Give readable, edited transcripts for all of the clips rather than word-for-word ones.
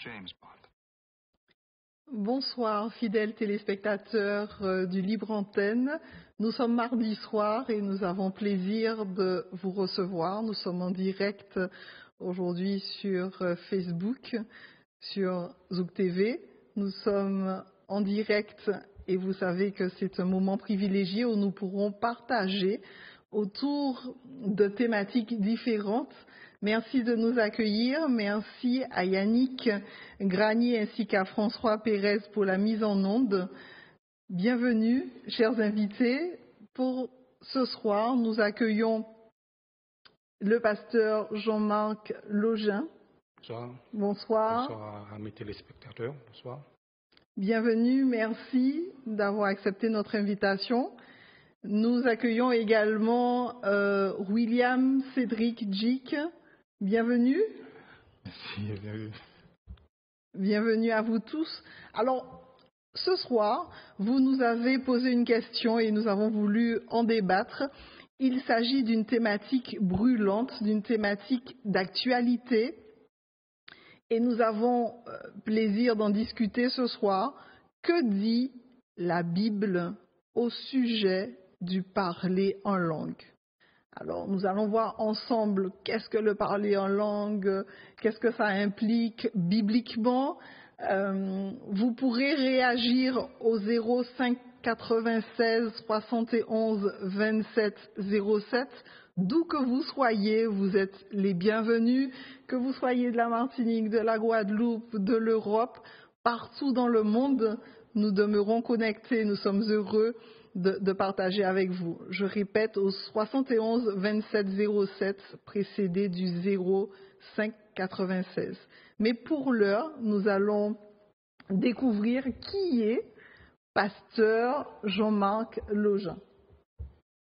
James Bond. Bonsoir, fidèles téléspectateurs du Libre Antenne. Nous sommes mardi soir et nous avons plaisir de vous recevoir. Nous sommes en direct aujourd'hui sur Facebook, sur Zouk TV. Nous sommes en direct et vous savez que c'est un moment privilégié où nous pourrons partager autour de thématiques différentes. Merci de nous accueillir. Merci à Yannick Granier ainsi qu'à François Pérez pour la mise en onde. Bienvenue, chers invités. Pour ce soir, nous accueillons le pasteur Jean-Marc Login. Bonsoir. Bonsoir. Bonsoir à mes téléspectateurs. Bonsoir. Bienvenue, merci d'avoir accepté notre invitation. Nous accueillons également William Cédric Djic. Bienvenue. Merci, bienvenue. Bienvenue à vous tous. Alors, ce soir, vous nous avez posé une question et nous avons voulu en débattre. Il s'agit d'une thématique brûlante, d'une thématique d'actualité. Et nous avons plaisir d'en discuter ce soir. Que dit la Bible au sujet du parler en langue? Alors, nous allons voir ensemble qu'est-ce que le parler en langue, qu'est-ce que ça implique bibliquement. Vous pourrez réagir au 05 96 71 27 07. D'où que vous soyez, vous êtes les bienvenus. Que vous soyez de la Martinique, de la Guadeloupe, de l'Europe, partout dans le monde, nous demeurons connectés. Nous sommes heureux de partager avec vous. Je répète, au 71 27 07, précédé du 05 96. Mais pour l'heure, nous allons découvrir qui est pasteur Jean-Marc Login.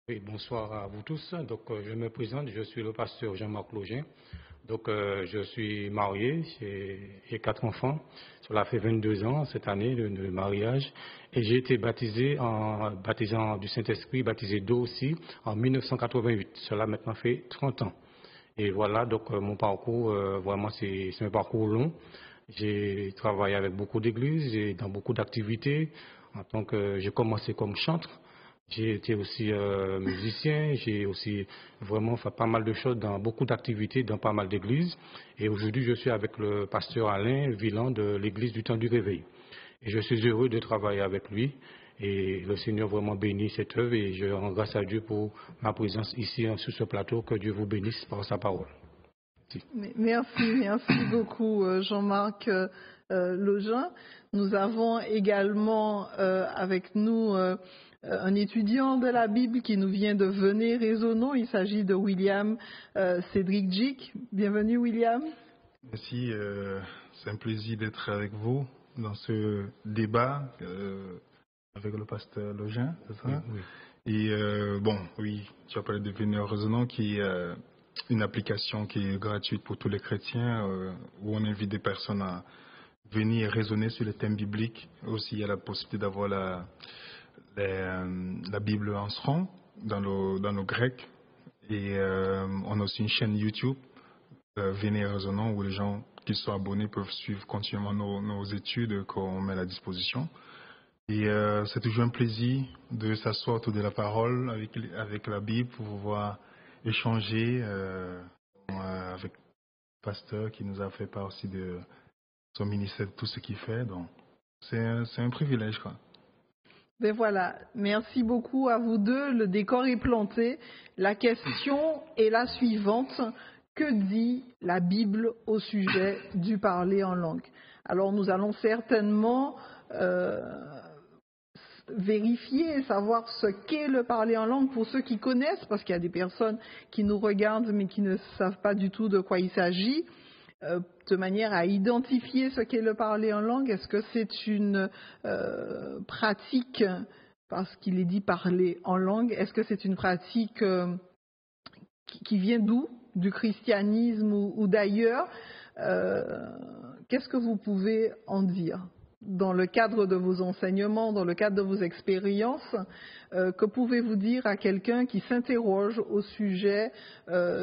Oui, bonsoir à vous tous. Donc, je me présente, je suis le pasteur Jean-Marc Login. Donc, je suis marié, j'ai 4 enfants. Cela fait 22 ans cette année de mariage. Et j'ai été baptisant du Saint-Esprit, baptisé d'eau aussi, en 1988. Cela maintenant fait 30 ans. Et voilà, donc mon parcours, vraiment, c'est un parcours long. J'ai travaillé avec beaucoup d'églises et dans beaucoup d'activités. J'ai commencé comme chantre. J'ai été aussi musicien, j'ai aussi vraiment fait pas mal de choses dans beaucoup d'activités, dans pas mal d'églises. Et aujourd'hui, je suis avec le pasteur Alain Villan de l'église du Temps du Réveil. Et je suis heureux de travailler avec lui. Et le Seigneur vraiment bénit cette œuvre et je rends grâce à Dieu pour ma présence ici sur ce plateau. Que Dieu vous bénisse par sa parole. Merci beaucoup Jean-Marc Login. Nous avons également avec nous un étudiant de la Bible qui nous vient de Venay-Raisonneau. Il s'agit de William Cédric Djic. Bienvenue William. Merci, c'est un plaisir d'être avec vous dans ce débat avec le pasteur Login, c'est ça? Oui. Et oui, tu as parlé de Venay-Raisonneau qui est une application qui est gratuite pour tous les chrétiens où on invite des personnes à venir raisonner sur les thèmes bibliques. Aussi, il y a la possibilité d'avoir la Bible en seront dans nos grecs. Et on a aussi une chaîne YouTube, Venay-Raisonneau, où les gens qui sont abonnés peuvent suivre continuellement nos études qu'on met à la disposition. Et c'est toujours un plaisir de s'asseoir autour de la parole avec la Bible pour pouvoir échanger avec le pasteur qui nous a fait part aussi de son ministère, de tout ce qu'il fait. Donc, c'est un privilège, quoi. Ben voilà, merci beaucoup à vous deux. Le décor est planté. La question est la suivante. Que dit la Bible au sujet du parler en langue? Alors, nous allons certainement vérifier et savoir ce qu'est le parler en langue pour ceux qui connaissent, parce qu'il y a des personnes qui nous regardent mais qui ne savent pas du tout de quoi il s'agit, de manière à identifier ce qu'est le parler en langue. Est-ce que c'est une pratique, parce qu'il est dit parler en langue, est-ce que c'est une pratique qui vient d'où? Du christianisme ou d'ailleurs? Qu'est-ce que vous pouvez en dire? dans le cadre de vos enseignements, dans le cadre de vos expériences, que pouvez-vous dire à quelqu'un qui s'interroge au sujet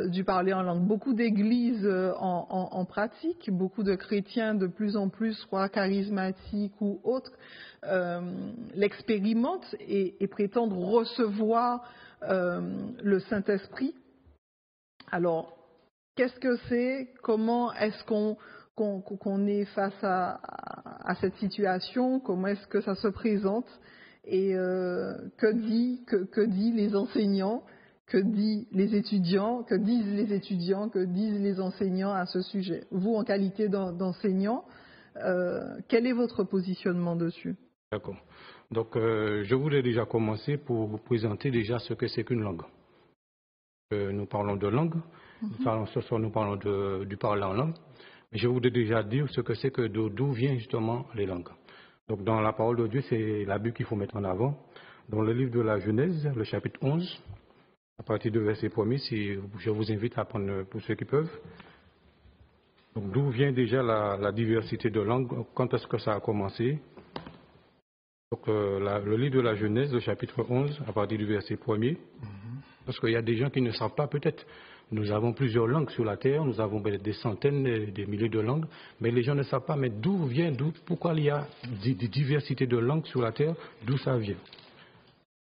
du parler en langue? Beaucoup d'églises en pratique, beaucoup de chrétiens de plus en plus, soit charismatiques ou autres, l'expérimentent et prétendent recevoir le Saint-Esprit. Alors, qu'est-ce que c'est? Comment est-ce qu'on est face à cette situation? Comment est-ce que ça se présente? Et que disent les enseignants? Que disent les étudiants? Que disent les enseignants à ce sujet? Vous, en qualité d'enseignant, quel est votre positionnement dessus? D'accord. Donc, je voulais déjà commencer pour vous présenter déjà ce que c'est qu'une langue. Nous parlons de langue. Ce soir, nous parlons du parler en langue. Mais je voudrais déjà dire ce que c'est que d'où viennent justement les langues. Donc, dans la parole de Dieu, c'est la Bible qu'il faut mettre en avant. Dans le livre de la Genèse, le chapitre 11, à partir du verset 1er, je vous invite à prendre pour ceux qui peuvent. Donc, d'où vient déjà la diversité de langues? Quand est-ce que ça a commencé? Donc, le livre de la Genèse, le chapitre 11, à partir du verset 1er. Parce qu'il y a des gens qui ne savent pas peut-être. Nous avons plusieurs langues sur la terre, nous avons des centaines, des milliers de langues, mais les gens ne savent pas, mais pourquoi il y a des diversités de langues sur la terre, d'où ça vient.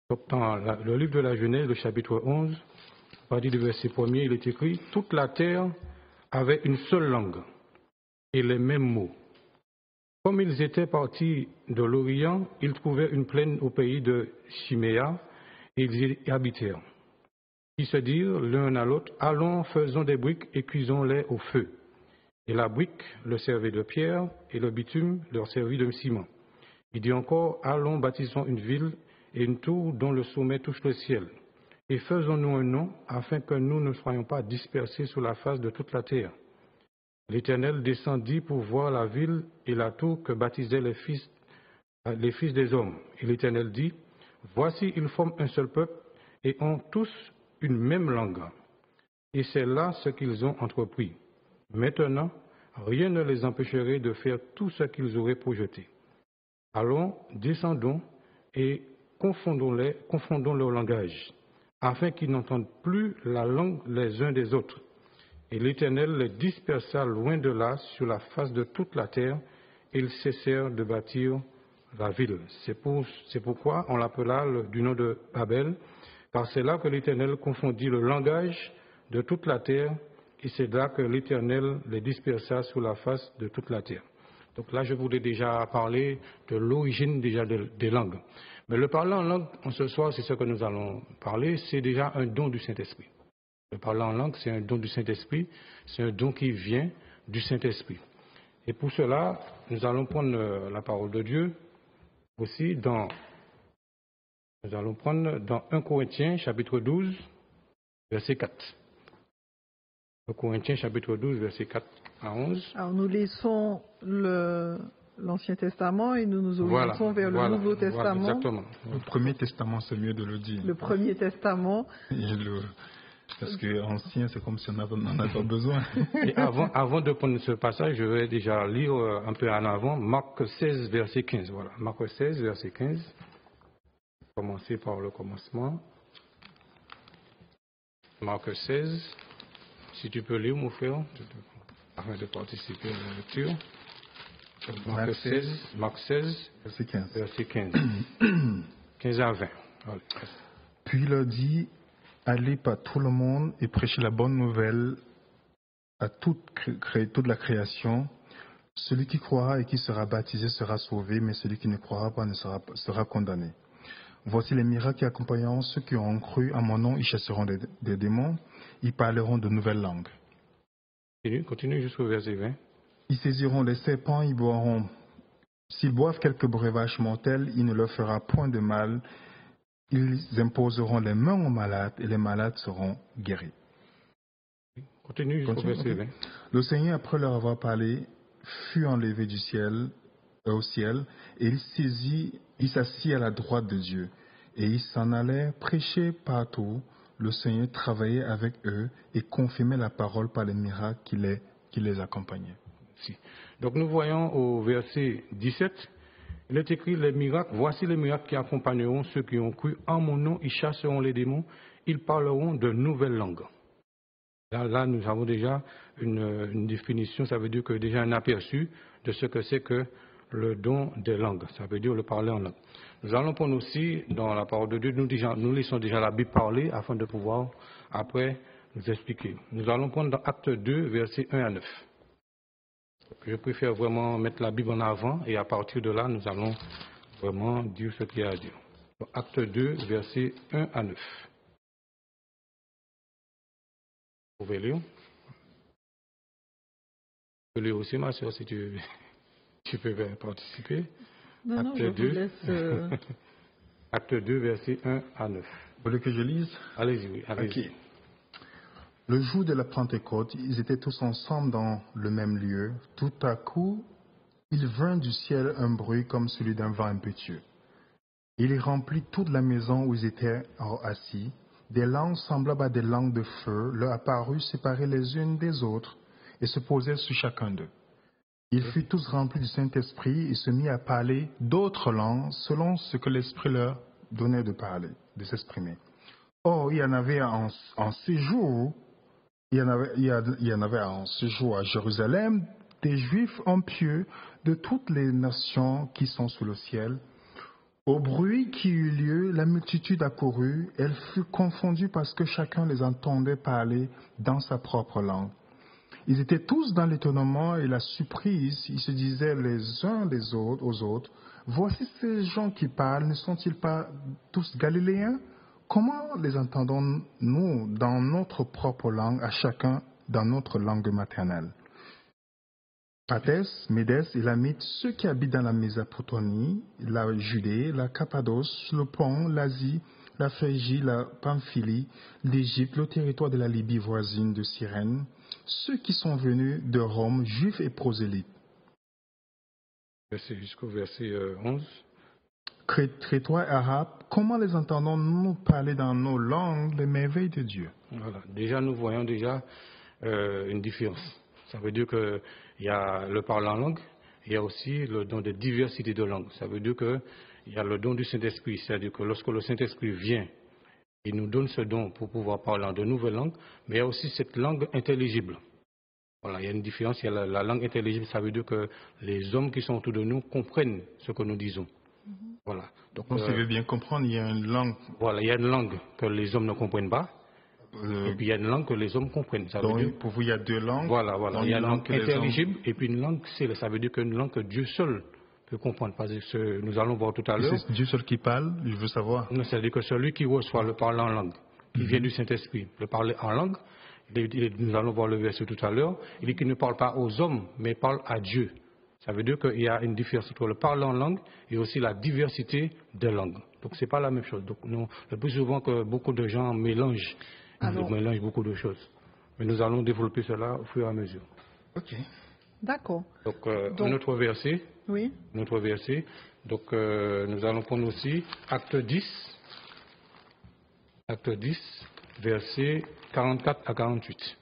Donc, dans le livre de la Genèse, le chapitre 11, à partir du verset 1er, il est écrit « Toute la terre avait une seule langue et les mêmes mots. Comme ils étaient partis de l'Orient, ils trouvèrent une plaine au pays de Chiméa et ils y habitèrent. Ils se dirent l'un à l'autre, allons, faisons des briques et cuisons-les au feu. Et la brique leur servait de pierre et le bitume leur servit de ciment. Il dit encore, allons, bâtissons une ville et une tour dont le sommet touche le ciel. Et faisons-nous un nom afin que nous ne soyons pas dispersés sur la face de toute la terre. L'Éternel descendit pour voir la ville et la tour que baptisaient les fils des hommes. Et l'Éternel dit, voici, ils forment un seul peuple et ont tous une même langue. Et c'est là ce qu'ils ont entrepris. Maintenant, rien ne les empêcherait de faire tout ce qu'ils auraient projeté. Allons, descendons et confondons leur langage, afin qu'ils n'entendent plus la langue les uns des autres. Et l'Éternel les dispersa loin de là sur la face de toute la terre, et ils cessèrent de bâtir la ville. C'est pourquoi on l'appela du nom de Babel, car c'est là que l'Éternel confondit le langage de toute la terre, et c'est là que l'Éternel les dispersa sur la face de toute la terre. Donc là, je voulais déjà parler de l'origine déjà des langues. Mais le parler en langue, ce soir, c'est ce que nous allons parler, c'est déjà un don du Saint-Esprit. Le parler en langue, c'est un don du Saint-Esprit, c'est un don qui vient du Saint-Esprit. Et pour cela, nous allons prendre la parole de Dieu aussi nous allons prendre dans 1 Corinthiens chapitre 12, verset 4. 1 Corinthiens chapitre 12, verset 4 à 11. Alors nous laissons l'Ancien Testament et nous nous orientons vers le Nouveau Testament. Voilà, exactement. Le Premier Testament, c'est mieux de le dire. Le Premier Testament. Parce que ancien, c'est comme si on n'en avait pas besoin. Et avant de prendre ce passage, je vais déjà lire un peu en avant Marc 16, verset 15. Voilà, Marc 16, verset 15. Commencer par le commencement. Marc 16. Si tu peux lire, mon frère, afin de participer à la lecture. Marc 16, verset 15. 15 à 20. Voilà. Puis il leur dit, allez par tout le monde et prêchez la bonne nouvelle à toute la création. Celui qui croira et qui sera baptisé sera sauvé, mais celui qui ne croira pas sera condamné. Voici les miracles qui accompagneront ceux qui ont cru à mon nom. Ils chasseront des démons, ils parleront de nouvelles langues. Continue jusqu'au verset 20. Ils saisiront les serpents, ils boiront. S'ils boivent quelques breuvages mortels, il ne leur fera point de mal. Ils imposeront les mains aux malades et les malades seront guéris. Continue jusqu'au verset 20. Le Seigneur, après leur avoir parlé, fut enlevé au ciel et il s'assit à la droite de Dieu. Et il s'en allait prêcher partout. Le Seigneur travaillait avec eux et confirmait la parole par les miracles qui les accompagnaient. Donc nous voyons au verset 17 Il est écrit les miracles, voici les miracles qui accompagneront ceux qui ont cru en mon nom, ils chasseront les démons, ils parleront de nouvelles langues. Là, nous avons déjà une définition, ça veut dire que déjà un aperçu de ce que c'est que le don des langues, ça veut dire le parler en langue. Nous allons prendre aussi, dans la parole de Dieu, nous laissons déjà la Bible parler afin de pouvoir, après, nous expliquer. Nous allons prendre dans Acte 2, versets 1 à 9. Je préfère vraiment mettre la Bible en avant et à partir de là, nous allons vraiment dire ce qu'il y a à dire. Donc, Acte 2, versets 1 à 9. Vous pouvez lire. Je peux lire aussi, ma soeur, si tu peux participer. Non, Acte je 2. vous laisse... Acte 2, versets 1 à 9. Vous voulez que je lise? Allez-y, oui, allez-y. Okay. Le jour de la Pentecôte, ils étaient tous ensemble dans le même lieu. Tout à coup, il vint du ciel un bruit comme celui d'un vent impétueux. Il remplit toute la maison où ils étaient assis. Des langues semblables à des langues de feu leur apparurent séparées les unes des autres et se posèrent sur chacun d'eux. Ils furent tous remplis du Saint-Esprit et se mirent à parler d'autres langues selon ce que l'Esprit leur donnait de parler, de s'exprimer. Or, il y en avait en séjour à Jérusalem des Juifs impieux de toutes les nations qui sont sous le ciel. Au bruit qui eut lieu, la multitude accourut, elle fut confondue parce que chacun les entendait parler dans sa propre langue. Ils étaient tous dans l'étonnement et la surprise, ils se disaient les uns aux autres, voici ces gens qui parlent, ne sont-ils pas tous galiléens? Comment les entendons-nous dans notre propre langue, à chacun dans notre langue maternelle? Pathès, Médès, Élamite, ceux qui habitent dans la Mésopotamie, la Judée, la Cappadoce, le Pont, l'Asie, la Phrygie, la Pamphylie, l'Égypte, le territoire de la Libye voisine de Cyrène, ceux qui sont venus de Rome, juifs et prosélytes. Jusqu'au verset 11. Crétois et arabes, comment les entendons-nous parler dans nos langues les merveilles de Dieu? Voilà. Déjà, nous voyons déjà une différence. Ça veut dire qu'il y a le parler en langue, il y a aussi le don de diversité de langues. Ça veut dire qu'il y a le don du Saint-Esprit, c'est-à-dire que lorsque le Saint-Esprit vient, il nous donne ce don pour pouvoir parler en de nouvelles langues, mais il y a aussi cette langue intelligible. Voilà, il y a une différence, il y a la langue intelligible, ça veut dire que les hommes qui sont autour de nous comprennent ce que nous disons. Voilà. Donc, si vous voulez bien comprendre, il y a une langue. Voilà, il y a une langue que les hommes ne comprennent pas, et puis il y a une langue que les hommes comprennent. Ça donc, veut dire, pour vous, il y a deux langues. Voilà. Il y a une langue intelligible hommes... et puis une langue céleste. Ça veut dire qu'une langue que Dieu seul peut comprendre. Parce que nous allons voir tout à l'heure. C'est Dieu seul qui parle, je veux savoir. Non, c'est-à-dire que celui qui reçoit le parler en langue, qui vient du Saint-Esprit, le parler en langue, nous allons voir le verset tout à l'heure, il dit qu'il ne parle pas aux hommes, mais parle à Dieu. Ça veut dire qu'il y a une différence entre le parler en langue et aussi la diversité des langues. Donc, ce n'est pas la même chose. Donc, le plus souvent que beaucoup de gens mélangent beaucoup de choses. Mais nous allons développer cela au fur et à mesure. Ok. D'accord. Donc, un autre verset. Oui. Un autre verset. Donc, nous allons prendre aussi Acte 10. Acte 10, versets 44 à 48.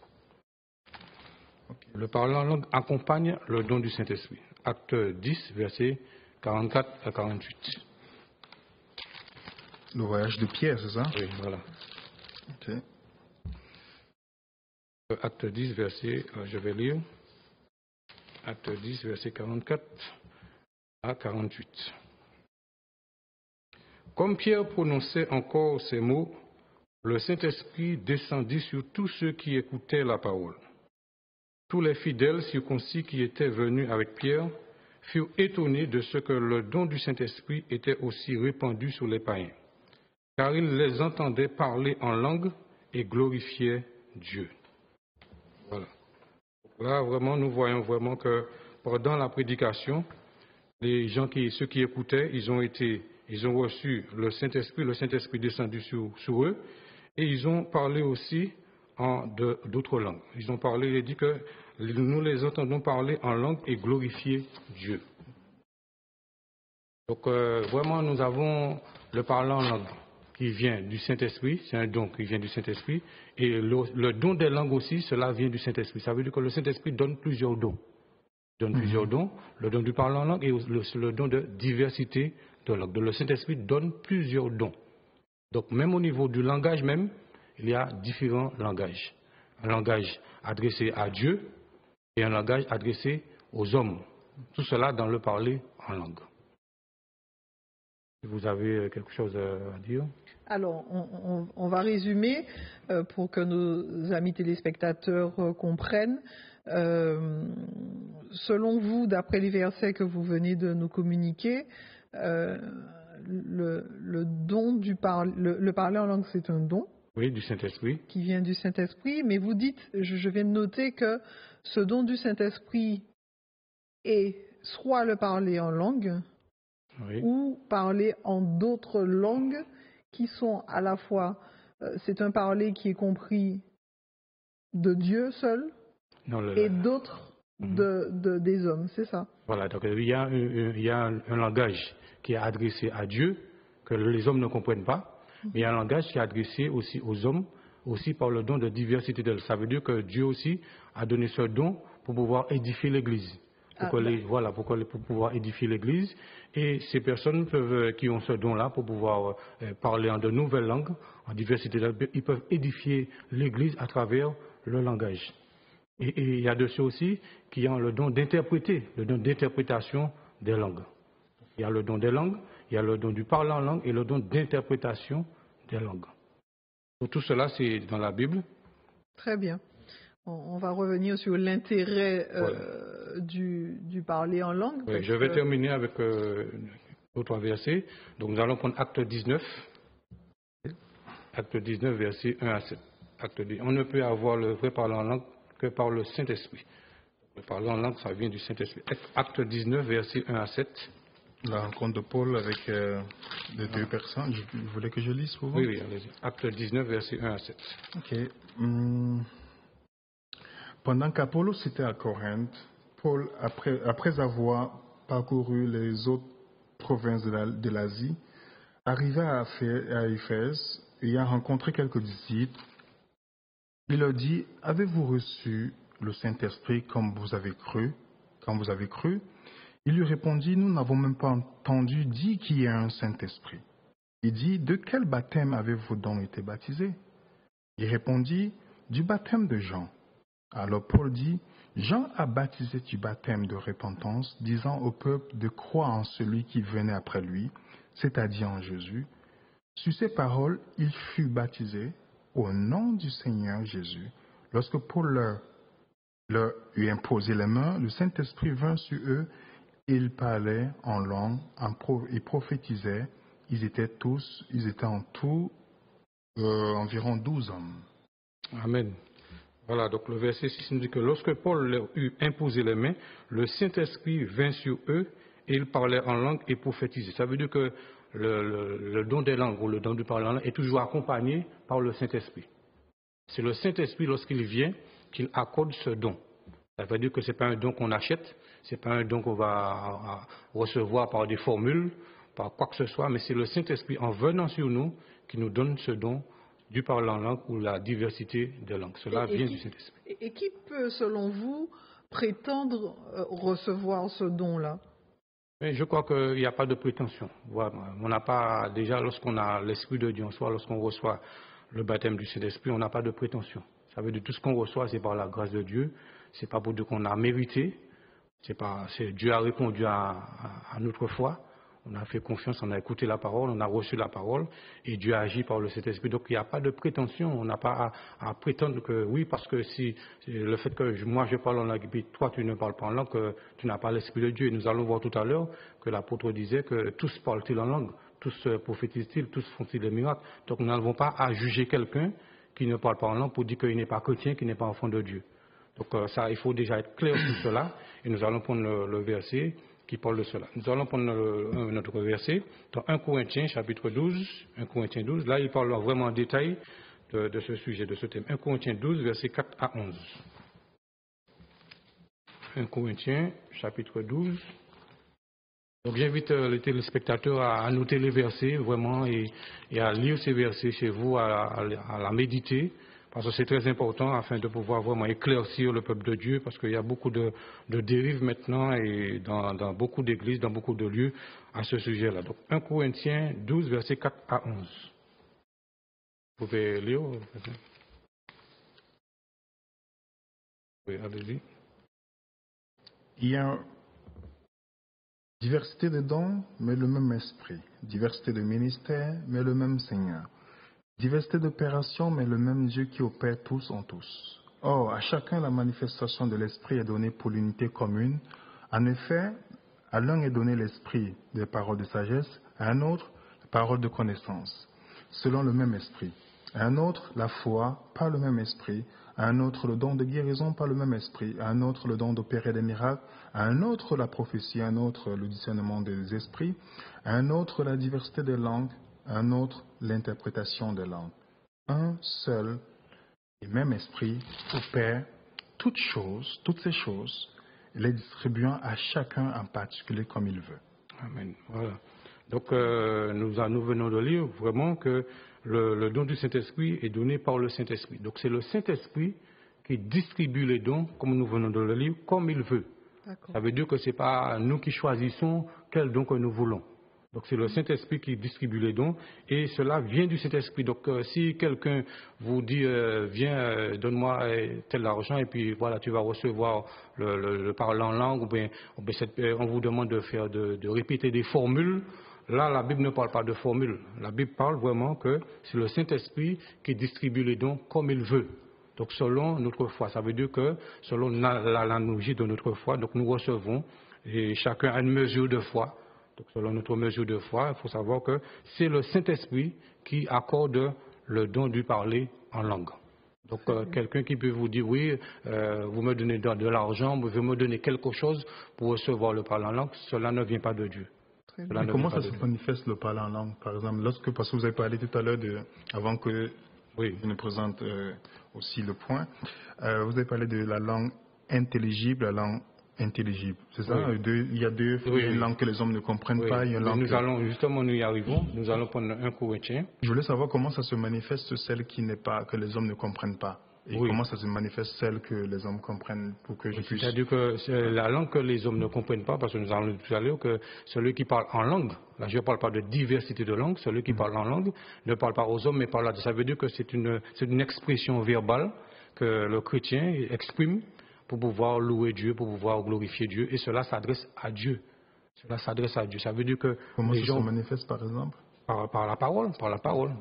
Okay. Le parler en langue accompagne le don du Saint-Esprit. Acte 10, versets 44 à 48. Le voyage de Pierre, c'est ça? Oui, voilà. Okay. Acte 10, verset, je vais lire. Acte 10, verset 44 à 48. Comme Pierre prononçait encore ces mots, le Saint-Esprit descendit sur tous ceux qui écoutaient la parole. Tous les fidèles circoncis qui étaient venus avec Pierre furent étonnés de ce que le don du Saint-Esprit était aussi répandu sur les païens, car ils les entendaient parler en langue et glorifiaient Dieu. Voilà. Là, vraiment, nous voyons vraiment que pendant la prédication, ceux qui écoutaient, ils ont reçu le Saint-Esprit descendu sur eux, et ils ont parlé aussi d'autres langues. Il a dit que nous les entendons parler en langue et glorifier Dieu. Donc vraiment, nous avons le parler en langue qui vient du Saint-Esprit, c'est un don qui vient du Saint-Esprit, et le don des langues aussi, cela vient du Saint-Esprit. Ça veut dire que le Saint-Esprit donne plusieurs dons. donne plusieurs dons, le don du parler en langue et le don de diversité de langue. Le Saint-Esprit donne plusieurs dons. Donc même au niveau du langage même, il y a différents langages. Un langage adressé à Dieu et un langage adressé aux hommes. Tout cela dans le parler en langue. Vous avez quelque chose à dire? Alors, on va résumer pour que nos amis téléspectateurs comprennent. Selon vous, d'après les versets que vous venez de nous communiquer, le don du le parler en langue, c'est un don. Oui, du Saint-Esprit. Qui vient du Saint-Esprit. Mais vous dites, je viens de noter que ce don du Saint-Esprit est soit le parler en langue, oui, ou parler en d'autres langues qui sont à la fois, c'est un parler qui est compris de Dieu seul et d'autres des hommes, c'est ça? Voilà, donc il y a un langage qui est adressé à Dieu, que les hommes ne comprennent pas, mais il y a un langage qui est adressé aussi aux hommes, aussi par le don de diversité d'elle. Ça veut dire que Dieu aussi a donné ce don pour pouvoir édifier l'Église. Pour pouvoir édifier l'Église. Et ces personnes qui ont ce don-là pour pouvoir parler en de nouvelles langues, en diversité, ils peuvent édifier l'Église à travers le langage. Et il y a de ceux aussi qui ont le don d'interpréter, le don d'interprétation des langues. Il y a le don des langues, il y a le don du parler en langue et le don d'interprétation des langues. Donc, tout cela, c'est dans la Bible. Très bien. On va revenir sur l'intérêt du parler en langue. Oui, je vais terminer avec d'autres versets. Donc nous allons prendre Acte 19. Acte 19, versets 1 à 7. Acte 10. On ne peut avoir le vrai parler en langue que par le Saint-Esprit. Le parler en langue, ça vient du Saint-Esprit. Acte 19, versets 1 à 7. La rencontre de Paul avec les deux personnes. Vous voulez que je lise pour vous? Oui, allez-y. Acte 19, versets 1 à 7. Ok. Pendant qu'Apollos était à Corinthe, Paul, après avoir parcouru les autres provinces de l'Asie, arriva à Éphèse, ayant rencontré quelques disciples, il leur dit, « Avez-vous reçu le Saint-Esprit comme vous avez cru? Il lui répondit, « Nous n'avons même pas entendu dire qu'il y a un Saint-Esprit. » Il dit, « De quel baptême avez-vous donc été baptisés? » Il répondit, « Du baptême de Jean. » Alors Paul dit, « Jean a baptisé du baptême de repentance, disant au peuple de croire en celui qui venait après lui, c'est-à-dire en Jésus. Sur ces paroles, il fut baptisé au nom du Seigneur Jésus. Lorsque Paul leur eut imposé les mains, le Saint-Esprit vint sur eux, et ils parlaient en langue, et prophétisaient. Ils étaient en tout environ 12 hommes. » Amen. Voilà, donc le verset 6 nous dit que lorsque Paul leur eut imposé les mains, le Saint-Esprit vint sur eux et ils parlaient en langue et prophétisaient. Ça veut dire que le don des langues ou le don du parler en langue est toujours accompagné par le Saint-Esprit. C'est le Saint-Esprit, lorsqu'il vient, qu'il accorde ce don. Ça veut dire que ce n'est pas un don qu'on achète, ce n'est pas un don qu'on va recevoir par des formules, par quoi que ce soit, mais c'est le Saint-Esprit en venant sur nous qui nous donne ce don du parler en langue ou la diversité des langues. Cela vient du Saint-Esprit. Et qui peut, selon vous, prétendre recevoir ce don-là? Mais je crois qu'il n'y a pas de prétention. Voilà. On n'a pas, déjà, lorsqu'on a l'Esprit de Dieu en soi, lorsqu'on reçoit le baptême du Saint-Esprit, on n'a pas de prétention. Ça veut dire que tout ce qu'on reçoit, c'est par la grâce de Dieu. Ce n'est pas pour dire qu'on a mérité. Dieu a répondu à notre foi. On a fait confiance, on a écouté la parole, on a reçu la parole et Dieu a agi par le Saint-Esprit. Donc il n'y a pas de prétention, on n'a pas à prétendre que oui, parce que si le fait que moi je parle en langue et toi tu ne parles pas en langue, que tu n'as pas l'Esprit de Dieu. Et nous allons voir tout à l'heure que l'apôtre disait que tous parlent-ils en langue, tous prophétisent-ils, tous font-ils des miracles. Donc nous n'avons pas à juger quelqu'un qui ne parle pas en langue pour dire qu'il n'est pas chrétien, qu'il n'est pas enfant de Dieu. Donc ça, il faut déjà être clair sur cela et nous allons prendre le verset qui parle de cela. Nous allons prendre notre verset dans 1 Corinthiens chapitre 12, 1 Corinthiens 12, là il parle vraiment en détail de ce sujet, de ce thème. 1 Corinthiens 12, versets 4 à 11. 1 Corinthiens chapitre 12. Donc j'invite les téléspectateurs à noter les versets vraiment et à lire ces versets chez vous, à la méditer, parce que c'est très important afin de pouvoir vraiment éclaircir le peuple de Dieu, parce qu'il y a beaucoup de dérives maintenant et dans beaucoup d'églises, dans beaucoup de lieux à ce sujet-là. Donc 1 Corinthiens 12, versets 4 à 11. Vous pouvez lire? Oui, allez-y. Il y a diversité de dons, mais le même esprit. Diversité de ministères, mais le même Seigneur. Diversité d'opérations, mais le même Dieu qui opère tous en tous. Or, à chacun, la manifestation de l'esprit est donnée pour l'unité commune. En effet, à l'un est donné l'esprit des paroles de sagesse, à un autre, les paroles de connaissance, selon le même esprit. À un autre, la foi, par le même esprit. À un autre, le don de guérison, par le même esprit. À un autre, le don d'opérer des miracles. À un autre, la prophétie. À un autre, le discernement des esprits. À un autre, la diversité des langues. À un autre, l'interprétation des langues. Un seul et même esprit opère toutes ces choses, les distribuant à chacun en particulier comme il veut. Amen. Voilà. Donc, nous venons de lire vraiment que le don du Saint-Esprit est donné par le Saint-Esprit. Donc, c'est le Saint-Esprit qui distribue les dons, comme nous venons de le lire, comme il veut. Ça veut dire que ce n'est pas nous qui choisissons quel don que nous voulons. Donc, c'est le Saint-Esprit qui distribue les dons et cela vient du Saint-Esprit. Donc, si quelqu'un vous dit, viens, donne-moi tel argent et puis voilà, tu vas recevoir le parler en langue, ou bien on vous demande de répéter des formules, là, la Bible ne parle pas de formules. La Bible parle vraiment que c'est le Saint-Esprit qui distribue les dons comme il veut. Donc, selon notre foi. Ça veut dire que selon l'analogie de notre foi, donc nous recevons et chacun a une mesure de foi. Donc, selon notre mesure de foi, il faut savoir que c'est le Saint-Esprit qui accorde le don du parler en langue. Donc, quelqu'un qui peut vous dire, oui, vous me donnez de l'argent, vous me donner quelque chose pour recevoir le parler en langue, cela ne vient pas de Dieu. Mais comment ça se manifeste le parler en langue, par exemple, parce que vous avez parlé tout à l'heure, avant que je ne présente aussi le point, vous avez parlé de la langue intelligible, la langue intelligible, c'est ça? Oui. Il y a une langue que les hommes ne comprennent pas. Il y a une langue nous y arrivons. Nous allons prendre 1 Corinthiens. Je voulais savoir comment ça se manifeste celle que les hommes ne comprennent pas. Et comment ça se manifeste celle que les hommes comprennent pour que je puisse... C'est-à-dire que c'est la langue que les hommes ne comprennent pas, parce que nous allons tout à l'heure que celui qui parle en langue, là je ne parle pas de diversité de langue, celui qui parle en langue ne parle pas aux hommes, mais parle à Dieu. Ça veut dire que c'est une expression verbale que le chrétien exprime pour pouvoir louer Dieu, pour pouvoir glorifier Dieu, et cela s'adresse à Dieu. Cela s'adresse à Dieu. Ça veut dire que comment ça se manifeste, par exemple? Par la parole.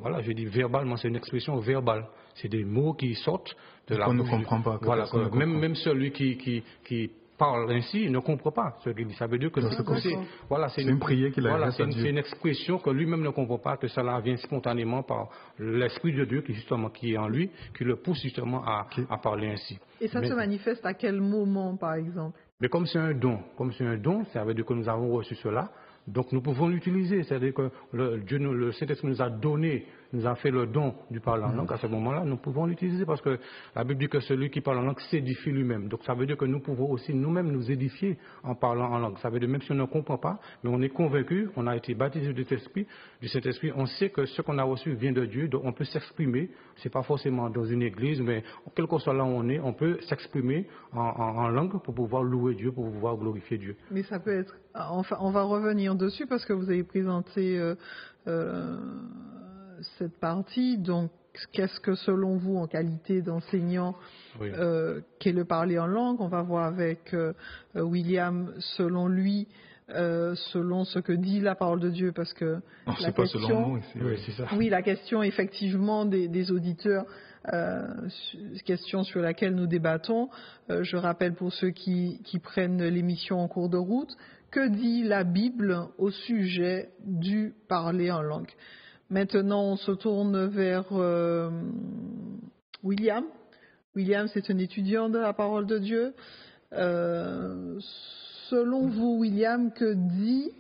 Voilà, je dis verbalement, c'est une expression verbale. C'est des mots qui sortent de la bouche. On ne comprend pas. Voilà, même celui qui parle ainsi, il ne comprend pas ce qu'il dit. Ça veut dire que c'est une prière qu'il adresse à Dieu. C'est une expression que lui-même ne comprend pas, que cela vient spontanément par l'Esprit de Dieu qui est en lui, qui le pousse justement à parler ainsi. Et ça se manifeste à quel moment, par exemple? Mais comme c'est un don, ça veut dire que nous avons reçu cela. Donc nous pouvons l'utiliser, c'est-à-dire que le Saint-Esprit nous a donné, nous a fait le don du parler en langue. À ce moment-là, nous pouvons l'utiliser parce que la Bible dit que celui qui parle en langue s'édifie lui-même. Donc ça veut dire que nous pouvons aussi nous-mêmes nous édifier en parlant en langue. Ça veut dire même si on ne comprend pas, mais on est convaincu, on a été baptisé du Saint-Esprit, on sait que ce qu'on a reçu vient de Dieu, donc on peut s'exprimer. C'est pas forcément dans une église, mais quel que soit là où on est, on peut s'exprimer en langue pour pouvoir louer Dieu, pour pouvoir glorifier Dieu. Mais ça peut être, enfin, on va revenir dessus parce que vous avez présenté cette partie. Donc, qu'est-ce que selon vous, en qualité d'enseignant, qu'est le parler en langue? On va voir avec William, selon lui, selon ce que dit la parole de Dieu, parce que la question, la question effectivement des auditeurs, question sur laquelle nous débattons. Je rappelle pour ceux qui prennent l'émission en cours de route, que dit la Bible au sujet du parler en langue? Maintenant, on se tourne vers William. William, c'est un étudiant de la parole de Dieu. Selon vous, William, que dit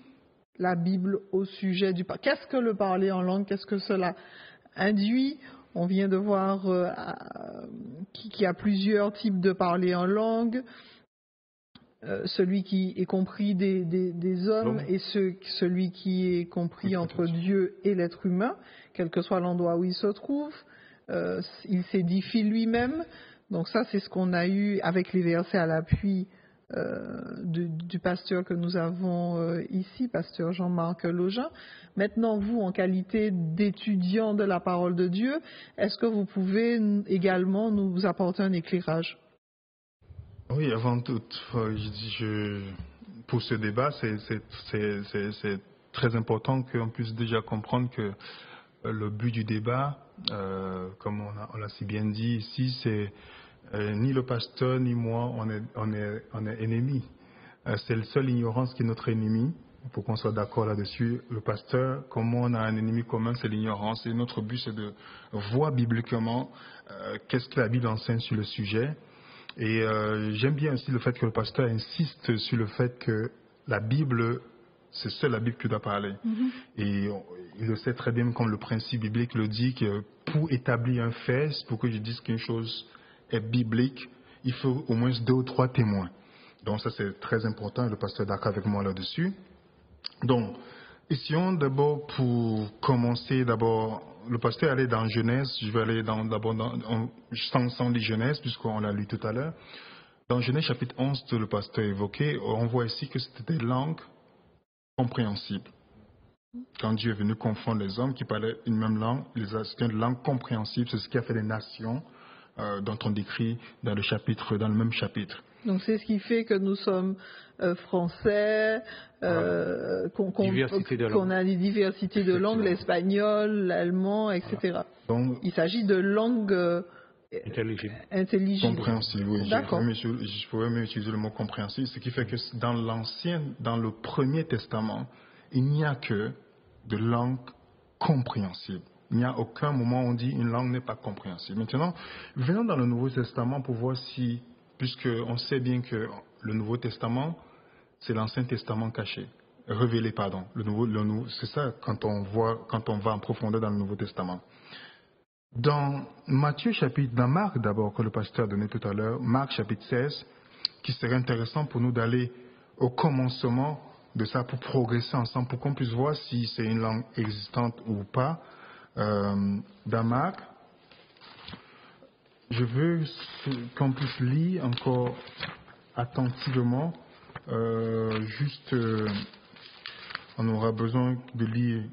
la Bible au sujet du parler? Qu'est-ce que le parler en langue? Qu'est-ce que cela induit? On vient de voir qu'il y a plusieurs types de parler en langue. Celui qui est compris des hommes et celui qui est compris entre Dieu et l'être humain, quel que soit l'endroit où il se trouve. il s'édifie lui-même. Donc ça, c'est ce qu'on a eu avec les versets à l'appui du pasteur que nous avons ici, pasteur Jean-Marc Login. Maintenant, vous, en qualité d'étudiant de la parole de Dieu, est-ce que vous pouvez également nous apporter un éclairage? Oui, avant tout, pour ce débat, c'est très important qu'on puisse déjà comprendre que le but du débat, comme on l'a si bien dit ici, c'est ni le pasteur ni moi, on est ennemis. C'est la seule ignorance qui est notre ennemi, pour qu'on soit d'accord là-dessus. Le pasteur, comme moi, on a un ennemi commun, c'est l'ignorance. Et notre but, c'est de voir bibliquement qu'est-ce que la Bible enseigne sur le sujet. Et j'aime bien aussi le fait que le pasteur insiste sur le fait que la Bible, c'est seule la Bible qui doit parler. Et il le sait très bien, comme le principe biblique le dit, que pour établir un fait, pour que je dise qu'une chose est biblique, il faut au moins 2 ou 3 témoins. Donc ça, c'est très important. Le pasteur est d'accord avec moi là-dessus. Donc, essayons d'abord, pour commencer, le pasteur est allé dans Genèse. Je vais aller d'abord sans lire Genèse, puisqu'on l'a lu tout à l'heure. Dans Genèse chapitre 11, le pasteur évoqué, on voit ici que c'était des langues compréhensibles. Quand Dieu est venu confondre les hommes qui parlaient une même langue, c'était une langue compréhensible. C'est ce qui a fait les nations dont on décrit dans le même chapitre. Donc c'est ce qui fait que nous sommes français, qu'on a des diversités de langues, l'espagnol, l'allemand, etc. Donc, il s'agit de langues intelligibles. Compréhensibles, oui. Je pourrais même utiliser le mot compréhensible, ce qui fait que dans le Premier Testament, il n'y a que de langues compréhensibles. Il n'y a aucun moment où on dit une langue n'est pas compréhensible. Maintenant, venons dans le Nouveau Testament pour voir si, puisqu'on sait bien que le Nouveau Testament, c'est l'Ancien Testament caché, révélé, pardon. C'est ça quand on va en profondeur dans le Nouveau Testament. Dans Marc d'abord, que le pasteur a donné tout à l'heure, Marc chapitre 16, qui serait intéressant pour nous d'aller au commencement de ça pour progresser ensemble, pour qu'on puisse voir si c'est une langue existante ou pas. Dans Marc, je veux qu'on puisse lire encore attentivement, on aura besoin de lire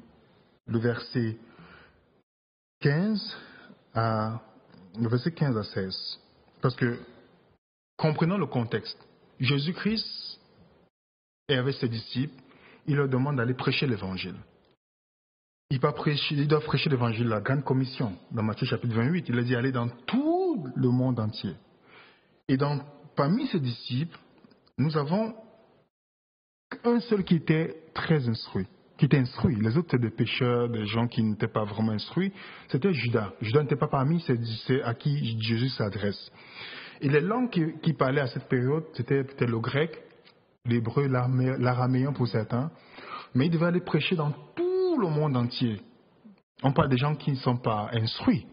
le verset 15 à 16. Parce que, comprenons le contexte. Jésus-Christ est avec ses disciples, il leur demande d'aller prêcher l'évangile. Ils doivent prêcher l'évangile, la grande commission. Dans Matthieu chapitre 28, il a dit aller dans tout le monde entier. Et parmi ses disciples, nous avons un seul qui était très instruit, Les autres étaient des pécheurs, des gens qui n'étaient pas vraiment instruits. C'était Judas. Judas n'était pas parmi c'est à qui Jésus s'adresse. Et les langues qui parlaient à cette période, c'était peut-être le grec, l'hébreu, l'araméen pour certains. Mais il devait aller prêcher dans tout le monde entier. On parle des gens qui ne sont pas instruits.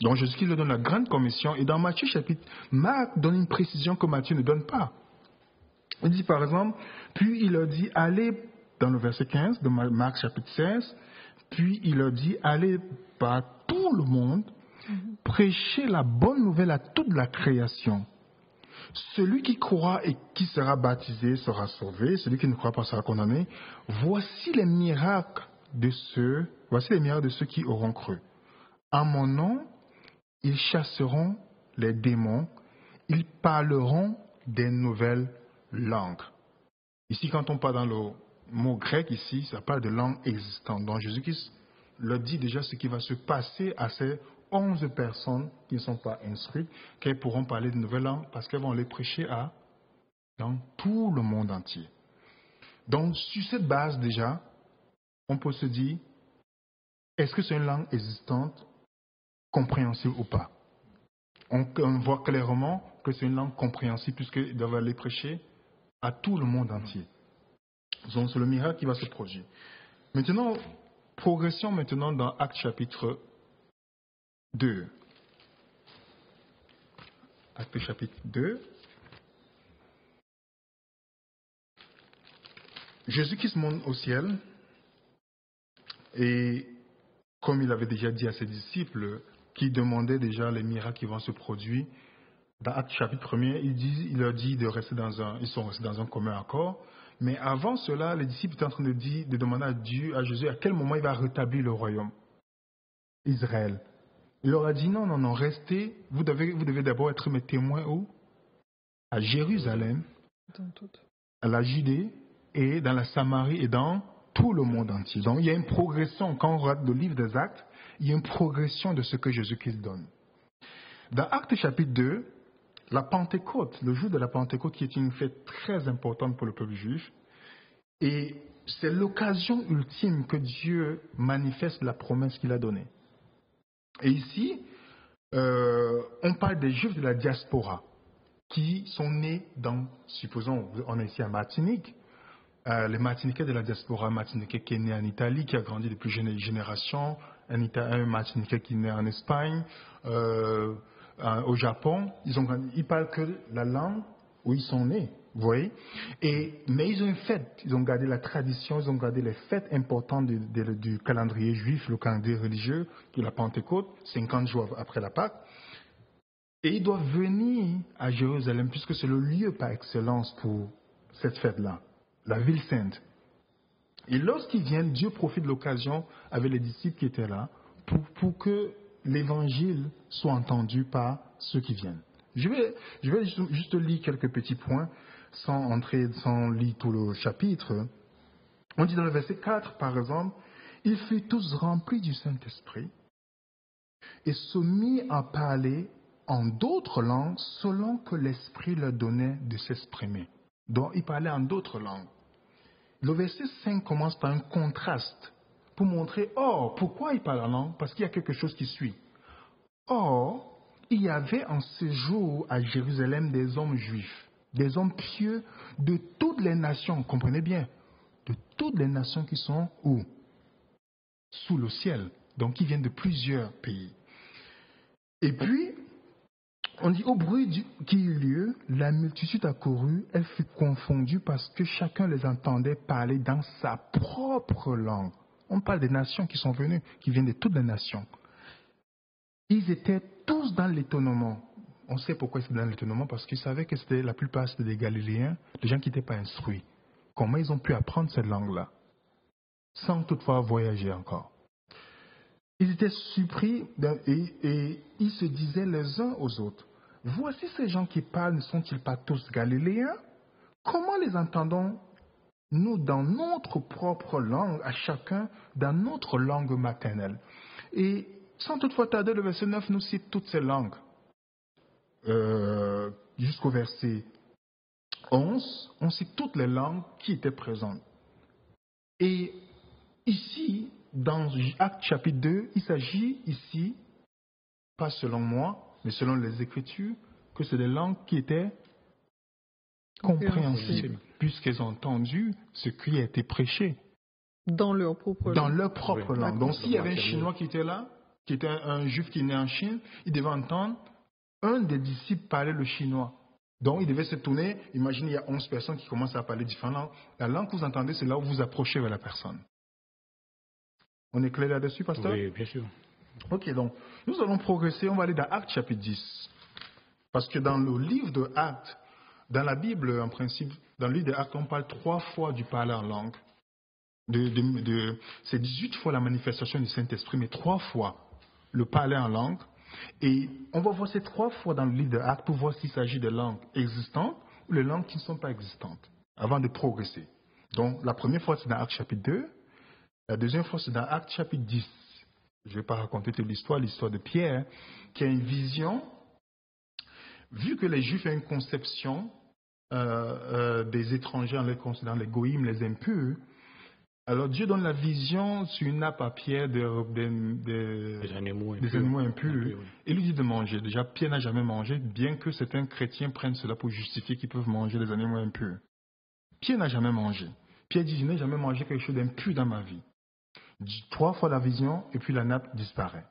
Donc Jésus-Christ leur donne la grande commission. Et dans Matthieu chapitre, Marc donne une précision que Matthieu ne donne pas. Il dit par exemple, puis il leur dit, allez, dans le verset 15 de Marc chapitre 16, puis il leur dit, allez par tout le monde, prêcher la bonne nouvelle à toute la création. Celui qui croit et qui sera baptisé sera sauvé, celui qui ne croit pas sera condamné. Voici les miracles de ceux qui auront cru. En mon nom, ils chasseront les démons, ils parleront des nouvelles langues. Ici, quand on parle dans le mot grec, ici, ça parle de langue existante. Donc Jésus-Christ leur dit déjà ce qui va se passer à ces 11 personnes qui ne sont pas instruites, qu'elles pourront parler de nouvelles langues parce qu'elles vont les prêcher dans tout le monde entier. Donc, sur cette base déjà, on peut se dire, est-ce que c'est une langue existante, compréhensible ou pas? On voit clairement que c'est une langue compréhensible puisqu'ils doivent aller prêcher à tout le monde entier. Donc, c'est le miracle qui va se produire. Maintenant, progression maintenant dans Actes chapitre 2. Actes chapitre 2. Jésus-Christ monte au ciel et comme il avait déjà dit à ses disciples, qui demandaient déjà les miracles qui vont se produire. Dans Actes chapitre 1er, il leur dit ils sont restés dans un commun accord. Mais avant cela, les disciples étaient en train de demander à Jésus, à quel moment il va rétablir le royaume, Israël. Il leur a dit non, restez, vous devez d'abord être mes témoins où? À Jérusalem, à la Judée et dans la Samarie et dans tout le monde entier. Donc il y a une progression, quand on regarde le livre des Actes, il y a une progression de ce que Jésus-Christ donne. Dans Actes chapitre 2, la Pentecôte, le jour de la Pentecôte qui est une fête très importante pour le peuple juif, et c'est l'occasion ultime que Dieu manifeste la promesse qu'il a donnée. Et ici, on parle des Juifs de la diaspora qui sont nés supposons, on est ici à Martinique, les Martiniquais de la diaspora, un Martiniquais qui est né en Italie, qui a grandi depuis génération, un Martiniquais qui est né en Espagne, au Japon, ils parlent que la langue où ils sont nés, vous voyez. Mais ils ont une fête, ils ont gardé la tradition, ils ont gardé les fêtes importantes du calendrier juif, le calendrier religieux, qui est la Pentecôte, 50 jours après la Pâque. Et ils doivent venir à Jérusalem, puisque c'est le lieu par excellence pour cette fête-là, la ville sainte. Et lorsqu'ils viennent, Dieu profite de l'occasion avec les disciples qui étaient là, pour que l'évangile soit entendu par ceux qui viennent. Je vais juste lire quelques petits points sans lire tout le chapitre. On dit dans le verset 4, par exemple, « Ils furent tous remplis du Saint-Esprit et se mirent à parler en d'autres langues selon que l'Esprit leur donnait de s'exprimer. » Donc, ils parlaient en d'autres langues. Le verset 5 commence par un contraste pour montrer, pourquoi ils parlent en langue? Parce qu'il y a quelque chose qui suit. Or, il y avait en séjour à Jérusalem des hommes juifs, des hommes pieux de toutes les nations, comprenez bien, de toutes les nations qui sont où? Sous le ciel, donc qui viennent de plusieurs pays. Et puis, on dit, au bruit qui eut lieu, la multitude accourut, elle fut confondue parce que chacun les entendait parler dans sa propre langue. On parle des nations qui sont venues, qui viennent de toutes les nations. Ils étaient tous dans l'étonnement. On sait pourquoi ils étaient dans l'étonnement, parce qu'ils savaient que la plupart c'était des Galiléens, des gens qui n'étaient pas instruits. Comment ils ont pu apprendre cette langue-là, sans toutefois voyager encore? Ils étaient surpris et ils se disaient les uns aux autres, « Voici ces gens qui parlent, ne sont-ils pas tous Galiléens? Comment les entendons-nous dans notre propre langue, à chacun dans notre langue maternelle ?» Et sans toutefois tarder, le verset 9 nous cite toutes ces langues. Jusqu'au verset 11, on cite toutes les langues qui étaient présentes. Et ici, dans Actes chapitre 2, il s'agit ici, pas selon moi, mais selon les Écritures, que c'est des langues qui étaient compréhensibles, puisqu'elles ont entendu ce qui a été prêché. Dans leur propre langue. Donc s'il y avait un Chinois qui était là, qui était un Juif qui est né en Chine, il devait entendre un des disciples parler le chinois. Donc il devait se tourner, imaginez il y a 11 personnes qui commencent à parler différentes langues. La langue que vous entendez, c'est là où vous approchez vers la personne. On est clair là-dessus, pasteur? Oui, bien sûr. Ok, donc nous allons progresser, on va aller dans Actes chapitre 10. Parce que dans le livre de Actes, dans la Bible, en principe, dans le livre de Actes, on parle 3 fois du parler en langue. C'est 18 fois la manifestation du Saint-Esprit, mais 3 fois le parler en langue. Et on va voir ces 3 fois dans le livre de Actes pour voir s'il s'agit de langues existantes ou de langues qui ne sont pas existantes, avant de progresser. Donc la première fois, c'est dans Actes chapitre 2. La deuxième fois, c'est dans Actes chapitre 10. Je ne vais pas raconter toute l'histoire de Pierre, qui a une vision. Vu que les Juifs ont une conception des étrangers en les considérant les goïms, les impurs, alors Dieu donne la vision sur une nappe à Pierre des animaux impurs et lui dit de manger. Déjà, Pierre n'a jamais mangé, bien que certains chrétiens prennent cela pour justifier qu'ils peuvent manger des animaux impurs. Pierre n'a jamais mangé. Pierre dit, je n'ai jamais mangé quelque chose d'impur dans ma vie. 3 fois la vision et puis la nappe disparaît.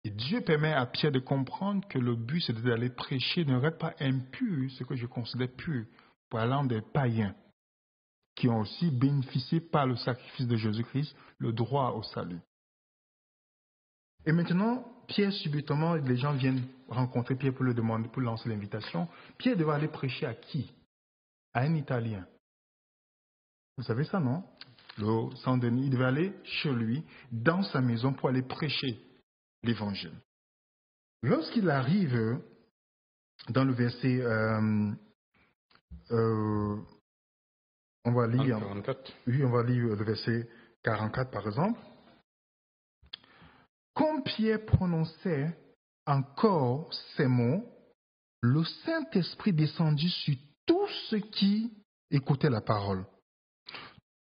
Et Dieu permet à Pierre de comprendre que le but c'est d'aller prêcher, ne reste pas impur, ce que je considère pur, parlant des païens, qui ont aussi bénéficié par le sacrifice de Jésus-Christ le droit au salut. Et maintenant, Pierre, subitement, les gens viennent rencontrer Pierre pour le demander, pour lancer l'invitation. Pierre devait aller prêcher à qui? À un Italien. Vous savez ça, non? Le Saint-Denis, il devait aller chez lui, dans sa maison, pour aller prêcher l'évangile. Lorsqu'il arrive dans le verset, on va lire 44. Oui, on va lire le verset 44 par exemple. Comme Pierre prononçait encore ces mots, le Saint-Esprit descendit sur tous ceux qui écoutaient la parole.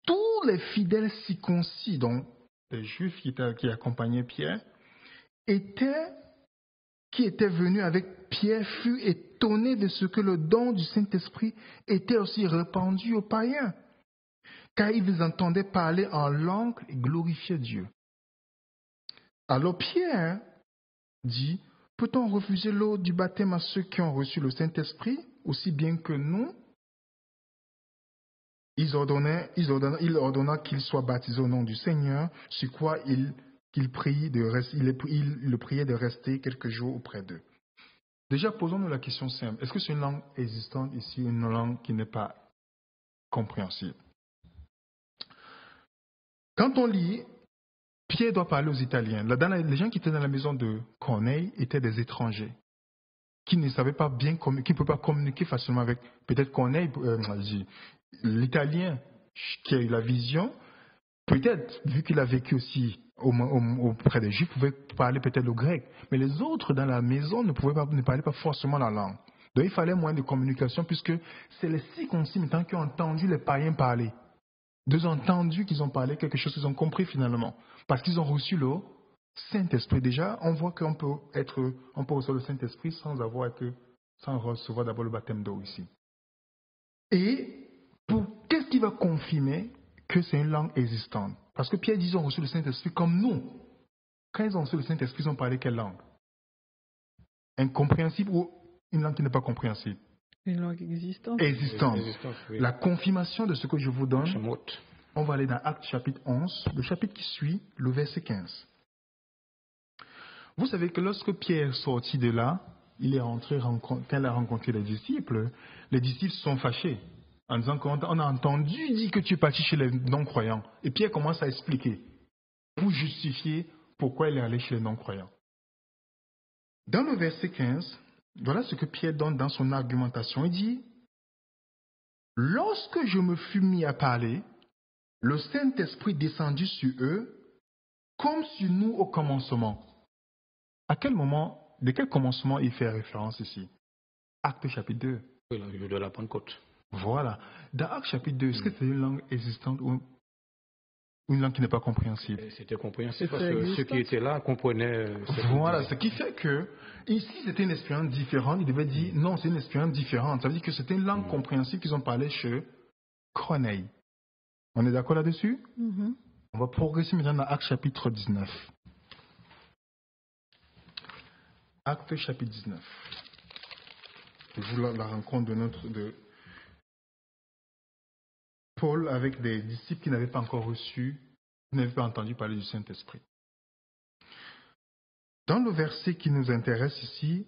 Tous les fidèles circoncis, donc les Juifs qui accompagnaient Pierre, qui étaient venus avec Pierre, furent étonnés de ce que le don du Saint-Esprit était aussi répandu aux païens, car ils les entendaient parler en langue et glorifier Dieu. Alors Pierre dit, peut-on refuser l'eau du baptême à ceux qui ont reçu le Saint-Esprit, aussi bien que nous? Il ordonna qu'ils soient baptisés au nom du Seigneur, sur quoi il le priait de rester quelques jours auprès d'eux. Déjà, posons-nous la question simple. Est-ce que c'est une langue existante ici ou une langue qui n'est pas compréhensible? Quand on lit, Pierre doit parler aux Italiens. Les gens qui étaient dans la maison de Corneille étaient des étrangers qui ne savaient pas bien, qui ne pouvaient pas communiquer facilement avec peut-être Corneille, l'Italien qui a eu la vision. Peut-être, vu qu'il a vécu aussi auprès des Juifs, pouvait parler peut-être le grec. Mais les autres dans la maison ne parlaient pas forcément la langue. Donc il fallait moins de communication puisque c'est les circoncis maintenant qui ont entendu les païens parler. Ils ont entendu qu'ils ont parlé quelque chose qu'ils ont compris finalement. Parce qu'ils ont reçu le Saint-Esprit. Déjà, on voit qu'on peut recevoir le Saint-Esprit sans recevoir d'abord le baptême d'eau ici. Et qu'est-ce qui va confirmer que c'est une langue existante? Parce que Pierre dit qu'ils ont reçu le Saint-Esprit comme nous. Quand ils ont reçu le Saint-Esprit, ils ont parlé quelle langue? Incompréhensible ou une langue qui n'est pas compréhensible? Une langue existante. Existante. Oui. La confirmation de ce que je vous donne, Shemot. on va aller dans Actes chapitre 11, le chapitre qui suit, le verset 15. Vous savez que lorsque Pierre est sorti de là, il est rentré, quand il a rencontré les disciples se sont fâchés en disant qu'on a entendu dire que tu es parti chez les non-croyants. Et Pierre commence à expliquer pour justifier pourquoi il est allé chez les non-croyants. Dans le verset 15, voilà ce que Pierre donne dans son argumentation. Il dit, « Lorsque je me fus mis à parler, le Saint-Esprit descendit sur eux comme sur nous au commencement. » À quel moment, de quel commencement il fait référence ici? Acte chapitre 2. Oui, le jour de la Pentecôte. Voilà. Dans Acte chapitre 2, est-ce que c'est une langue existante ou une langue qui n'est pas compréhensible? C'était compréhensible parce que ceux qui étaient là comprenaient. Voilà, ce qui fait que, ici c'était une expérience différente, il devait dire non, c'est une expérience différente. Ça veut dire que c'était une langue compréhensible qu'ils ont parlé chez Corneille. On est d'accord là-dessus? On va progresser maintenant dans Acte chapitre 19. Acte chapitre 19. Je vous la rencontre de Paul avec des disciples qui n'avaient pas encore reçu, qui n'avaient pas entendu parler du Saint-Esprit. Dans le verset qui nous intéresse ici,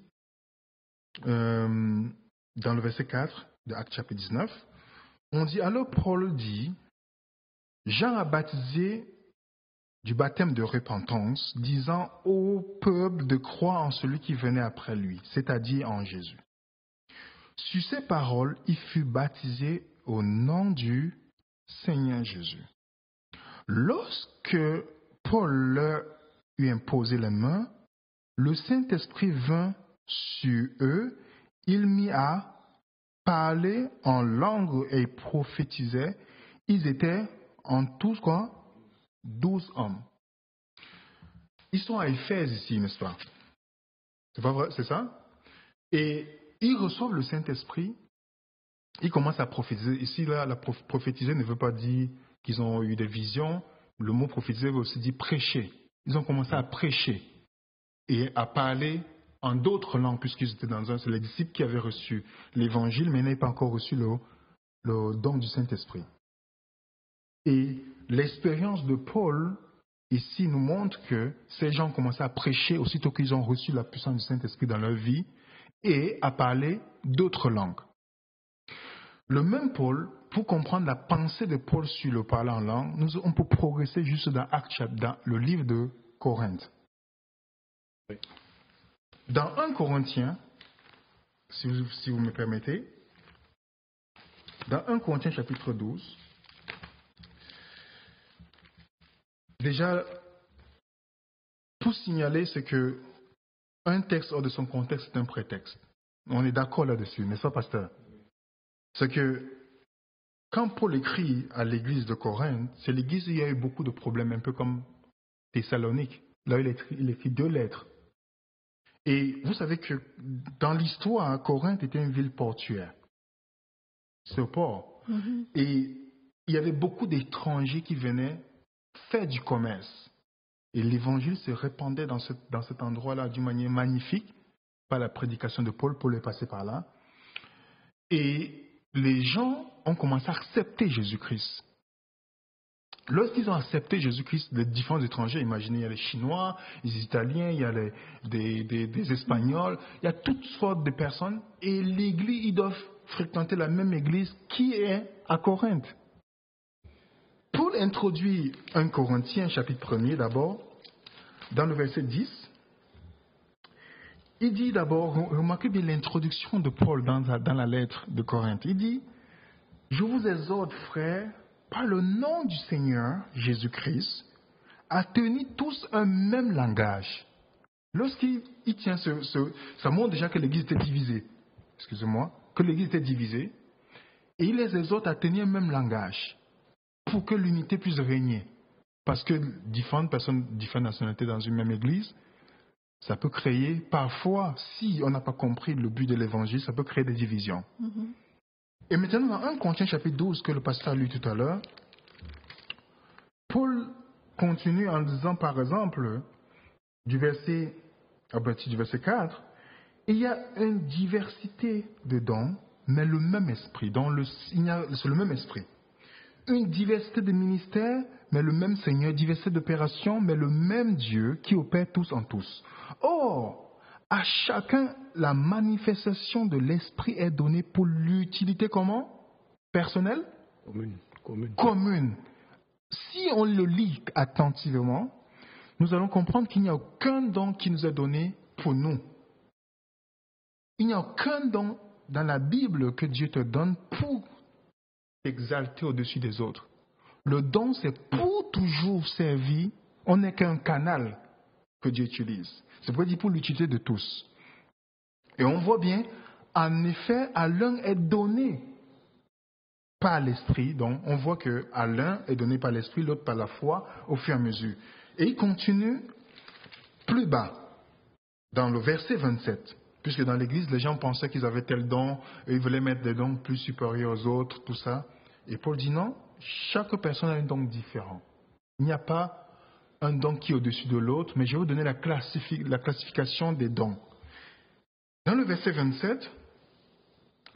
dans le verset 4 de Acte chapitre 19, on dit, alors Paul dit, Jean a baptisé du baptême de repentance, disant au peuple de croire en celui qui venait après lui, c'est-à-dire en Jésus. Sur ces paroles, il fut baptisé au nom du Seigneur Jésus. Lorsque Paul leur eut imposé les mains, le Saint-Esprit vint sur eux, il mit à parler en langue et prophétisait. Ils étaient en tous quoi? 12 hommes. Ils sont à Éphèse ici, n'est-ce pas? C'est pas vrai, c'est ça? Et ils reçoivent le Saint-Esprit, ils commencent à prophétiser. Ici, là, la prophétiser ne veut pas dire qu'ils ont eu des visions. Le mot prophétiser veut aussi dire prêcher. Ils ont commencé à prêcher et à parler en d'autres langues, puisqu'ils étaient c'est les disciples qui avaient reçu l'évangile, mais n'avaient pas encore reçu le don du Saint-Esprit. Et l'expérience de Paul ici nous montre que ces gens commençaient à prêcher aussitôt qu'ils ont reçu la puissance du Saint-Esprit dans leur vie et à parler d'autres langues. Le même Paul, pour comprendre la pensée de Paul sur le parler en langue, on peut progresser juste dans dans le livre de Corinthe. Oui. Dans 1 Corinthiens, si vous me permettez, dans 1 Corinthiens chapitre 12, déjà, pour signaler, c'est que un texte hors de son contexte est un prétexte. On est d'accord là-dessus, n'est-ce pas, pasteur? C'est que quand Paul écrit à l'église de Corinthe, c'est l'église où il y a eu beaucoup de problèmes, un peu comme Thessalonique. Là, il écrit 2 lettres. Et vous savez que dans l'histoire, Corinthe était une ville portuaire. C'est au port. Mm-hmm. Et il y avait beaucoup d'étrangers qui venaient faire du commerce. Et l'évangile se répandait dans cet endroit-là d'une manière magnifique par la prédication de Paul. Paul est passé par là. Et les gens ont commencé à accepter Jésus-Christ. Lorsqu'ils ont accepté Jésus-Christ, les différents étrangers, imaginez, il y a les Chinois, les Italiens, il y a des Espagnols, il y a toutes sortes de personnes. Et l'église, ils doivent fréquenter la même église qui est à Corinthe. Paul introduit 1 Corinthiens, chapitre 1er d'abord, dans le verset 10. Il dit d'abord, remarquez bien l'introduction de Paul dans la lettre de Corinthe. Il dit, « Je vous exhorte, frères, par le nom du Seigneur Jésus-Christ, à tenir tous un même langage. » Lorsqu'il tient ça montre déjà que l'église était divisée. Excusez-moi, que l'église était divisée. Et il les exhorte à tenir un même langage pour que l'unité puisse régner. Parce que différentes personnes, différentes nationalités dans une même église, ça peut créer, parfois, si on n'a pas compris le but de l'évangile, ça peut créer des divisions. Mm-hmm. Et maintenant, dans 1 Corinthiens chapitre 12, que le pasteur a lu tout à l'heure, Paul continue en disant, par exemple, du verset 4, il y a une diversité de dons, mais le même esprit. C'est le même esprit. Une diversité de ministères, mais le même Seigneur, diversité d'opérations, mais le même Dieu qui opère tous en tous. Or, à chacun, la manifestation de l'Esprit est donnée pour l'utilité comment? Personnelle? Commune. Si on le lit attentivement, nous allons comprendre qu'il n'y a aucun don qui nous est donné pour nous. Il n'y a aucun don dans la Bible que Dieu te donne pour t'exalter au-dessus des autres. Le don, c'est pour toujours servir. On n'est qu'un canal que Dieu utilise. C'est pour dire pour l'utilité de tous. Et on voit bien, en effet, à l'un est donné par l'esprit. Donc, on voit qu'à l'un est donné par l'esprit, l'autre par la foi, au fur et à mesure. Et il continue plus bas, dans le verset 27. Puisque dans l'église, les gens pensaient qu'ils avaient tel don, et ils voulaient mettre des dons plus supérieurs aux autres, tout ça. Et Paul dit non, chaque personne a un don différent. Il n'y a pas un don qui est au-dessus de l'autre, mais je vais vous donner la classification des dons. Dans le verset 27,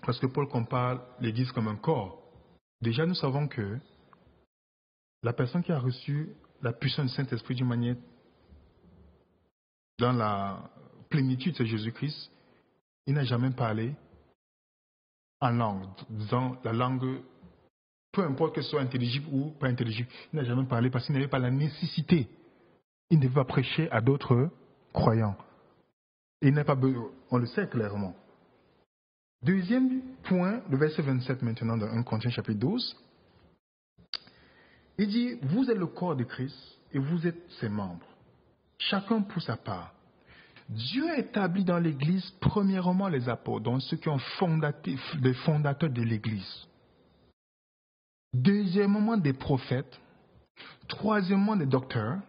parce que Paul compare l'église comme un corps, déjà nous savons que la personne qui a reçu la puissance du Saint-Esprit d'une manière, dans la plénitude, c'est Jésus-Christ, il n'a jamais parlé en langue, disant la langue, peu importe que ce soit intelligible ou pas intelligible, il n'a jamais parlé parce qu'il n'avait pas la nécessité. Il ne devait pas prêcher à d'autres croyants. Il n'a pas besoin, on le sait clairement. Deuxième point, le verset 27 maintenant dans 1 Corinthiens chapitre 12. Il dit, vous êtes le corps de Christ et vous êtes ses membres. Chacun pour sa part. Dieu a établi dans l'Église premièrement les apôtres, donc ceux qui ont les fondateurs de l'Église. Deuxièmement des prophètes. Troisièmement des docteurs.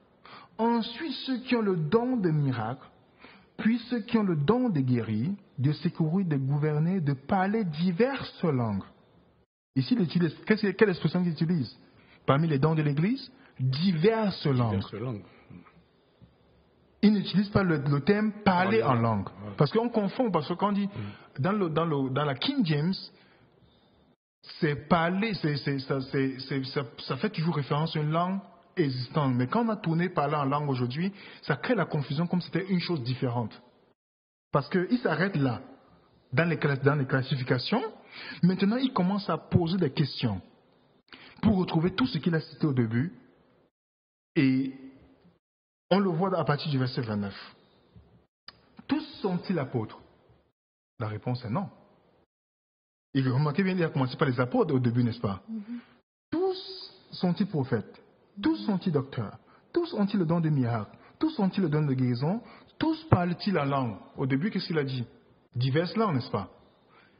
Ensuite ceux qui ont le don de miracles. Puis ceux qui ont le don de guérir, de secourir, de gouverner, de parler diverses langues. Ici, quelle expression qu'il utilise? Parmi les dons de l'Église, diverses langues. Il n'utilise pas le terme parler en langue. Parce qu'on confond, parce que quand on dit, dans la King James, c'est parler, ça fait toujours référence à une langue existantes. Mais quand on a tourné parler en langue aujourd'hui, ça crée la confusion comme si c'était une chose différente. Parce qu'il s'arrête là, dans les classifications. Maintenant, il commence à poser des questions pour retrouver tout ce qu'il a cité au début. Et on le voit à partir du verset 29. Tous sont-ils apôtres? La réponse est non. Et remarquez bien, il a commencé par les apôtres au début, n'est-ce pas? Tous sont-ils prophètes? Tous sont-ils docteurs? Tous ont-ils le don de miracle? Tous ont-ils le don de guérison? Tous parlent-ils la langue? Au début, qu'est-ce qu'il a dit? Diverses langues, n'est-ce pas?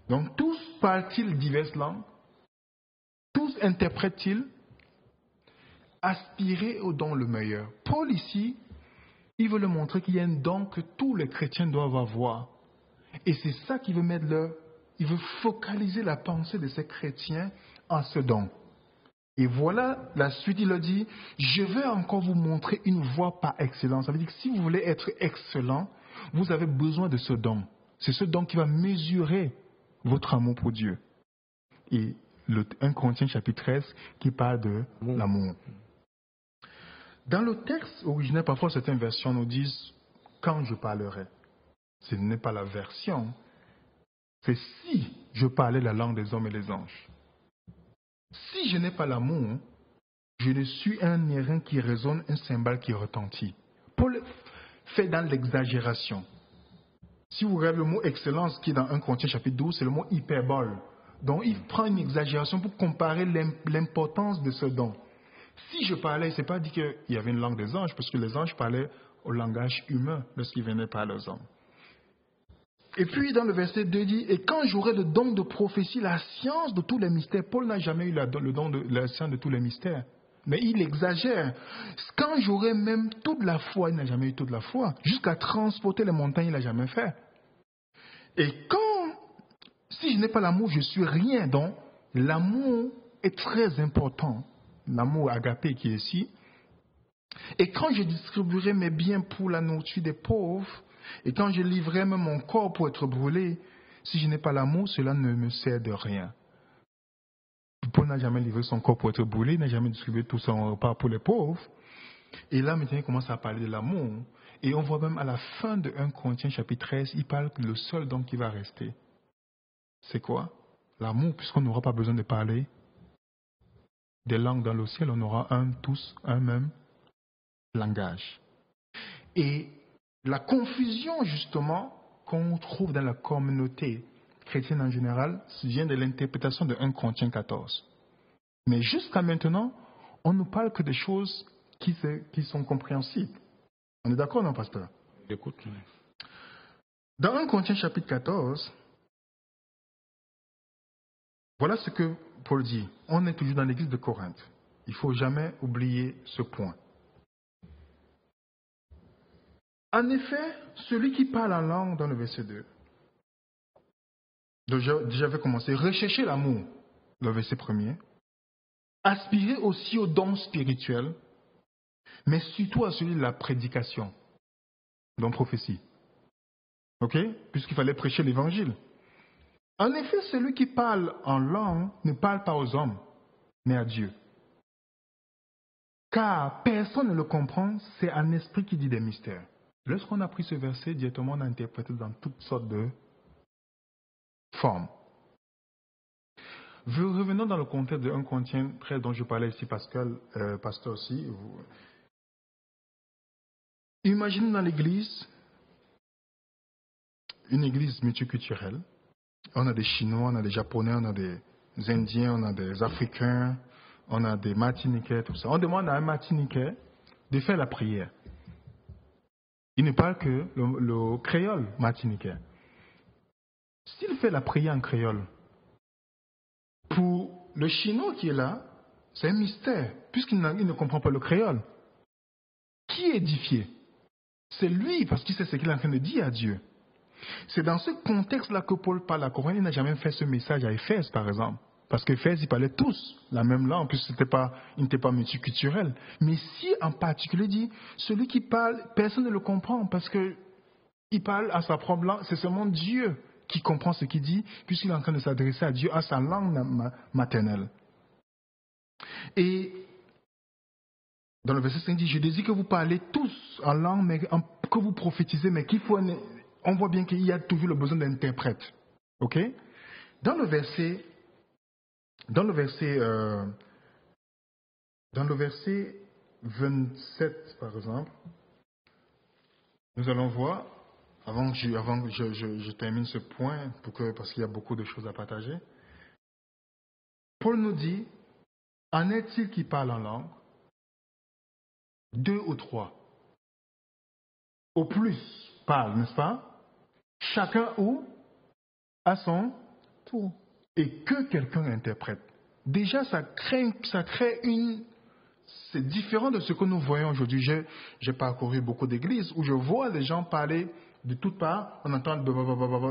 Donc, tous parlent-ils diverses langues? Tous interprètent-ils? Aspirer au don le meilleur. Paul ici, il veut le montrer qu'il y a un don que tous les chrétiens doivent avoir. Et c'est ça qu'il veut mettre là. Il veut focaliser la pensée de ces chrétiens en ce don. Et voilà la suite, il a dit, je vais encore vous montrer une voie par excellence. Ça veut dire que si vous voulez être excellent, vous avez besoin de ce don. C'est ce don qui va mesurer votre amour pour Dieu. Et le 1 Corinthiens chapitre 13 qui parle de l'amour. Dans le texte original, parfois certaines versions nous disent « quand je parlerai ». Ce n'est pas la version, c'est « si je parlais la langue des hommes et des anges ». Si je n'ai pas l'amour, je ne suis un airain qui résonne, un cymbale qui retentit. Paul fait dans l'exagération. Si vous regardez le mot excellence qui est dans 1 Corinthiens chapitre 12, c'est le mot hyperbole. Donc il prend une exagération pour comparer l'importance de ce don. Si je parlais, ce n'est pas dit qu'il y avait une langue des anges, parce que les anges parlaient au langage humain lorsqu'ils venaient parler aux hommes. Et puis dans le verset 2 dit, et quand j'aurai le don de prophétie, la science de tous les mystères, Paul n'a jamais eu le don de la science de tous les mystères. Mais il exagère. Quand j'aurai même toute la foi, il n'a jamais eu toute la foi. Jusqu'à transporter les montagnes, il n'a jamais fait. Et si je n'ai pas l'amour, je suis rien. Donc l'amour est très important. L'amour agapé qui est ici. Et quand je distribuerai mes biens pour la nourriture des pauvres, et quand je livrerai même mon corps pour être brûlé, si je n'ai pas l'amour, cela ne me sert de rien. Paul n'a jamais livré son corps pour être brûlé, il n'a jamais distribué tout son repas pour les pauvres. Et là, maintenant, il commence à parler de l'amour. Et on voit même à la fin de 1 Corinthiens chapitre 13, il parle que le seul don qui va rester, c'est quoi? L'amour, puisqu'on n'aura pas besoin de parler des langues dans le ciel, on aura un même langage. Et la confusion, justement, qu'on trouve dans la communauté chrétienne en général, vient de l'interprétation de 1 Corinthiens 14. Mais jusqu'à maintenant, on ne parle que des choses qui sont compréhensibles. On est d'accord, non, pasteur? Écoute. Dans 1 Corinthiens chapitre 14, voilà ce que Paul dit. On est toujours dans l'église de Corinthe. Il ne faut jamais oublier ce point. En effet, celui qui parle en langue dans le verset 2, j'avais commencé, rechercher l'amour, le verset 1er, aspirer aussi au don spirituel, mais surtout à celui de la prédication, donc prophétie. Ok? Puisqu'il fallait prêcher l'évangile. En effet, celui qui parle en langue ne parle pas aux hommes, mais à Dieu. Car personne ne le comprend, c'est un esprit qui dit des mystères. Lorsqu'on a pris ce verset, directement on a interprété dans toutes sortes de formes. Revenons dans le contexte de 1 Corinthiens 13 dont je parlais ici, Pascal, pasteur aussi. Imaginez dans l'église, une église multiculturelle. On a des Chinois, on a des Japonais, on a des Indiens, on a des Africains, on a des Martiniquais, tout ça. On demande à un Martiniquais de faire la prière. Il ne parle que le créole martiniquais. S'il fait la prière en créole, pour le chinois qui est là, c'est un mystère, puisqu'il ne comprend pas le créole. Qui est édifié? C'est lui, parce qu'il sait ce qu'il est en train de dire à Dieu. C'est dans ce contexte-là que Paul parle à Corinthe. Il n'a jamais fait ce message à Éphèse, par exemple. Parce qu'Éphèse, ils parlaient tous la même langue, puisqu'il n'était pas multiculturel. Mais si, en particulier, il dit, celui qui parle, personne ne le comprend, parce qu'il parle à sa propre langue. C'est seulement Dieu qui comprend ce qu'il dit, puisqu'il est en train de s'adresser à Dieu, à sa langue maternelle. Et Dans le verset 5, il dit, je désire que vous parlez tous en langue, mais que vous prophétisez, mais on voit bien qu'il y a toujours le besoin d'interprète. Ok? Dans le verset 27, par exemple, nous allons voir, avant que je termine ce point, parce qu'il y a beaucoup de choses à partager, Paul nous dit, en est-il qui parle en langue? 2 ou 3. Au plus, parle, n'est-ce pas? Chacun où? À son tour. Et que quelqu'un interprète. Déjà, ça crée une... C'est différent de ce que nous voyons aujourd'hui. J'ai parcouru beaucoup d'églises où je vois les gens parler de toutes parts. On entend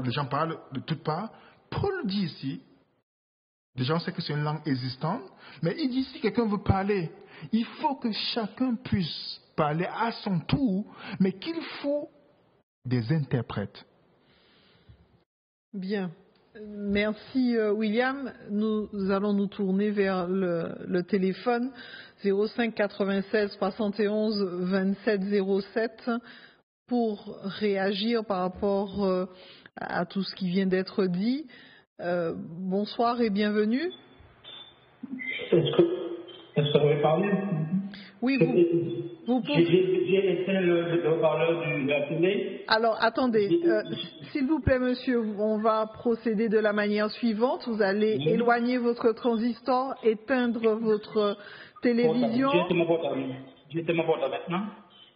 les gens parlent de toutes parts. Paul dit ici, déjà on sait que c'est une langue existante, mais il dit si quelqu'un veut parler, il faut que chacun puisse parler à son tour, mais qu'il faut des interprètes. Bien. Merci William. Nous allons nous tourner vers le téléphone 05 96 71 27 07 pour réagir par rapport à tout ce qui vient d'être dit. Bonsoir et bienvenue. Est-ce que vous pouvez parler? Oui, vous pouvez. J'ai éteint le haut-parleur de la télé. Alors, attendez. S'il vous plaît, monsieur, on va procéder de la manière suivante. Vous allez éloigner votre transistor, éteindre votre télévision. J'ai éteint mon portable maintenant.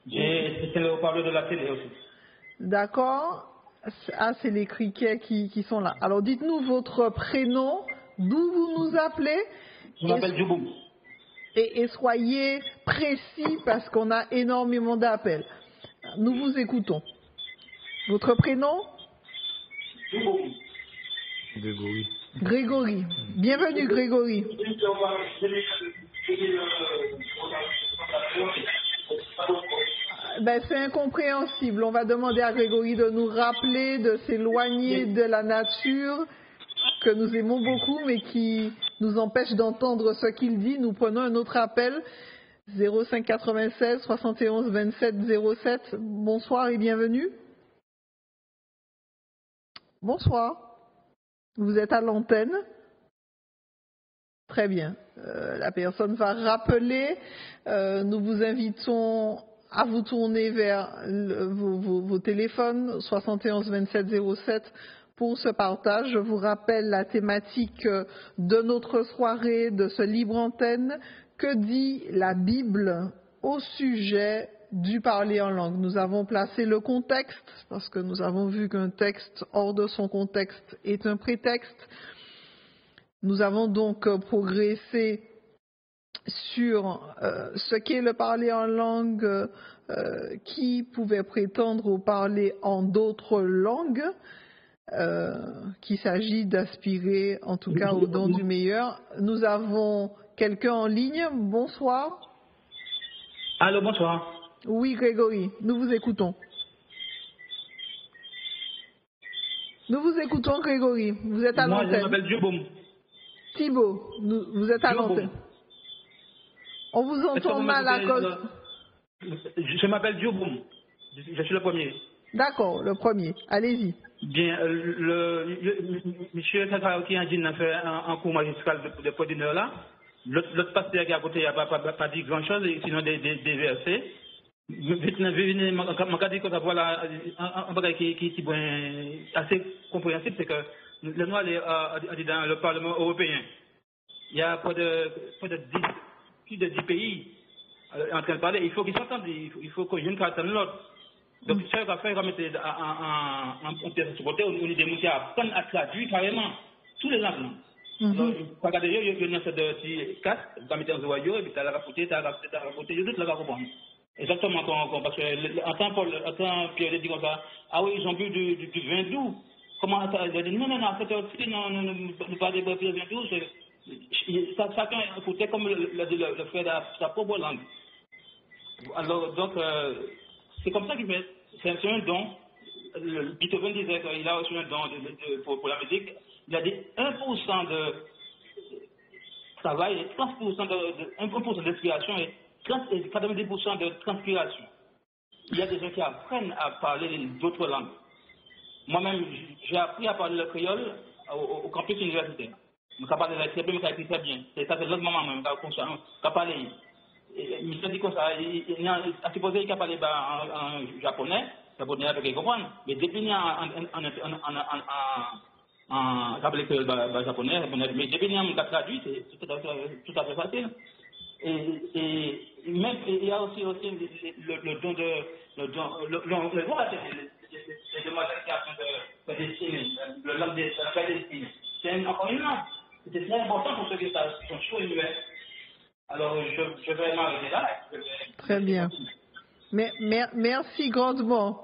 J'ai éteint le haut-parleur de la télé aussi. D'accord. Ah, c'est les criquets qui sont là. Alors, dites-nous votre prénom, d'où vous nous appelez. Je m'appelle Djouboum. Et soyez précis parce qu'on a énormément d'appels. Nous vous écoutons. Votre prénom? Grégory. Grégory. Bienvenue, Grégory. Ben, c'est incompréhensible. On va demander à Grégory de nous rappeler, de s'éloigner de la nature que nous aimons beaucoup, mais qui nous empêche d'entendre ce qu'il dit. Nous prenons un autre appel. 05 96 71 27 07. Bonsoir et bienvenue. Bonsoir. Vous êtes à l'antenne. Très bien. La personne va rappeler. Nous vous invitons à vous tourner vers vos téléphones 71 27 07 pour ce partage. Je vous rappelle la thématique de notre soirée, de ce libre antenne. Que dit la Bible au sujet du parler en langue? Nous avons placé le contexte parce que nous avons vu qu'un texte hors de son contexte est un prétexte. Nous avons donc progressé sur ce qu'est le parler en langue, qui pouvait prétendre au parler en d'autres langues, qu'il s'agit d'aspirer en tout cas au don du meilleur. Nous avons quelqu'un en ligne. Bonsoir. Allô, bonsoir. Oui, Grégory, nous vous écoutons. Nous vous écoutons, Grégory. Vous êtes à l'antenne. Moi, je m'appelle Djouboum. Thibault, vous êtes à l'antenne. On vous entend mal à cause... Je m'appelle Djouboum. Je suis le premier. D'accord, le premier. Allez-y. Bien, monsieur qui a fait un cours magistral de près d'une heure là. L'autre pasteur qui est à côté n'a pas dit grand-chose, sinon des versets. Je dit que voilà un bagage qui est assez compréhensible, c'est que le noir a dit dans le Parlement européen, il y a plus de 10 pays en train de parler. Il faut qu'ils s'entendent, il faut que l'une attende l'autre. Donc, ça va faire mettre en pièce sur côté, on est des gens qui apprennent à traduire carrément tous les langues. Donc, regardez, il y a une sorte de casque, vous allez mettre en zoyo, et puis tu as la raconté, il y a d'autres la comprendre. Exactement, parce que en tant Pierre dit comme ça, ah oui, ils ont bu du vin doux. Comment il a dit non, en fait, nous parlons de vin doux, chacun écoutait comme le frère de sa propre langue. Alors, donc, c'est comme ça qu'il fait. C'est un don. Beethoven disait qu'il a reçu un don pour la musique. Il a dit 1% de travail et 1% d'inspiration. Et 90% de transpiration. Il y a des gens qui apprennent à parler d'autres langues. Moi-même, j'ai appris à parler le créole au campus universitaire. Je parle très bien, je écrit très bien. C'est ça, c'est l'autre moment, je parle. Je me dit comme ça, il a supposé qu'il a parlé en japonais avec les comprendre. Mais depuis qu'il en japonais, mais depuis qu'il a traduit, c'est tout à fait facile. Et même, il y a aussi le don de le droit, c'est demoiselles qui apprennent de dessiner, le langue de la destinée. C'est encore une langue. C'est très important pour ceux qui sont chauds et muets. Alors, je vais m'arrêter là. Très bien. Merci grandement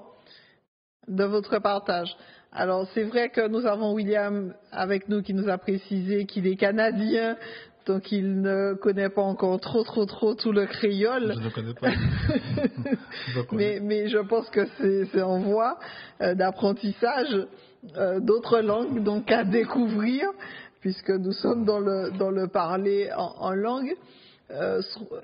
de votre partage. Alors, c'est vrai que nous avons William avec nous qui nous a précisé qu'il est canadien, donc il ne connaît pas encore trop tout le créole. Je ne connais pas. mais je pense que c'est en voie d'apprentissage d'autres langues, donc à découvrir, puisque nous sommes dans le parler en langue.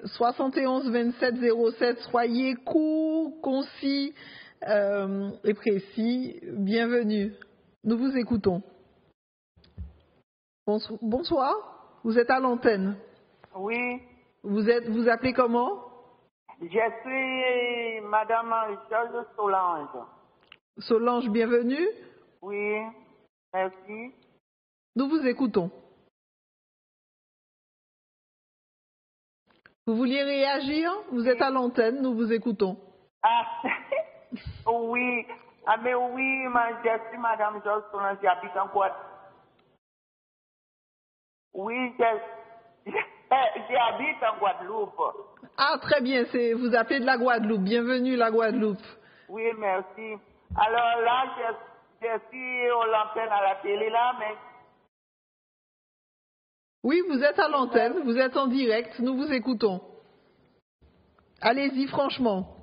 71 27 07, soyez court, concis et précis. Bienvenue. Nous vous écoutons. Bonsoir. Vous êtes à l'antenne. Oui. Vous appelez comment? Je suis Madame Georges Solange. Solange, bienvenue. Oui, merci. Nous vous écoutons. Vous vouliez réagir? Vous êtes à l'antenne, nous vous écoutons. Ah, oui. Ah, mais oui, je suis Madame Georges Solange, j'habite en Guadeloupe. Oui, j'habite en Guadeloupe. Ah, très bien, vous appelez de la Guadeloupe. Bienvenue, la Guadeloupe. Oui, merci. Alors là, je suis à l'antenne à la télé, là, mais... Oui, vous êtes à l'antenne, vous êtes en direct, nous vous écoutons. Allez-y, franchement.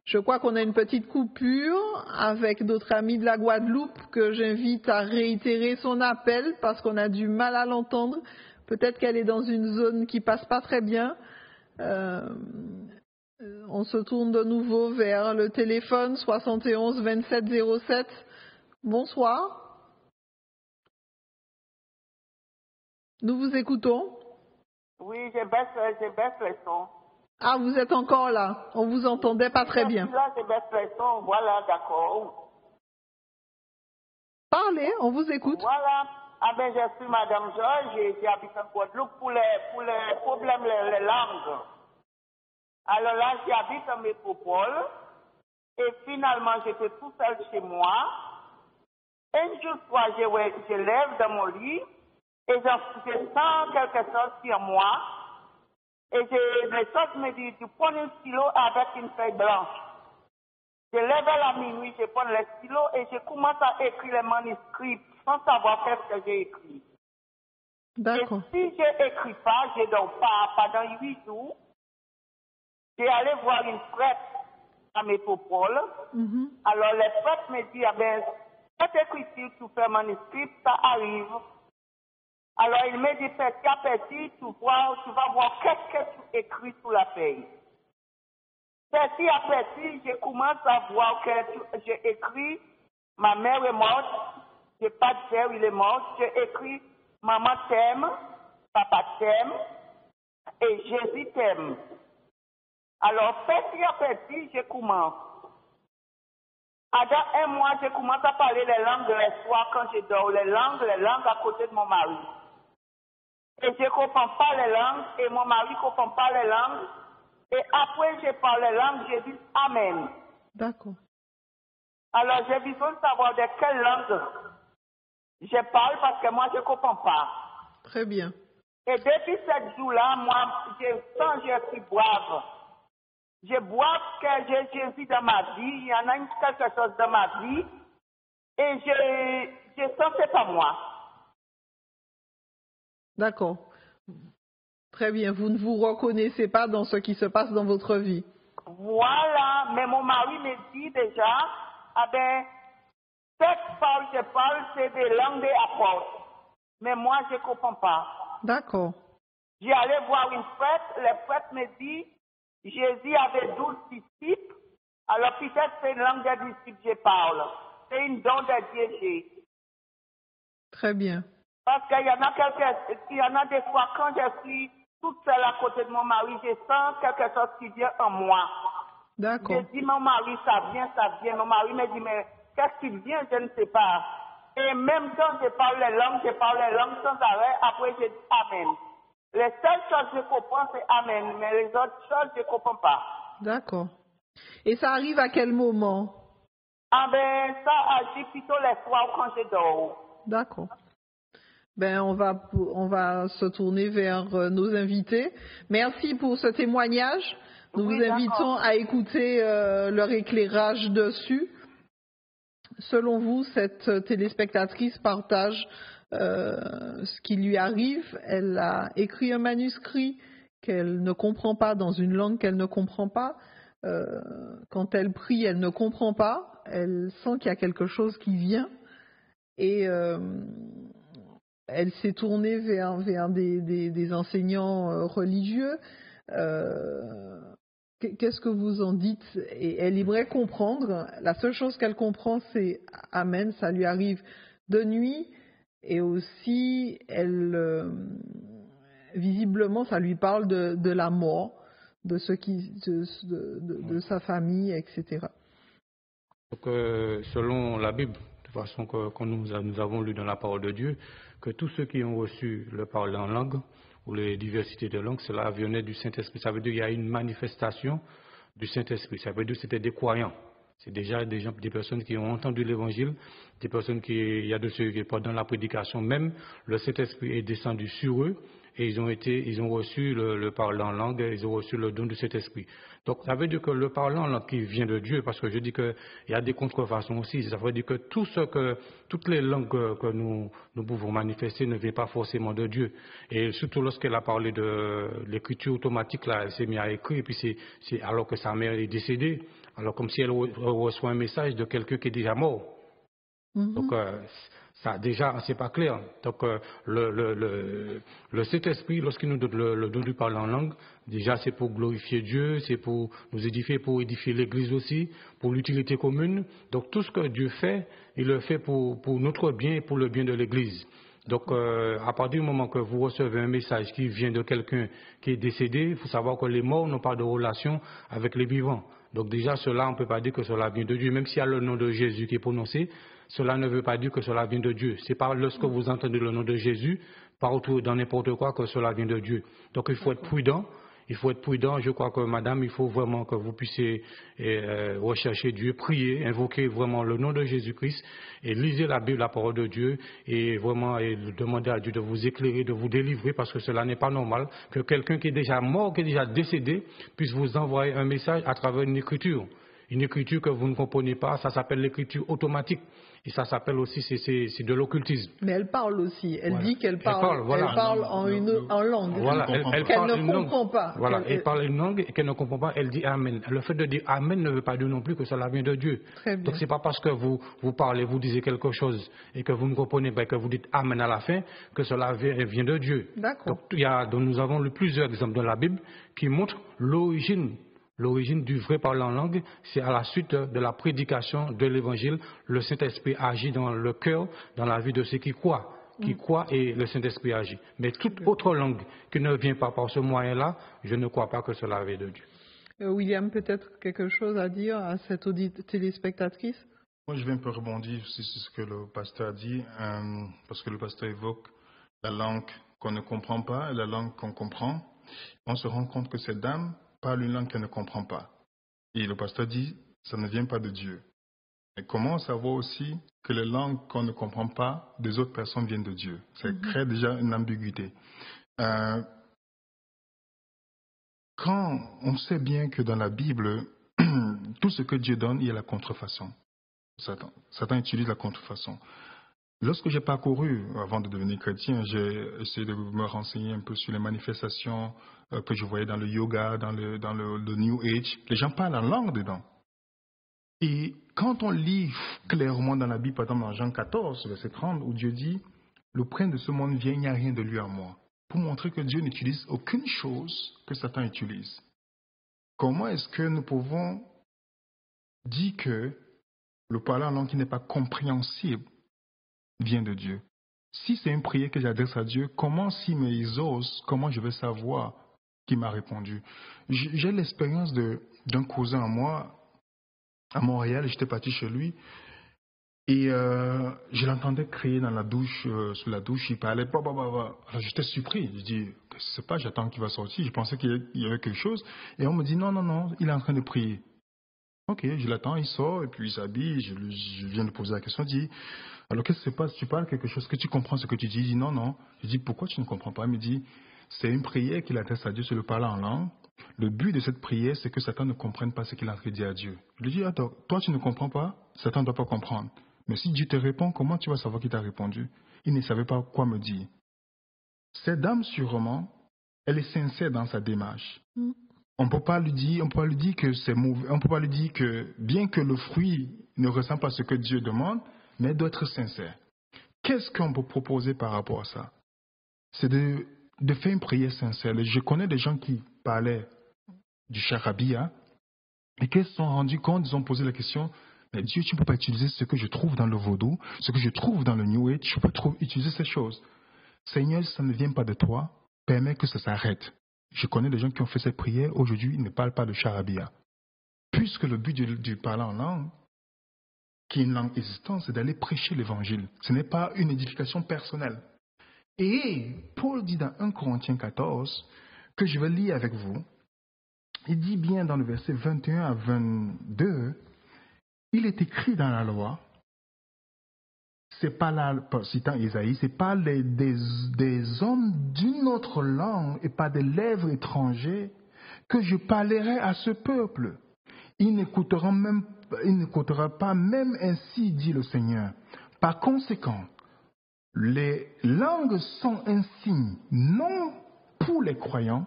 Je crois qu'on a une petite coupure avec notre amie de la Guadeloupe que j'invite à réitérer son appel parce qu'on a du mal à l'entendre. Peut-être qu'elle est dans une zone qui passe pas très bien. On se tourne de nouveau vers le téléphone 71 27 07. Bonsoir. Nous vous écoutons. Oui, je baisse le son. Ah, vous êtes encore là. On vous entendait pas très bien. Là, je baisse le son. Voilà, d'accord. Parlez, on vous écoute. Voilà. Ah ben, je suis Madame Georges et j'habite en Guadeloupe pour les problèmes, les langues. Alors là, j'habite en métropole et finalement, j'étais tout seul chez moi. Un jour, je lève dans mon lit et je sens quelque chose sur moi. Et le sens me dit, tu prends un stylo avec une feuille blanche. Je lève à la minuit, je prends le stylo et je commence à écrire les manuscrits sans savoir qu'est-ce que j'ai écrit. D'accord. Et si je n'écris pas, je ne dors pas pendant 8 jours. J'ai allé voir une prêtre à métropole. Alors, les prêtres me disent, ah ben, cette écriture, tu fais manuscrit, ça arrive. Alors, il me dit, petit à petit, tu vas voir qu'est-ce que tu écris sur la feuille. Petit à petit, je commence à voir que j'ai écrit, ma mère est morte, j'ai pas de père, il est mort. J'ai écrit, maman t'aime, papa t'aime, et Jésus t'aime. Alors, petit à petit, je commence. Dans un mois, je commence à parler les langues le soir quand je dors, les langues à côté de mon mari. Et je ne comprends pas les langues, et mon mari ne comprend pas les langues. Et après, je parle les langues, je dis Amen. D'accord. Alors, j'ai besoin de savoir de quelle langue je parle parce que moi, je ne comprends pas. Très bien. Et depuis ce jour-là, moi, je sens que je suis brave. Je bois que j'ai Jésus dans ma vie, il y en a quelque chose dans ma vie, et je sens que c'est pas moi. D'accord. Très bien. Vous ne vous reconnaissez pas dans ce qui se passe dans votre vie. Voilà. Mais mon mari me dit déjà, ah ben, cette parole que je parle, c'est des langues des apôtres. mais moi, je ne comprends pas. D'accord. J'ai allé voir une prêtre, le prêtre me dit, Jésus avait 12 disciples, alors peut-être c'est une langue des disciples que je parle. C'est une don de Dieu. Très bien. Parce qu'il y en a des fois, quand je suis toute seule à côté de mon mari, je sens quelque chose qui vient en moi. D'accord. Je dis, mon mari, ça vient. Mon mari me dit, mais qu'est-ce qui vient? Je ne sais pas. Et même quand je parle les langues sans arrêt, après je dis Amen. Les seules choses que je comprends, c'est Amen, mais les autres choses, je ne comprends pas. D'accord. Et ça arrive à quel moment? Ah ben, ça agit plutôt les soirs quand je dors. D'accord. Ben, on va se tourner vers nos invités. Merci pour ce témoignage. Nous vous invitons à écouter leur éclairage dessus. Selon vous, cette téléspectatrice partage ce qui lui arrive. Elle a écrit un manuscrit qu'elle ne comprend pas dans une langue qu'elle ne comprend pas. Quand elle prie, elle ne comprend pas. Elle sent qu'il y a quelque chose qui vient. Et elle s'est tournée vers des enseignants religieux. Qu'est-ce que vous en dites? Et elle aimerait comprendre. La seule chose qu'elle comprend, c'est Amen, ça lui arrive de nuit. Et aussi, visiblement, ça lui parle de la mort, de sa famille, etc. Donc, selon la Bible, de façon que nous avons lu dans la parole de Dieu, que tous ceux qui ont reçu le parler en langue ou les diversités de langues, cela venait du Saint-Esprit. Ça veut dire qu'il y a une manifestation du Saint-Esprit. Ça veut dire que c'était des croyants. C'est déjà des personnes qui ont entendu l'évangile, des personnes il y a de ceux qui, pendant la prédication même, le Saint-Esprit est descendu sur eux et ils ont reçu le parler en langue, ils ont reçu le don du Saint-Esprit. Donc, ça veut dire que le parler en langue qui vient de Dieu, parce que je dis qu'il y a des contrefaçons aussi, ça veut dire que toutes les langues que nous pouvons manifester ne viennent pas forcément de Dieu. Et surtout lorsqu'elle a parlé de l'écriture automatique, là, elle s'est mise à écrire, et puis c'est alors que sa mère est décédée, alors comme si elle reçoit un message de quelqu'un qui est déjà mort. Mm-hmm. Donc, ça, déjà, c'est pas clair. Donc, le Saint-Esprit, lorsqu'il nous donne le don du parler en langue, déjà, c'est pour glorifier Dieu, c'est pour nous édifier, pour édifier l'Église aussi, pour l'utilité commune. Donc, tout ce que Dieu fait, il le fait pour notre bien et pour le bien de l'Église. Donc, à partir du moment que vous recevez un message qui vient de quelqu'un qui est décédé, il faut savoir que les morts n'ont pas de relation avec les vivants. Donc, déjà, cela, on ne peut pas dire que cela vient de Dieu. Même s'il y a le nom de Jésus qui est prononcé, cela ne veut pas dire que cela vient de Dieu. C'est pas lorsque vous entendez le nom de Jésus, partout, dans n'importe quoi, que cela vient de Dieu. Donc, il faut être prudent. Il faut être prudent. Je crois que, madame, il faut vraiment que vous puissiez rechercher Dieu, prier, invoquer vraiment le nom de Jésus-Christ et lisez la Bible, la parole de Dieu et vraiment demander à Dieu de vous éclairer, de vous délivrer parce que cela n'est pas normal que quelqu'un qui est déjà mort, qui est déjà décédé, puisse vous envoyer un message à travers une écriture. Une écriture que vous ne comprenez pas, ça s'appelle l'écriture automatique. Et ça s'appelle aussi, c'est de l'occultisme. Mais elle parle aussi. Elle dit qu'elle parle. Voilà. Elle parle en langue. Voilà. Qu'elle ne comprend pas. Voilà. Elle parle une langue et qu'elle ne comprend pas. Elle dit Amen. Le fait de dire Amen ne veut pas dire non plus que cela vient de Dieu. Très bien. Donc c'est pas parce que vous parlez, vous disiez quelque chose et que vous ne comprenez pas et que vous dites Amen à la fin que cela vient de Dieu. D'accord. Donc nous avons lu plusieurs exemples dans la Bible qui montrent l'origine du vrai parler en langue, c'est à la suite de la prédication de l'évangile, le Saint-Esprit agit dans le cœur, dans la vie de ceux qui croient. Et le Saint-Esprit agit. Mais toute autre langue qui ne vient pas par ce moyen-là, je ne crois pas que cela vient de Dieu. William, peut-être quelque chose à dire à cette téléspectatrice? Moi, je vais un peu rebondir sur ce que le pasteur a dit, parce que le pasteur évoque la langue qu'on ne comprend pas et la langue qu'on comprend. On se rend compte que cette dame parle une langue qu'elle ne comprend pas. Et le pasteur dit, ça ne vient pas de Dieu. Mais comment savoir aussi que les langues qu'on ne comprend pas des autres personnes viennent de Dieu? Ça crée déjà une ambiguïté. Quand on sait bien que dans la Bible, tout ce que Dieu donne, il y a la contrefaçon. Satan utilise la contrefaçon. Lorsque j'ai parcouru, avant de devenir chrétien, j'ai essayé de me renseigner un peu sur les manifestations que je voyais dans le yoga, dans le New Age. Les gens parlent en langue dedans. Et quand on lit clairement dans la Bible, par exemple dans Jean 14, verset 30, où Dieu dit le prince de ce monde vient, il n'y a rien de lui à moi. Pour montrer que Dieu n'utilise aucune chose que Satan utilise. Comment est-ce que nous pouvons dire que le parler en langue qui n'est pas compréhensible vient de Dieu? Si c'est une prière que j'adresse à Dieu, comment s'il m'exauce, comment je vais savoir qu'il m'a répondu? J'ai l'expérience d'un cousin à moi, à Montréal, j'étais parti chez lui, et je l'entendais crier dans la douche, sous la douche, il parlait, Alors j'étais surpris, je dis, je sais pas, j'attends qu'il va sortir, je pensais qu'il y avait quelque chose, et on me dit, non, il est en train de prier. Ok, je l'attends, il sort, et puis il s'habille, je viens de poser la question, je dis, alors qu'est-ce qui se passe? Tu parles quelque chose, que tu comprends ce que tu dis? Il dit, non. Je dis, pourquoi tu ne comprends pas? Il me dit, c'est une prière qu'il adresse à Dieu, c'est le parler en langue. Le but de cette prière, c'est que Satan ne comprenne pas ce qu'il est en train de dire à Dieu. Je lui dis, attends, toi tu ne comprends pas, Satan ne doit pas comprendre. Mais si Dieu te répond, comment tu vas savoir qu'il t'a répondu? Il ne savait pas quoi me dire. Cette dame, sûrement, elle est sincère dans sa démarche. On ne peut pas lui dire que c'est mauvais, on ne peut pas lui dire que, bien que le fruit ne ressemble pas à ce que Dieu demande, mais elle doit être sincère. Qu'est-ce qu'on peut proposer par rapport à ça? C'est de faire une prière sincère. Je connais des gens qui parlaient du charabia et qui se sont rendus compte, ils ont posé la question, mais Dieu, tu ne peux pas utiliser ce que je trouve dans le vaudou, ce que je trouve dans le New Age, tu ne peux pas utiliser ces choses. Seigneur, ça ne vient pas de toi, permets que ça s'arrête. Je connais des gens qui ont fait cette prière, aujourd'hui, ils ne parlent pas de charabia. Puisque le but du parler en langue, qui est une langue existante, c'est d'aller prêcher l'évangile. Ce n'est pas une édification personnelle. Et Paul dit dans 1 Corinthiens 14, que je vais lire avec vous, il dit bien dans le verset 21 à 22, il est écrit dans la loi, c'est pas là, citant Isaïe, c'est pas des hommes d'une autre langue et pas des lèvres étrangères que je parlerai à ce peuple. Il n'écoutera pas même ainsi, dit le Seigneur. Par conséquent, les langues sont un signe, non pour les croyants,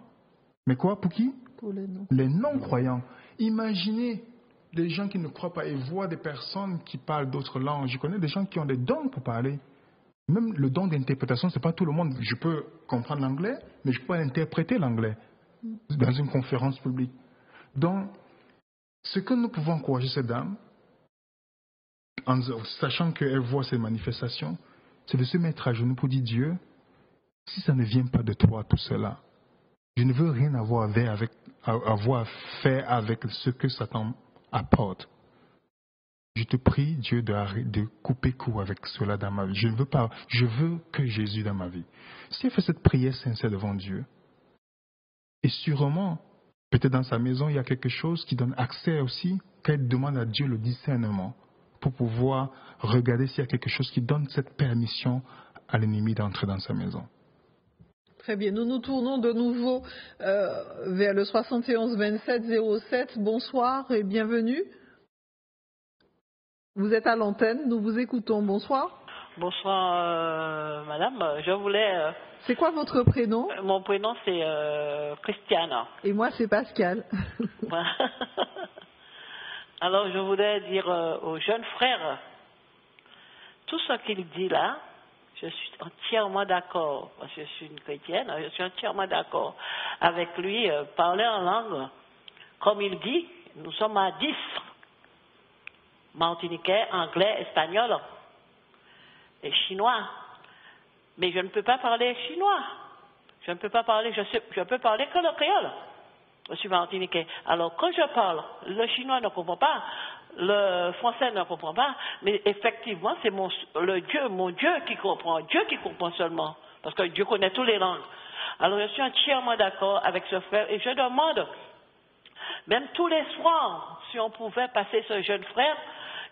mais quoi, pour qui? Pour les non-croyants. Imaginez les gens qui ne croient pas et voient des personnes qui parlent d'autres langues. Je connais des gens qui ont des dons pour parler. Même le don d'interprétation, ce n'est pas tout le monde. Je peux comprendre l'anglais, mais je peux interpréter l'anglais dans une conférence publique. Donc, ce que nous pouvons encourager cette dame, en sachant qu'elle voit ces manifestations, c'est de se mettre à genoux pour dire, Dieu, si ça ne vient pas de toi, tout cela, je ne veux rien avoir à faire avec ce que Satan apporte. Je te prie, Dieu, de couper court avec cela dans ma vie. Je veux que Jésus dans ma vie. Si elle fait cette prière sincère devant Dieu, et sûrement, peut-être dans sa maison, il y a quelque chose qui donne accès aussi, qu'elle demande à Dieu le discernement, pour pouvoir regarder s'il y a quelque chose qui donne cette permission à l'ennemi d'entrer dans sa maison. Très bien, nous nous tournons de nouveau vers le 71 27 07. Bonsoir et bienvenue. Vous êtes à l'antenne, nous vous écoutons. Bonsoir. Bonsoir, madame. Je voulais... C'est quoi votre prénom? Mon prénom, c'est Christiana. Et moi, c'est Pascal. Alors, je voulais dire aux jeunes frères, tout ce qu'il dit là, je suis entièrement d'accord, parce que je suis une chrétienne, je suis entièrement d'accord avec lui. Parler en langue, comme il dit, nous sommes à 10. Martiniquais, anglais, espagnol et chinois. Mais je ne peux pas parler chinois. Je ne peux pas parler, je peux parler que le créole. Je suis martiniquais. Alors quand je parle, le chinois ne comprend pas, le français ne comprend pas, mais effectivement c'est mon Dieu qui comprend, Dieu qui comprend seulement, parce que Dieu connaît toutes les langues. Alors je suis entièrement d'accord avec ce frère et je demande, même tous les soirs, si on pouvait passer ce jeune frère,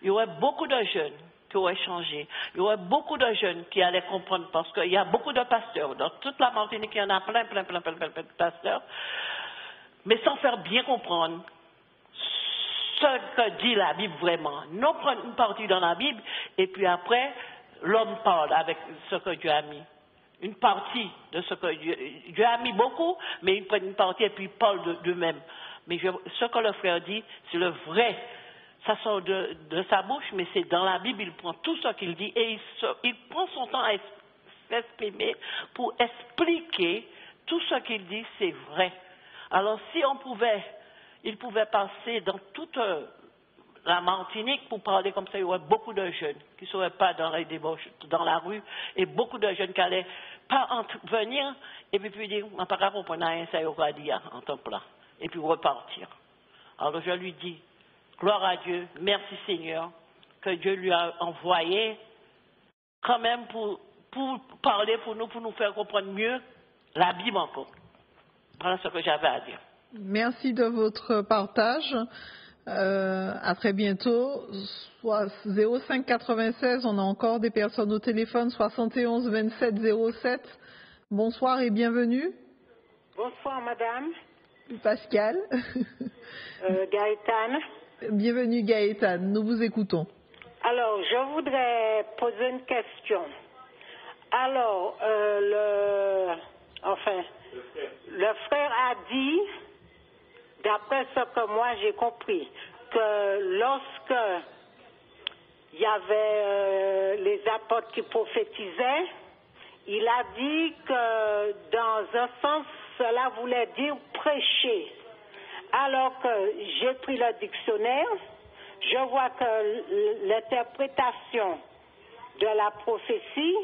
il y aurait beaucoup de jeunes qui auraient changé. Il y aurait beaucoup de jeunes qui allaient comprendre parce qu'il y a beaucoup de pasteurs. Dans toute la Martinique, il y en a plein de pasteurs. Mais sans faire bien comprendre ce que dit la Bible vraiment. Non prendre une partie dans la Bible et puis après, l'homme parle avec ce que Dieu a mis. Une partie de ce que Dieu a mis beaucoup, mais il prend une partie et puis il parle d'eux-mêmes. Mais ce que le frère dit, c'est le vrai. Ça sort de sa bouche, mais c'est dans la Bible, il prend tout ce qu'il dit et il prend son temps à s'exprimer, pour expliquer tout ce qu'il dit, c'est vrai. Alors si il pouvait passer dans toute la Martinique pour parler comme ça, il y aurait beaucoup de jeunes qui ne seraient pas dans les débauches, dans la rue, et beaucoup de jeunes qui n'allaient pas venir et puis dire, on n'a pas compris rien, ça y aura dit en temps plat, et puis repartir. Alors je lui dis, gloire à Dieu, merci Seigneur, que Dieu lui a envoyé quand même pour parler pour nous faire comprendre mieux la Bible encore. Voilà ce que j'avais à dire. Merci de votre partage. À très bientôt. 05 96, on a encore des personnes au téléphone. 71 27 07. Bonsoir et bienvenue. Bonsoir madame. Pascal. Gaëtane. Bienvenue Gaëtane, nous vous écoutons. Alors, je voudrais poser une question. Alors, le frère a dit, d'après ce que moi j'ai compris, que lorsque il y avait les apôtres qui prophétisaient, il a dit que dans un sens, cela voulait dire prêcher. Alors que j'ai pris le dictionnaire, je vois que l'interprétation de la prophétie,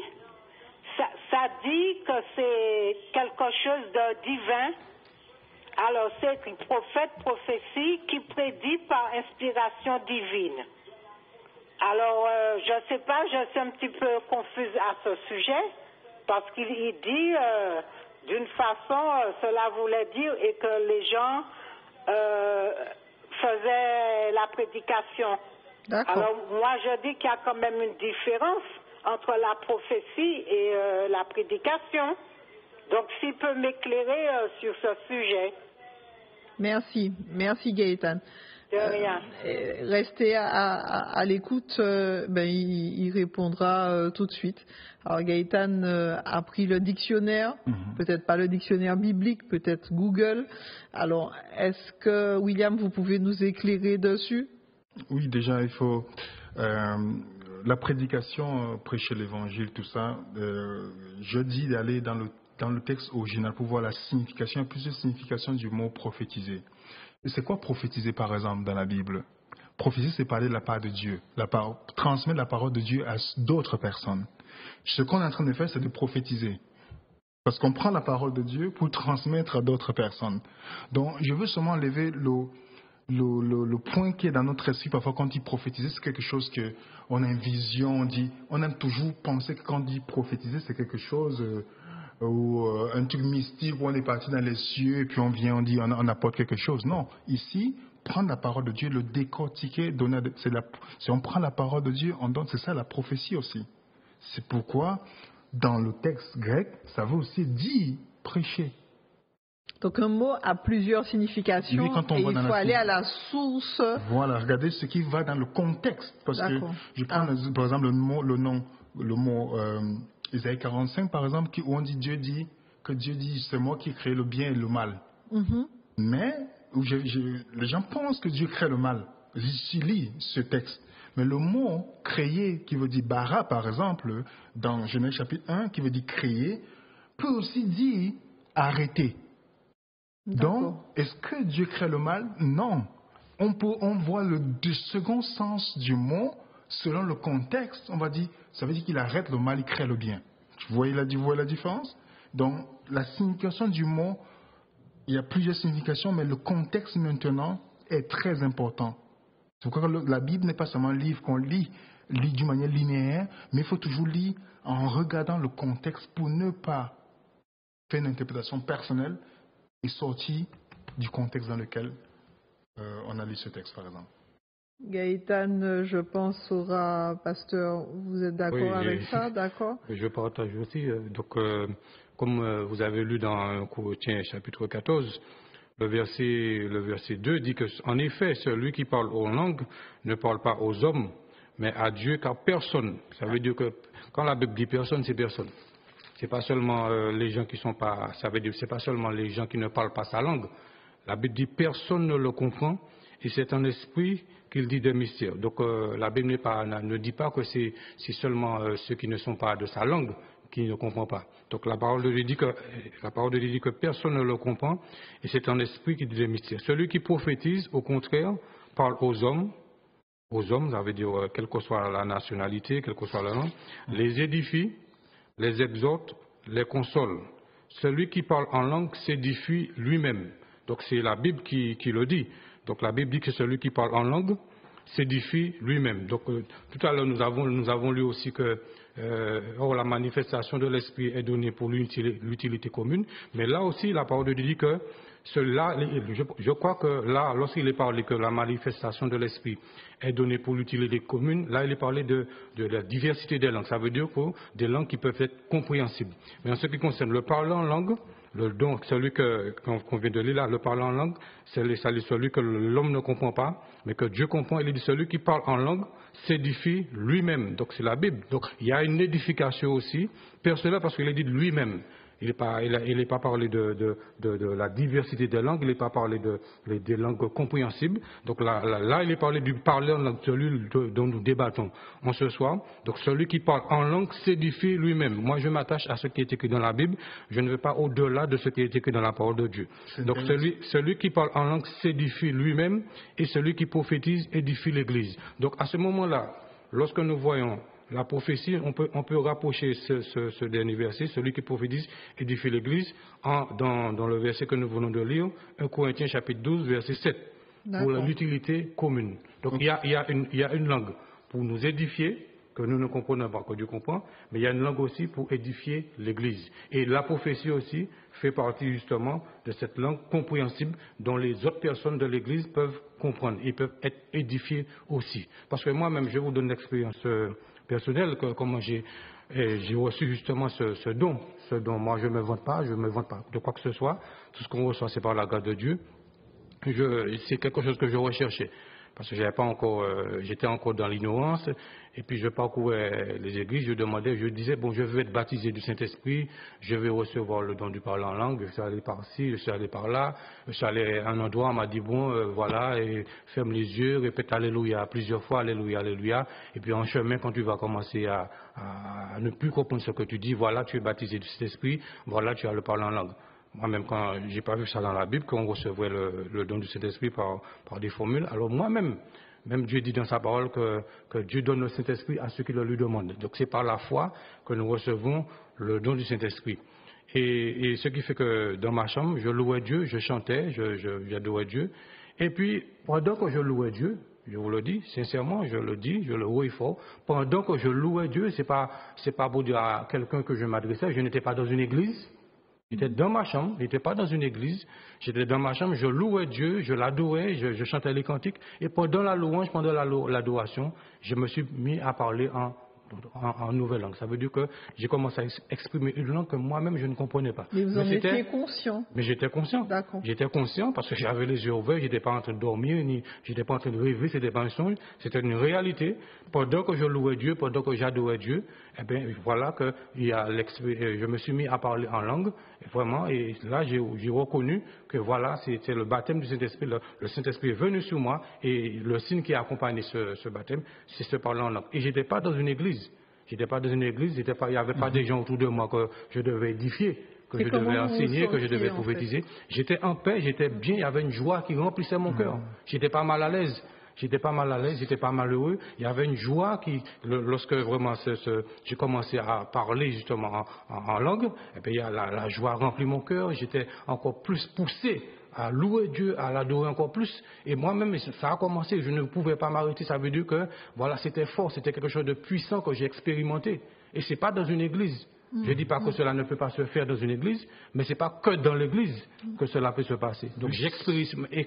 ça dit que c'est quelque chose de divin. Alors c'est écrit prophète, prophétie qui prédit par inspiration divine. Alors je ne sais pas, je suis un petit peu confuse à ce sujet parce qu'il dit d'une façon cela voulait dire et que les gens faisaient la prédication. Alors moi je dis qu'il y a quand même une différence entre la prophétie et la prédication. Donc s'il peut m'éclairer sur ce sujet. Merci Gaëtane. De rien. Restez à l'écoute, il répondra tout de suite. Alors Gaëtane a pris le dictionnaire, peut-être pas le dictionnaire biblique, peut-être Google. Alors est-ce que William, vous pouvez nous éclairer dessus? Oui, déjà il faut la prédication, prêcher l'évangile, tout ça. Je dis d'aller dans le texte original pour voir la signification, il y a plusieurs significations du mot prophétiser. Et c'est quoi prophétiser par exemple dans la Bible? Prophétiser, c'est parler de la part de Dieu, transmettre la parole de Dieu à d'autres personnes. Ce qu'on est en train de faire, c'est de prophétiser. Parce qu'on prend la parole de Dieu pour transmettre à d'autres personnes. Donc je veux seulement lever le point qui est dans notre esprit. Parfois quand on dit prophétiser, c'est quelque chose qu'on a une vision, on aime toujours penser que quand on dit prophétiser, c'est quelque chose... ou un truc mystique où on est parti dans les cieux et puis on vient, on apporte quelque chose. Non, ici, prendre la parole de Dieu, le décortiquer, si on prend la parole de Dieu, on donne, c'est ça la prophétie aussi. C'est pourquoi, dans le texte grec, ça veut aussi dire prêcher. Donc un mot a plusieurs significations et il faut aller à la source. Voilà, regardez ce qui va dans le contexte. Parce que je prends par exemple le mot Isaïe 45 par exemple, où on dit Dieu dit c'est moi qui ai créé le bien et le mal. Mais les gens pensent que Dieu crée le mal. Je lis ce texte. Mais le mot créer qui veut dire bara par exemple, dans Genèse chapitre 1 qui veut dire créer, peut aussi dire arrêter. Donc, est-ce que Dieu crée le mal? Non. On voit le second sens du mot. Selon le contexte, on va dire, ça veut dire qu'il arrête le mal, il crée le bien. Vous voyez la différence? Donc, la signification du mot, il y a plusieurs significations, mais le contexte maintenant est très important. C'est pourquoi la Bible n'est pas seulement un livre qu'on lit d'une manière linéaire, mais il faut toujours lire en regardant le contexte pour ne pas faire une interprétation personnelle et sortir du contexte dans lequel on a lu ce texte, par exemple. Gaëtane, je pense, pasteur, vous êtes d'accord avec ça, d'accord? Je partage aussi. Donc, comme vous avez lu dans Corinthiens chapitre 14, le verset 2 dit que, en effet, celui qui parle aux langues ne parle pas aux hommes, mais à Dieu, car personne. Ça veut dire que quand la Bible dit personne, c'est personne. C'est pas seulement les gens qui sont pas. Ça veut dire c'est pas seulement les gens qui ne parlent pas sa langue. La Bible dit personne ne le comprend. Et c'est un esprit qu'il dit des mystères. Donc la Bible ne dit pas que c'est seulement ceux qui ne sont pas de sa langue qui ne comprend pas. Donc la parole de Dieu dit que personne ne le comprend, et c'est un esprit qui dit des mystères. Celui qui prophétise, au contraire, parle aux hommes, ça veut dire quelle que soit la nationalité, quelle que soit la langue, les édifie, les exhorte, les console. Celui qui parle en langue s'édifie lui-même. Donc c'est la Bible qui le dit. Donc la Bible dit que celui qui parle en langue s'édifie lui-même. Donc tout à l'heure nous avons lu aussi que la manifestation de l'esprit est donnée pour l'utilité commune, mais là aussi la parole de Dieu dit que je crois que là, lorsqu'il est parlé que la manifestation de l'esprit est donnée pour l'utilité commune, là il est parlé de la diversité des langues. Ça veut dire que des langues qui peuvent être compréhensibles. Mais en ce qui concerne le parler en langue, le don, celui qu'on vient de lire là, le parler en langue, c'est celui que l'homme ne comprend pas, mais que Dieu comprend. Il dit celui qui parle en langue s'édifie lui-même. Donc c'est la Bible. Donc il y a une édification aussi personnelle parce qu'il est dit de lui-même. Il n'est pas parlé de la diversité des langues, il n'est pas parlé des langues compréhensibles. Donc là, il est parlé du parler en langue, celui dont nous débattons en ce soir. Donc celui qui parle en langue s'édifie lui-même. Moi, je m'attache à ce qui est écrit dans la Bible. Je ne vais pas au-delà de ce qui est écrit dans la parole de Dieu. Donc celui qui parle en langue s'édifie lui-même et celui qui prophétise édifie l'Église. Donc à ce moment-là, lorsque nous voyons la prophétie, on peut rapprocher ce dernier verset, celui qui prophétise édifie l'Église, dans le verset que nous venons de lire, 1 Corinthiens chapitre 12, verset 7, pour l'utilité commune. Donc il y a une langue pour nous édifier, que nous ne comprenons pas, que Dieu comprend, mais il y a une langue aussi pour édifier l'Église. Et la prophétie aussi fait partie justement de cette langue compréhensible dont les autres personnes de l'Église peuvent comprendre et peuvent être édifiées aussi. Parce que moi-même, je vous donne l'expérience personnelle, comment j'ai reçu justement ce don. Moi, je ne me vante pas de quoi que ce soit. Tout ce qu'on reçoit, c'est par la grâce de Dieu. C'est quelque chose que je recherchais. Parce que j'étais encore dans l'ignorance, et puis je parcourais les églises, je disais, bon, je veux être baptisé du Saint-Esprit, je vais recevoir le don du parler en langue, je suis allé par-ci, je suis allé par-là, je suis allé à un endroit, on m'a dit, bon, voilà, et ferme les yeux, répète Alléluia plusieurs fois, Alléluia, Alléluia, et puis en chemin, quand tu vas commencer à ne plus comprendre ce que tu dis, voilà, tu es baptisé du Saint-Esprit, voilà, tu as le parler en langue. Moi-même, quand j'ai pas vu ça dans la Bible, qu'on recevait le don du Saint-Esprit par des formules, alors moi-même, Dieu dit dans sa parole que Dieu donne le Saint-Esprit à ceux qui le lui demandent. Donc c'est par la foi que nous recevons le don du Saint-Esprit. Et ce qui fait que dans ma chambre, je louais Dieu, je chantais, j'adorais Dieu. Et puis, pendant que je louais Dieu, je vous le dis, sincèrement, je le dis, je le louais fort, pendant que je louais Dieu, c'est pas pour dire à quelqu'un que je m'adressais, je n'étais pas dans une église. J'étais dans ma chambre, je n'étais pas dans une église, j'étais dans ma chambre, je louais Dieu, je l'adorais, je chantais les cantiques, et pendant la louange, pendant l'adoration, je me suis mis à parler en nouvelle langue. Ça veut dire que j'ai commencé à exprimer une langue que moi-même je ne comprenais pas. Mais vous en étiez conscient? Mais j'étais conscient. D'accord. J'étais conscient parce que j'avais les yeux ouverts, j'étais pas en train de dormir, ni j'étais pas en train de rêver, c'était pas un songe, c'était une réalité. Pendant que je louais Dieu, pendant que j'adorais Dieu, eh bien voilà que je me suis mis à parler en langue, et vraiment, et là j'ai reconnu que voilà, c'était le baptême du Saint-Esprit, le Saint-Esprit est venu sur moi, et le signe qui a accompagné ce baptême, c'est ce parler en langue. Et j'étais pas dans une église. J'étais pas dans une église, il n'y avait pas des gens autour de moi que je devais édifier, que je devais enseigner, que je devais prophétiser. J'étais en paix, j'étais bien, il y avait une joie qui remplissait mon cœur. J'étais pas mal à l'aise. J'étais pas malheureux. Il y avait une joie lorsque vraiment j'ai commencé à parler justement en langue, et puis la joie remplit mon cœur. J'étais encore plus poussé à louer Dieu, à l'adorer encore plus. Et moi-même, ça a commencé, je ne pouvais pas m'arrêter. Ça veut dire que, voilà, c'était fort, c'était quelque chose de puissant que j'ai expérimenté. Et c'est pas dans une église. Je ne dis pas que cela ne peut pas se faire dans une église, mais ce n'est pas que dans l'église que cela peut se passer. Donc j'ai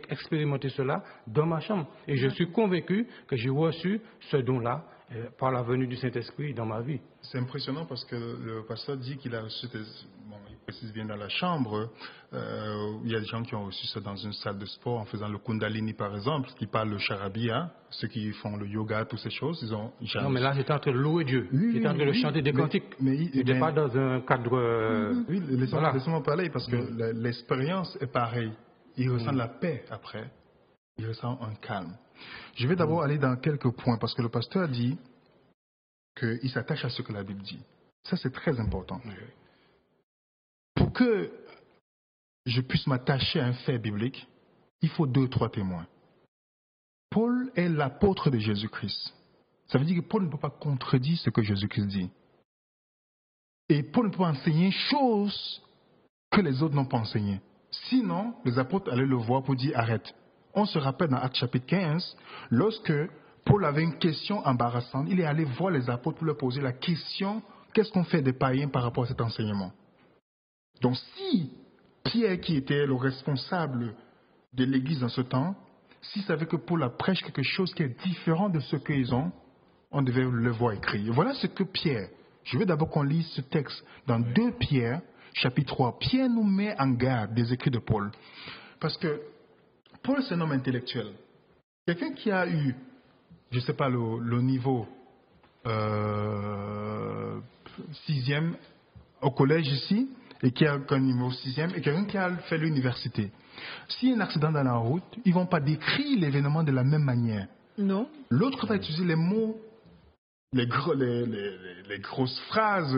expérimenté cela dans ma chambre. Et je suis convaincu que j'ai reçu ce don-là par la venue du Saint-Esprit dans ma vie. C'est impressionnant parce que le pasteur dit qu'il a reçu, il précise bien dans la chambre, il y a des gens qui ont reçu ça dans une salle de sport en faisant le Kundalini par exemple, qui parlent le charabia, ceux qui font le yoga, toutes ces choses, ils ont jamais... Non mais là j'étais en train de louer Dieu, j'étais en train de chanter des cantiques, je n'étais pas dans un cadre... Oui, laissez-moi parler parce que l'expérience est pareille, il ressent la paix après, il ressent un calme. Je vais d'abord aller dans quelques points parce que le pasteur dit qu'il s'attache à ce que la Bible dit. Ça, c'est très important. Pour que je puisse m'attacher à un fait biblique, il faut 2 ou 3 témoins. Paul est l'apôtre de Jésus-Christ. Ça veut dire que Paul ne peut pas contredire ce que Jésus-Christ dit. Et Paul ne peut pas enseigner une chose que les autres n'ont pas enseigné. Sinon, les apôtres allaient le voir pour dire arrête. On se rappelle dans Actes chapitre 15, lorsque Paul avait une question embarrassante, il est allé voir les apôtres pour leur poser la question, qu'est-ce qu'on fait des païens par rapport à cet enseignement? Donc si Pierre, qui était le responsable de l'Église dans ce temps, s'il savait que Paul prêche quelque chose qui est différent de ce qu'ils ont, on devait le voir écrit. Voilà ce que Pierre, je veux d'abord qu'on lise ce texte dans 2 Pierre, chapitre 3. Pierre nous met en garde des écrits de Paul. Parce que Paul, c'est un homme intellectuel. Quelqu'un qui a eu, je ne sais pas, le niveau 6e au collège ici, et qui a un niveau 6e, et quelqu'un qui a fait l'université. S'il y a un accident dans la route, ils ne vont pas décrire l'événement de la même manière. Non. L'autre va utiliser les mots, les grosses phrases,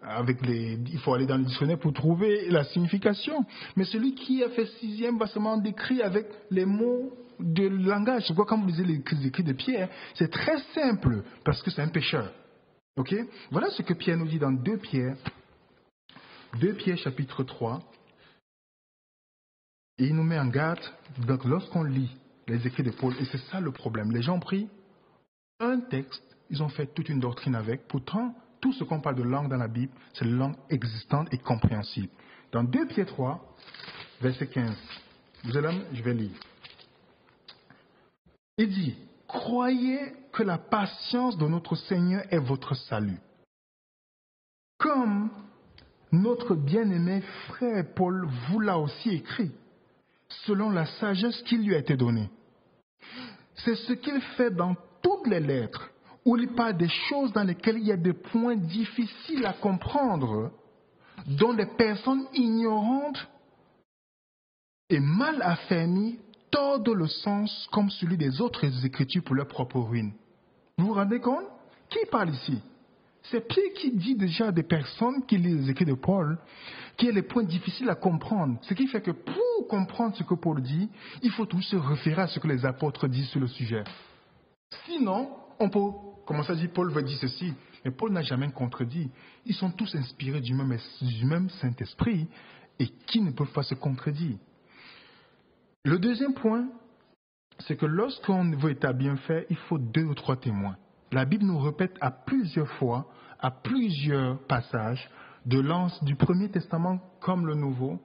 il faut aller dans le dictionnaire pour trouver la signification. Mais celui qui a fait 6e va seulement décrire avec les mots de langage. C'est quoi, quand vous lisez les écrits de Pierre, c'est très simple, parce que c'est un pécheur. Ok? Voilà ce que Pierre nous dit dans 2 Pierre chapitre 3. Et il nous met en garde, donc lorsqu'on lit les écrits de Paul, et c'est ça le problème. Les gens ont pris un texte, ils ont fait toute une doctrine avec. Pourtant, tout ce qu'on parle de langue dans la Bible, c'est une langue existante et compréhensible. Dans 2 Pierre 3, verset 15, vous allez, je vais lire. Il dit, croyez que la patience de notre Seigneur est votre salut. Comme notre bien-aimé frère Paul vous l'a aussi écrit, selon la sagesse qui lui a été donnée. C'est ce qu'il fait dans toutes les lettres, où il parle des choses dans lesquelles il y a des points difficiles à comprendre, dont les personnes ignorantes et mal affermies tordent le sens comme celui des autres écritures pour leur propre ruine. Vous vous rendez compte? Qui parle ici? C'est Pierre qui dit déjà à des personnes qui lisent les écrits de Paul qu'il y a les points difficiles à comprendre. Ce qui fait que pour comprendre ce que Paul dit, il faut toujours se référer à ce que les apôtres disent sur le sujet. Sinon, on peut commencer à dire Paul veut dire ceci, mais Paul n'a jamais contredit. Ils sont tous inspirés du même Saint-Esprit et qui ne peuvent pas se contredire. Le deuxième point, c'est que lorsqu'on veut établir un fait, il faut 2 ou 3 témoins. La Bible nous répète à plusieurs fois, à plusieurs passages, du Premier Testament comme le Nouveau.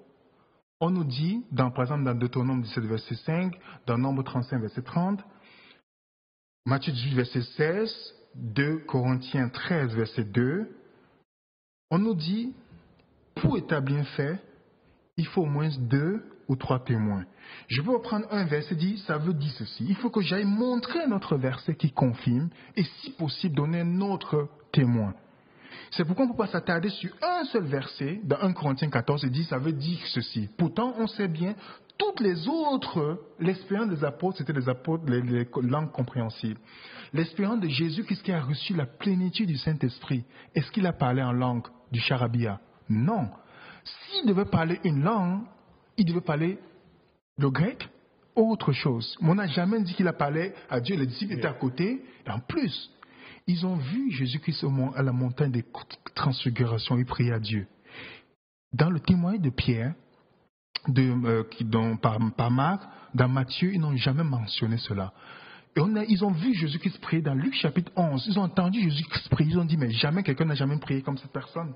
On nous dit, par exemple dans Deutéronome 17, verset 5, dans Nombre 35, verset 30, Matthieu 18, verset 16, 2 Corinthiens 13, verset 2, on nous dit, pour établir un fait, il faut au moins 2 ou 3 témoins. Je peux reprendre un verset dit, ça veut dire ceci. Il faut que j'aille montrer un autre verset qui confirme et si possible donner un autre témoin. C'est pourquoi on ne peut pas s'attarder sur un seul verset dans 1 Corinthiens 14 et dire ça veut dire ceci. Pourtant, on sait bien, toutes les autres, l'expérience des apôtres, c'était les apôtres, les langues compréhensibles. L'expérience de Jésus, qu'est-ce qui a reçu la plénitude du Saint-Esprit? Est-ce qu'il a parlé en langue du charabia? Non. S'il devait parler une langue, il devait parler le grec ou autre chose. Mais on n'a jamais dit qu'il a parlé à Dieu. Les disciples étaient à côté. Et en plus, ils ont vu Jésus-Christ à la montagne des transfigurations. Ils priaient à Dieu. Dans le témoignage de Pierre, par Marc, dans Matthieu, ils n'ont jamais mentionné cela. Et ils ont vu Jésus-Christ prier dans Luc chapitre 11. Ils ont entendu Jésus-Christ prier. Ils ont dit, mais jamais quelqu'un n'a jamais prié comme cette personne.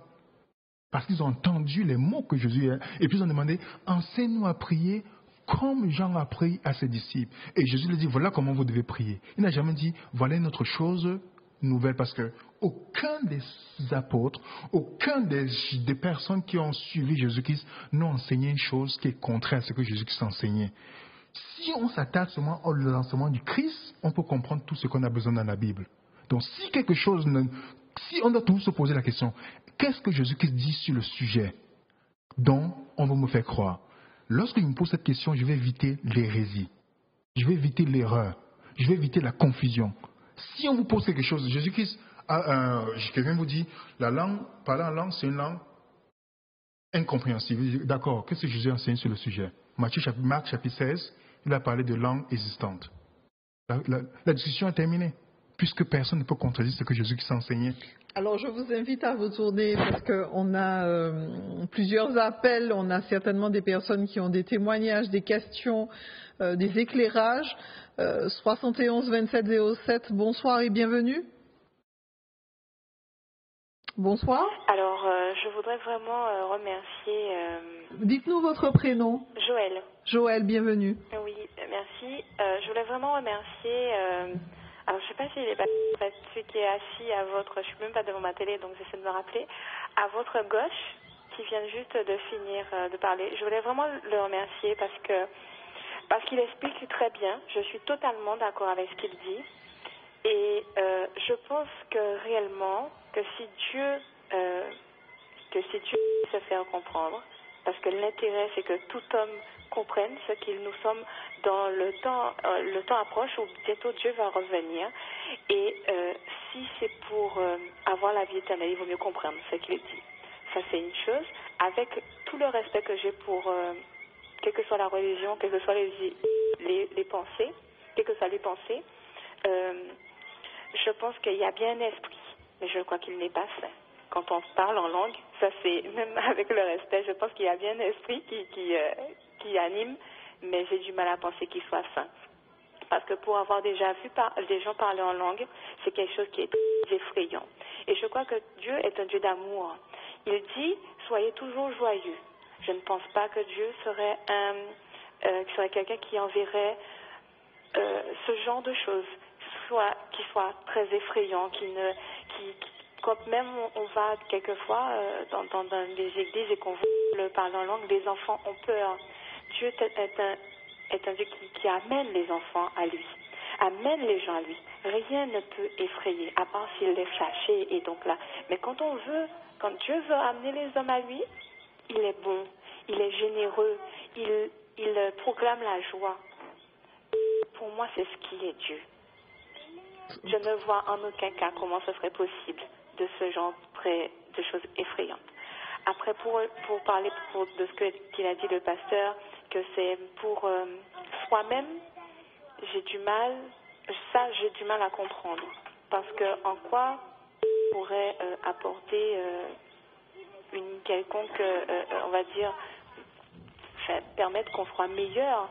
Parce qu'ils ont entendu les mots que Jésus a. Et puis ils ont demandé, enseigne-nous à prier comme Jean a prié à ses disciples. Et Jésus lui dit, voilà comment vous devez prier. Il n'a jamais dit, voilà une autre chose nouvelle, parce que aucun des apôtres, aucun des personnes qui ont suivi Jésus-Christ n'ont enseigné une chose qui est contraire à ce que Jésus-Christ enseignait. Si on s'attarde seulement au lancement du Christ, on peut comprendre tout ce qu'on a besoin dans la Bible. Donc si on doit toujours se poser la question, qu'est-ce que Jésus-Christ dit sur le sujet dont on va me faire croire? Lorsque je me pose cette question, je vais éviter l'hérésie. Je vais éviter l'erreur. Je vais éviter la confusion. Si on vous pose quelque chose, Jésus-Christ Quelqu'un vous dit, parler en langue, c'est une langue incompréhensible. D'accord, qu'est-ce que Jésus enseigne sur le sujet? Marc chapitre 16, il a parlé de langue existante. La discussion est terminée, puisque personne ne peut contredire ce que Jésus qui s'enseignait. Alors, je vous invite à vous tourner parce qu'on a plusieurs appels. On a certainement des personnes qui ont des témoignages, des questions, des éclairages. 71 27 07, bonsoir et bienvenue. Bonsoir. Alors, je voudrais vraiment remercier... Dites-nous votre prénom. Joël. Joël, bienvenue. Oui, merci. Je voulais vraiment remercier... alors, je ne sais pas s'il est pas celui qui est assis à votre... Je ne suis même pas devant ma télé, donc j'essaie de me rappeler. À votre gauche, qui vient juste de finir de parler. Je voulais vraiment le remercier parce qu'il explique très bien. Je suis totalement d'accord avec ce qu'il dit. Et je pense que réellement, que si Dieu se fait comprendre, parce que l'intérêt c'est que tout homme comprenne ce qu'il nous sommes dans le temps approche où bientôt Dieu va revenir. Et si c'est pour avoir la vie éternelle, il vaut mieux comprendre ce qu'il dit. Ça c'est une chose. Avec tout le respect que j'ai pour quelle que soit la religion, quelles que soient les pensées, quelles que soient les pensées. Je pense qu'il y a bien un esprit, mais je crois qu'il n'est pas saint. Quand on parle en langue, ça c'est, même avec le respect, je pense qu'il y a bien un esprit qui anime, mais j'ai du mal à penser qu'il soit saint. Parce que pour avoir déjà vu des gens parler en langue, c'est quelque chose qui est très effrayant. Et je crois que Dieu est un Dieu d'amour. Il dit, soyez toujours joyeux. Je ne pense pas que Dieu serait quelqu'un qui enverrait ce genre de choses. Qui soit très effrayant, quand même on va quelquefois dans des églises et qu'on veut parler en langue, les enfants ont peur. Dieu est un Dieu qui amène les enfants à lui, amène les gens à lui. Rien ne peut effrayer, à part s'il est fâché et donc là. Mais quand Dieu veut amener les hommes à lui, il est bon, il est généreux, il proclame la joie. Pour moi, c'est ce qui est Dieu. Je ne vois en aucun cas comment ce serait possible de ce genre de choses effrayantes. Après, pour parler de ce qu'il a dit le pasteur, que c'est pour soi-même, j'ai du mal à comprendre. Parce que en quoi on pourrait apporter une quelconque, on va dire, permettre qu'on soit meilleur,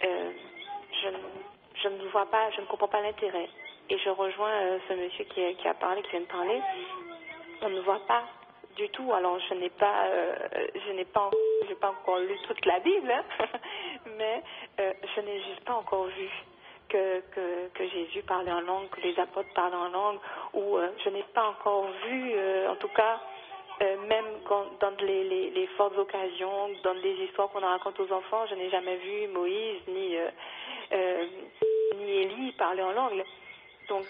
je ne vois pas, je ne comprends pas l'intérêt. Et je rejoins ce monsieur qui vient de parler. On ne voit pas du tout. Alors je n'ai pas encore lu toute la Bible, hein, mais je n'ai juste pas encore vu que Jésus parlait en langue, que les apôtres parlaient en langue, ou je n'ai pas encore vu, en tout cas, même dans les fortes occasions, dans les histoires qu'on raconte aux enfants, je n'ai jamais vu Moïse ni Élie parler en langue. Donc,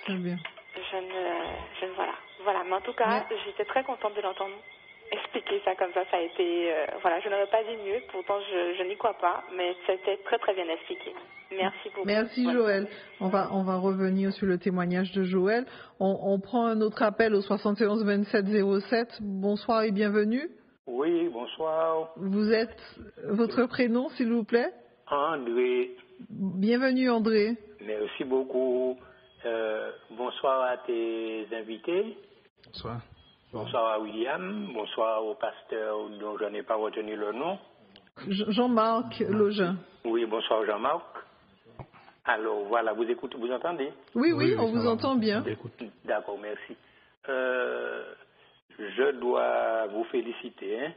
voilà. Mais en tout cas, j'étais très contente de l'entendre expliquer ça comme ça. Ça a été, je n'aurais pas dit mieux. Pourtant, je n'y crois pas, mais c'était très très bien expliqué. Merci beaucoup. Merci Joël. On va revenir sur le témoignage de Joël. On prend un autre appel au 71 27 07. Bonsoir et bienvenue. Oui, bonsoir. Vous êtes votre prénom, s'il vous plaît? André. Bienvenue André. Merci beaucoup. Bonsoir à tes invités. Bonsoir. Bonsoir à William. Bonsoir au pasteur dont je n'ai pas retenu le nom. Jean-Marc Login. Oui, bonsoir Jean-Marc. Alors voilà, vous entendez? Oui, on vous entend bien. D'accord, merci. Je dois vous féliciter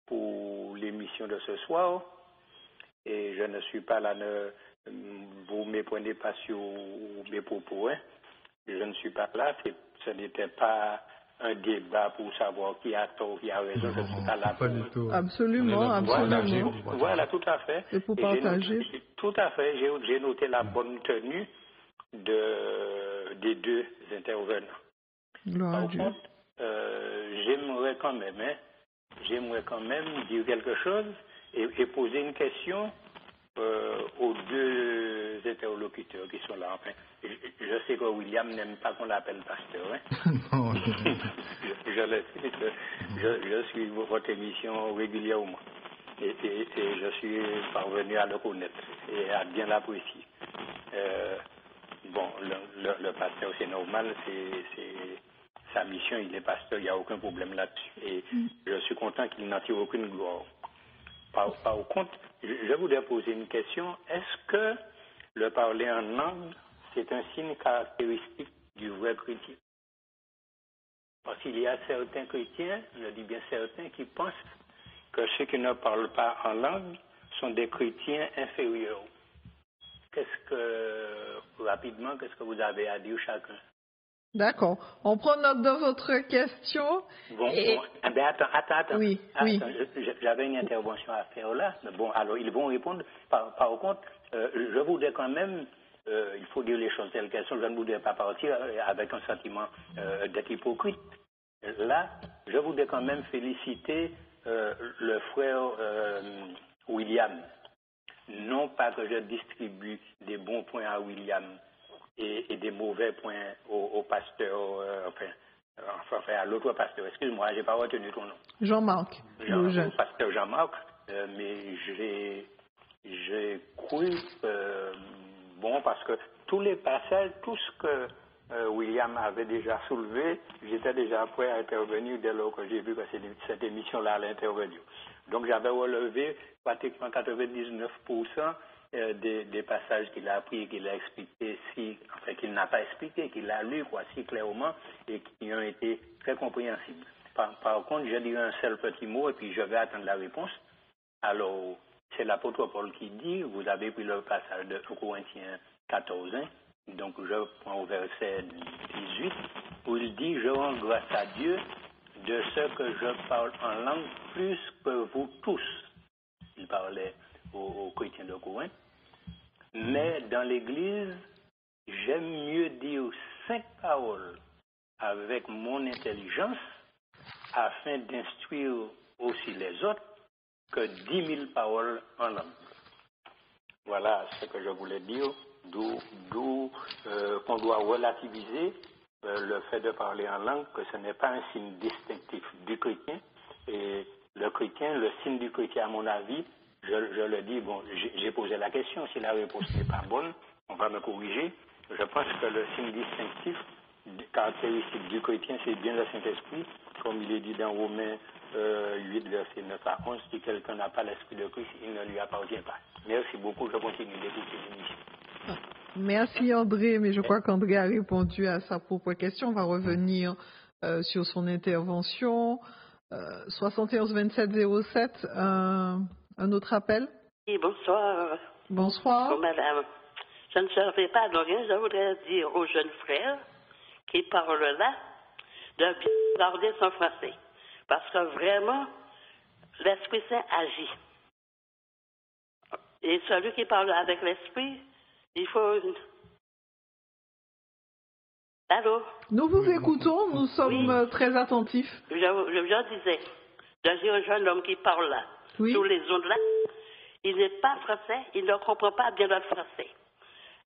pour l'émission de ce soir. Et je ne suis pas là, vous ne me prenez pas sur mes propos. Je ne suis pas là, ce n'était pas un débat pour savoir qui a tort, qui a raison. Je ne suis pas là pour... Absolument. Voilà, tout à fait. C'est pour partager. Tout à fait. J'ai noté la bonne tenue des deux intervenants. Gloire à Dieu. Contre, j'aimerais quand même dire quelque chose et poser une question aux deux interlocuteurs qui sont là. Enfin, je sais que William n'aime pas qu'on l'appelle pasteur. Hein? Non. je le sais, je suis votre émission régulièrement. Et je suis parvenu à le connaître et à bien l'apprécier. Bon, le pasteur, c'est normal, c'est sa mission, il est pasteur, il n'y a aucun problème là-dessus. Et je suis content qu'il n'en tire aucune gloire. Par contre, je voudrais poser une question. Est-ce que le parler en langue, c'est un signe caractéristique du vrai chrétien? Parce qu'il y a certains chrétiens, je dis bien certains, qui pensent que ceux qui ne parlent pas en langue sont des chrétiens inférieurs. Rapidement, qu'est-ce que vous avez à dire chacun? D'accord. On prend note de votre question. Bon, attends. Oui. J'avais une intervention à faire là. Bon, alors ils vont répondre. Par contre, je voudrais quand même, il faut dire les choses telles qu'elles sont. Je ne voudrais pas partir avec un sentiment d'être hypocrite. Là, je voudrais quand même féliciter le frère William. Non pas que je distribue des bons points à William et des mauvais points au pasteur, enfin à l'autre pasteur. Excuse-moi, je n'ai pas retenu ton nom. Jean-Marc. Le pasteur Jean-Marc, mais j'ai cru, bon, parce que tous les passages, tout ce que William avait déjà soulevé, j'étais déjà prêt à intervenir dès lors que j'ai vu que cette émission-là allait intervenir. Donc j'avais relevé pratiquement 99% des passages qu'il a appris et qu'il a expliqué, qu'il n'a pas expliqué, qu'il a lu si clairement et qui ont été très compréhensibles. Par contre, je dirais un seul petit mot et puis je vais attendre la réponse. Alors, c'est l'apôtre Paul qui dit, vous avez pris le passage de Corinthiens 14, hein, donc je prends au verset 18, où il dit, je rends grâce à Dieu de ce que je parle en langue plus que vous tous. Il parlait aux chrétiens de Corinthe. Mais dans l'Église, j'aime mieux dire 5 paroles avec mon intelligence afin d'instruire aussi les autres que 10 000 paroles en langue. Voilà ce que je voulais dire, d'où qu'on doit relativiser le fait de parler en langue, que ce n'est pas un signe distinctif du chrétien. Et le chrétien, le signe du chrétien, à mon avis, je le dis, bon, j'ai posé la question, si la réponse n'est pas bonne, on va me corriger. Je pense que le signe distinctif, caractéristique du chrétien, c'est bien le Saint-Esprit, comme il est dit dans Romains 8, verset 9 à 11, si quelqu'un n'a pas l'Esprit de Christ, il ne lui appartient pas. Merci beaucoup, je continue d'écouter l'émission. Merci André, mais je crois qu'André a répondu à sa propre question. On va revenir sur son intervention. 71 27 07, un autre appel. Oui, bonsoir. Bonsoir. Oh, madame, je ne savais pas de rien. Je voudrais dire aux jeunes frères qui parlent là de bien garder son français. Parce que vraiment, l'Esprit Saint agit. Et celui qui parle avec l'Esprit, il faut... Allô? Nous vous écoutons, nous sommes très attentifs. Je disais, de dire un jeune homme qui parle là, sur les ondes là, il n'est pas français, il ne comprend pas bien notre français.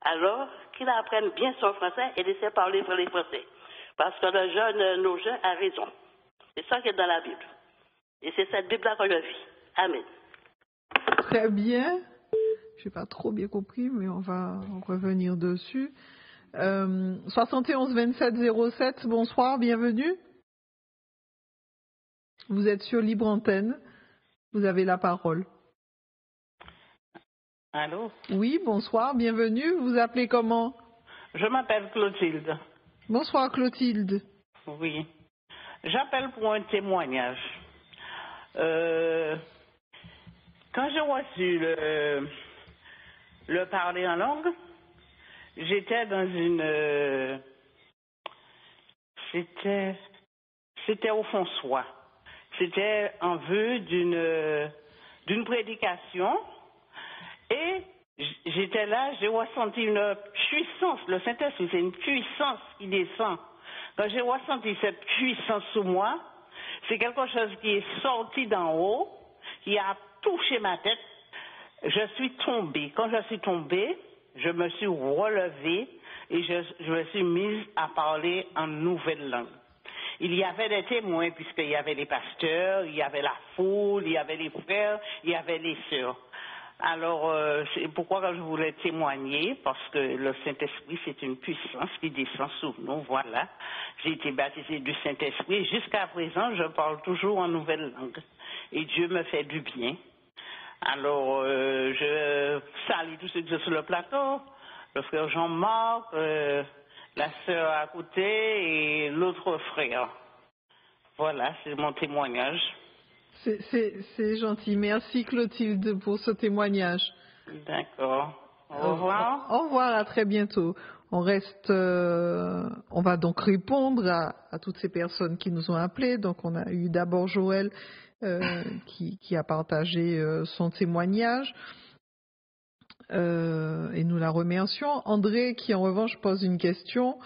Alors, qu'il apprenne bien son français et laisse parler les français. Parce que nos jeunes a raison. C'est ça qui est dans la Bible. Et c'est cette Bible-là que je vis. Amen. Très bien. Je n'ai pas trop bien compris, mais on va revenir dessus. 71 27 07, bonsoir, bienvenue. Vous êtes sur Libre Antenne. Vous avez la parole. Allô? Oui, bonsoir, bienvenue. Vous appelez comment? Je m'appelle Clotilde. Bonsoir Clotilde. Oui. J'appelle pour un témoignage. Quand j'ai reçu le parler en langue, j'étais dans une... C'était au François. C'était en vue d'une prédication. Et j'étais là, j'ai ressenti une puissance. Le Saint-Esprit, c'est une puissance qui descend. Quand j'ai ressenti cette puissance sur moi, c'est quelque chose qui est sorti d'en haut, qui a touché ma tête. je suis tombée. Quand je suis tombée, je me suis relevée et je me suis mise à parler en nouvelle langue. Il y avait des témoins, puisqu'il y avait les pasteurs, il y avait la foule, il y avait les frères, il y avait les sœurs. Alors, c'est pourquoi je voulais témoigner, parce que le Saint-Esprit, c'est une puissance qui descend sur nous, voilà. J'ai été baptisée du Saint-Esprit. Jusqu'à présent, je parle toujours en nouvelle langue. Et Dieu me fait du bien. Alors, je salue tous ceux qui sont sur le plateau, le frère Jean-Marc, la sœur à côté et l'autre frère. Voilà, c'est mon témoignage. C'est gentil. Merci Clotilde pour ce témoignage. D'accord. Au revoir. Au revoir, à très bientôt. On va donc répondre à toutes ces personnes qui nous ont appelés. Donc on a eu d'abord Joël qui a partagé son témoignage. Et nous la remercions. André qui en revanche pose une question,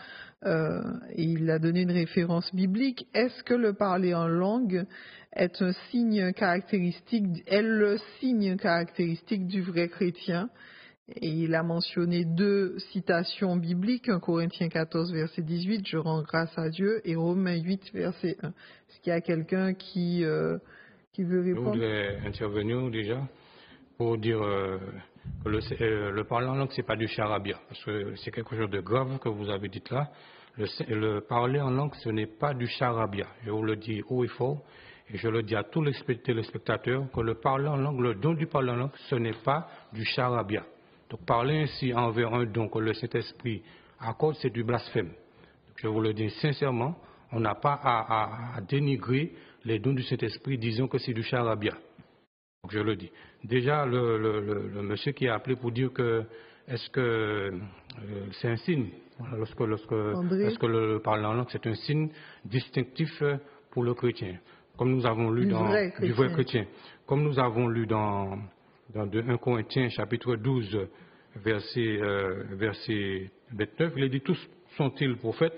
il a donné une référence biblique. Est-ce que le parler en langue est le signe caractéristique du vrai chrétien? Et il a mentionné 2 citations bibliques, 1 Corinthiens 14 verset 18, je rends grâce à Dieu, et Romains 8 verset 1. Est-ce qu'il y a quelqu'un qui veut répondre? Je voudrais intervenir déjà pour dire que le parler en langue, ce n'est pas du charabia, parce que c'est quelque chose de grave que vous avez dit là. Le parler en langue, ce n'est pas du charabia. Je vous le dis haut et fort, et je le dis à tous les téléspectateurs, que le parler en langue, le don du parler en langue, ce n'est pas du charabia. Donc parler ainsi envers un don que le Saint-Esprit accorde, c'est du blasphème. Donc, je vous le dis sincèrement, on n'a pas à dénigrer les dons du Saint-Esprit, disons que c'est du charabia. Donc, je le dis. Déjà, le monsieur qui a appelé pour dire que est-ce que c'est un signe, lorsque le parler en langue, c'est un signe distinctif pour le chrétien, comme nous avons lu du vrai chrétien, comme nous avons lu dans 1 Corinthiens chapitre 12 verset 29, il est dit: tous sont-ils prophètes,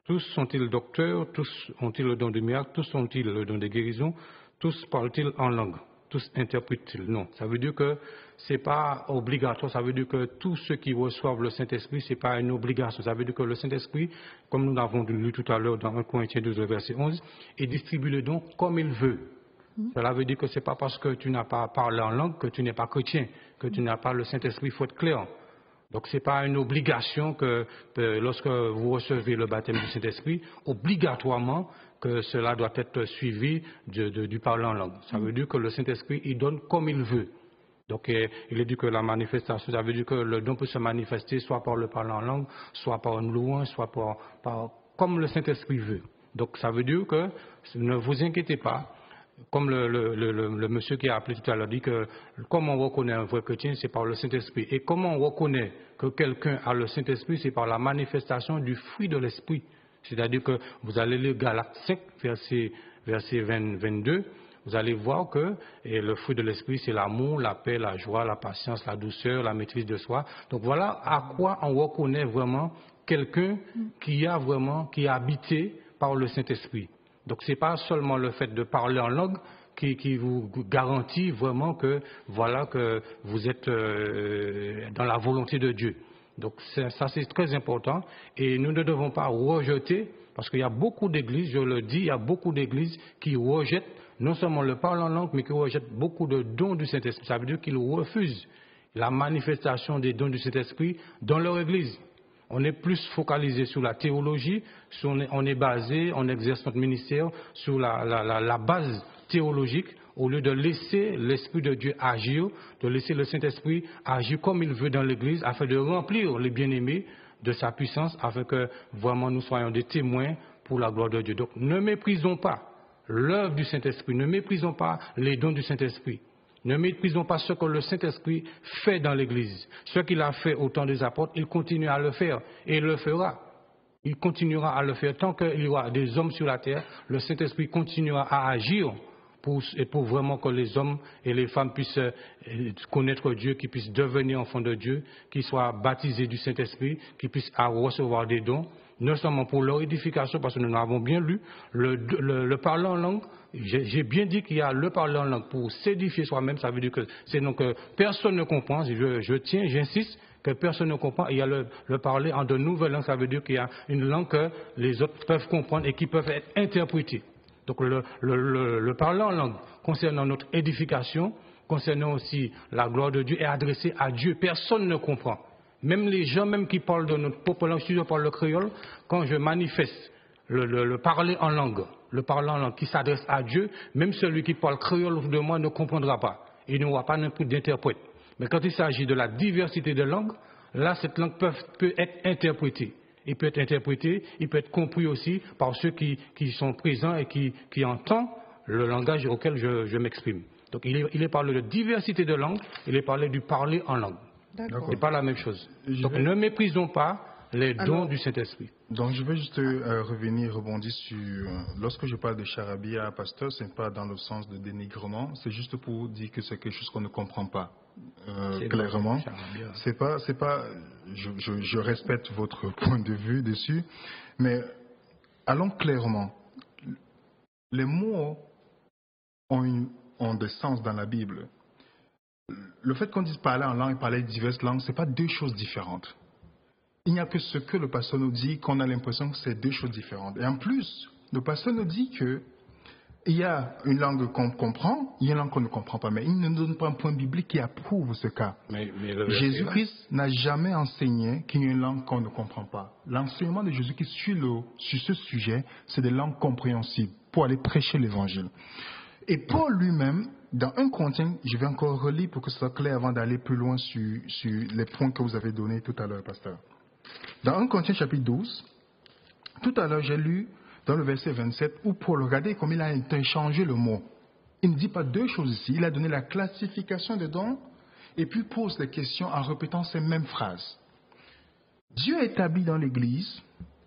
tous sont-ils docteurs, tous ont-ils le don de miracle, tous ont-ils le don de guérison, tous parlent-ils en langue, tous interprètent-ils? Non, ça veut dire que c'est pas obligatoire, ça veut dire que tous ceux qui reçoivent le Saint-Esprit, c'est pas une obligation, ça veut dire que le Saint-Esprit, comme nous l'avons lu tout à l'heure dans 1 Corinthiens 12 verset 11, il distribue le don comme il veut. Cela veut dire que ce n'est pas parce que tu n'as pas parlé en langue que tu n'es pas chrétien, que tu n'as pas le Saint-Esprit, il faut être clair. Donc ce n'est pas une obligation que lorsque vous recevez le baptême du Saint-Esprit, obligatoirement que cela doit être suivi du parler en langue. Ça veut dire que le Saint-Esprit, il donne comme il veut. Donc il est dit que la manifestation, ça veut dire que le don peut se manifester soit par le parler en langue, soit par une louange, soit par comme le Saint-Esprit veut. Donc ça veut dire que ne vous inquiétez pas. Comme le monsieur qui a appelé tout à l'heure dit que comment on reconnaît un vrai chrétien, c'est par le Saint-Esprit. Et comment on reconnaît que quelqu'un a le Saint-Esprit, c'est par la manifestation du fruit de l'Esprit. C'est-à-dire que vous allez lire Galates 5, verset 22, vous allez voir que le fruit de l'Esprit, c'est l'amour, la paix, la joie, la patience, la douceur, la maîtrise de soi. Donc voilà à quoi on reconnaît vraiment quelqu'un qui est habité par le Saint-Esprit. Donc ce n'est pas seulement le fait de parler en langue qui vous garantit vraiment que voilà que vous êtes dans la volonté de Dieu. Donc ça c'est très important et nous ne devons pas rejeter, parce qu'il y a beaucoup d'églises, je le dis, il y a beaucoup d'églises qui rejettent non seulement le parler en langue, mais qui rejettent beaucoup de dons du Saint-Esprit. Ça veut dire qu'ils refusent la manifestation des dons du Saint-Esprit dans leur église. On est plus focalisé sur la théologie, on est basé, on exerce notre ministère sur la base théologique, au lieu de laisser l'Esprit de Dieu agir, de laisser le Saint-Esprit agir comme il veut dans l'Église, afin de remplir les bien-aimés de sa puissance, afin que vraiment nous soyons des témoins pour la gloire de Dieu. Donc ne méprisons pas l'œuvre du Saint-Esprit, ne méprisons pas les dons du Saint-Esprit. Ne méprisons pas ce que le Saint-Esprit fait dans l'Église. Ce qu'il a fait au temps des apôtres, il continue à le faire et il le fera. Il continuera à le faire. Tant qu'il y aura des hommes sur la terre, le Saint-Esprit continuera à agir pour vraiment que les hommes et les femmes puissent connaître Dieu, qu'ils puissent devenir enfants de Dieu, qu'ils soient baptisés du Saint-Esprit, qu'ils puissent recevoir des dons non seulement pour leur édification, parce que nous l'avons bien lu, le parler en langue, j'ai bien dit qu'il y a le parler en langue pour s'édifier soi-même, ça veut dire que c'est donc personne ne comprend, je tiens, j'insiste, que personne ne comprend, il y a le parler en de nouvelles langues, ça veut dire qu'il y a une langue que les autres peuvent comprendre et qui peuvent être interprétées. Donc le parler en langue concernant notre édification, concernant aussi la gloire de Dieu, est adressé à Dieu. Personne ne comprend. Même les gens même qui parlent de notre propre langue, si je parle le créole, quand je manifeste le parler en langue qui s'adresse à Dieu, même celui qui parle créole de moi ne comprendra pas. Il n'aura pas n'importe d'interprète. Mais quand il s'agit de la diversité de langues, là, cette langue peut être interprétée. Il peut être interprété, il peut être compris aussi par ceux qui sont présents et qui entendent le langage auquel je m'exprime. Donc il est parlé de diversité de langues, il est parlé du parler en langue. Ce n'est pas la même chose. Donc ne méprisons pas les dons du Saint-Esprit. Donc je vais juste rebondir sur... Lorsque je parle de charabia, pasteur, ce n'est pas dans le sens de dénigrement, c'est juste pour dire que c'est quelque chose qu'on ne comprend pas. Clairement, c'est pas. Je respecte votre point de vue dessus, mais allons clairement. Les mots ont des sens dans la Bible. Le fait qu'on dise parler en langue et parler de diverses langues, c'est pas deux choses différentes. Il n'y a que ce que le pasteur nous dit qu'on a l'impression que c'est deux choses différentes. Et en plus, le pasteur nous dit que il y a une langue qu'on comprend, il y a une langue qu'on ne comprend pas, mais il ne nous donne pas un point biblique qui approuve ce cas. Jésus-Christ n'a jamais enseigné qu'il y a une langue qu'on ne comprend pas. L'enseignement de Jésus-Christ sur ce sujet, c'est des langues compréhensibles pour aller prêcher l'évangile. Et Paul lui-même, dans 1 Corinthiens, je vais encore relire pour que ce soit clair avant d'aller plus loin sur les points que vous avez donnés tout à l'heure, pasteur. Dans 1 Corinthiens chapitre 12, tout à l'heure j'ai lu dans le verset 27, où Paul, regardez comme il a interchangé le mot. Il ne dit pas deux choses ici. Il a donné la classification des dons et puis pose les questions en répétant ces mêmes phrases. Dieu établit dans l'Église,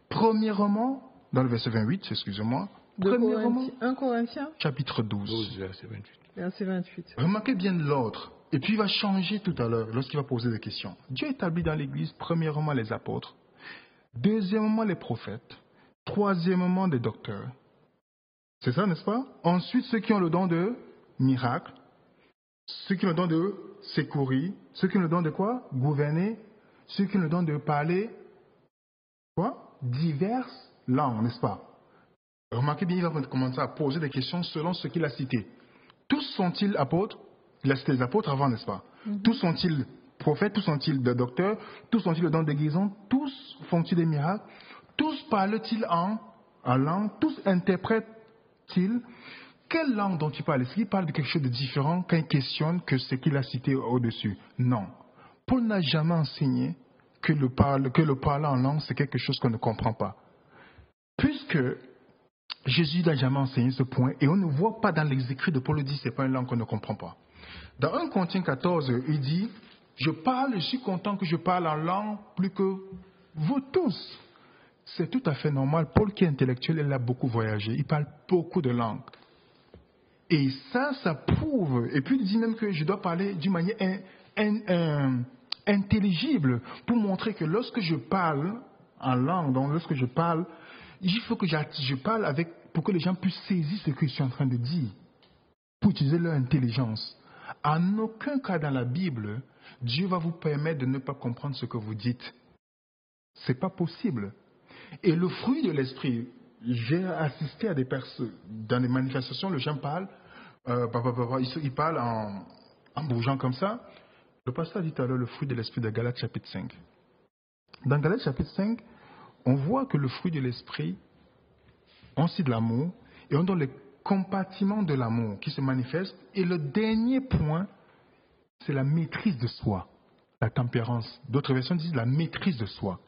premièrement, dans le verset 28, excusez-moi, premièrement, 1 Corinthiens, chapitre 12, verset 28. Remarquez bien l'ordre. Et puis il va changer tout à l'heure lorsqu'il va poser des questions. Dieu établit dans l'Église, premièrement, les apôtres, deuxièmement, les prophètes, troisièmement, des docteurs. C'est ça, n'est-ce pas? Ensuite, ceux qui ont le don de miracle, ceux qui ont le don de secourir, ceux qui ont le don de quoi? Gouverner, ceux qui ont le don de parler, quoi? Diverses langues, n'est-ce pas? Remarquez bien, il va commencer à poser des questions selon ce qu'il a cité. Tous sont-ils apôtres? Il a cité les apôtres avant, n'est-ce pas? Tous sont-ils prophètes? Tous sont-ils des docteurs? Tous sont-ils le don de guérison? Tous font-ils des miracles? Tous parlent-ils en langue? Tous interprètent-ils? Quelle langue dont il parle? Est-ce qu'il parle de quelque chose de différent quand il questionne que ce qu'il a cité au-dessus? Non. Paul n'a jamais enseigné que le parler en langue, c'est quelque chose qu'on ne comprend pas. Puisque Jésus n'a jamais enseigné ce point, et on ne voit pas dans les écrits de Paul, il dit que ce n'est pas une langue qu'on ne comprend pas. Dans 1 Corinthiens 14, il dit, je suis content que je parle en langue plus que vous tous. C'est tout à fait normal. Paul qui est intellectuel, il a beaucoup voyagé. Il parle beaucoup de langues. Et ça prouve. Et puis il dit même que je dois parler d'une manière intelligible pour montrer que lorsque je parle en langue, donc lorsque je parle, il faut que je parle pour que les gens puissent saisir ce que je suis en train de dire, pour utiliser leur intelligence. En aucun cas dans la Bible, Dieu va vous permettre de ne pas comprendre ce que vous dites. Ce n'est pas possible. Et le fruit de l'esprit, j'ai assisté à des personnes, dans des manifestations, les gens parlent, ils parlent en bougeant comme ça. Le pasteur a dit tout à l'heure le fruit de l'esprit de Galates chapitre 5. Dans Galates chapitre 5, on voit que le fruit de l'esprit, on cite l'amour, et on donne les compartiments de l'amour qui se manifestent. Et le dernier point, c'est la maîtrise de soi, la tempérance. D'autres versions disent la maîtrise de soi.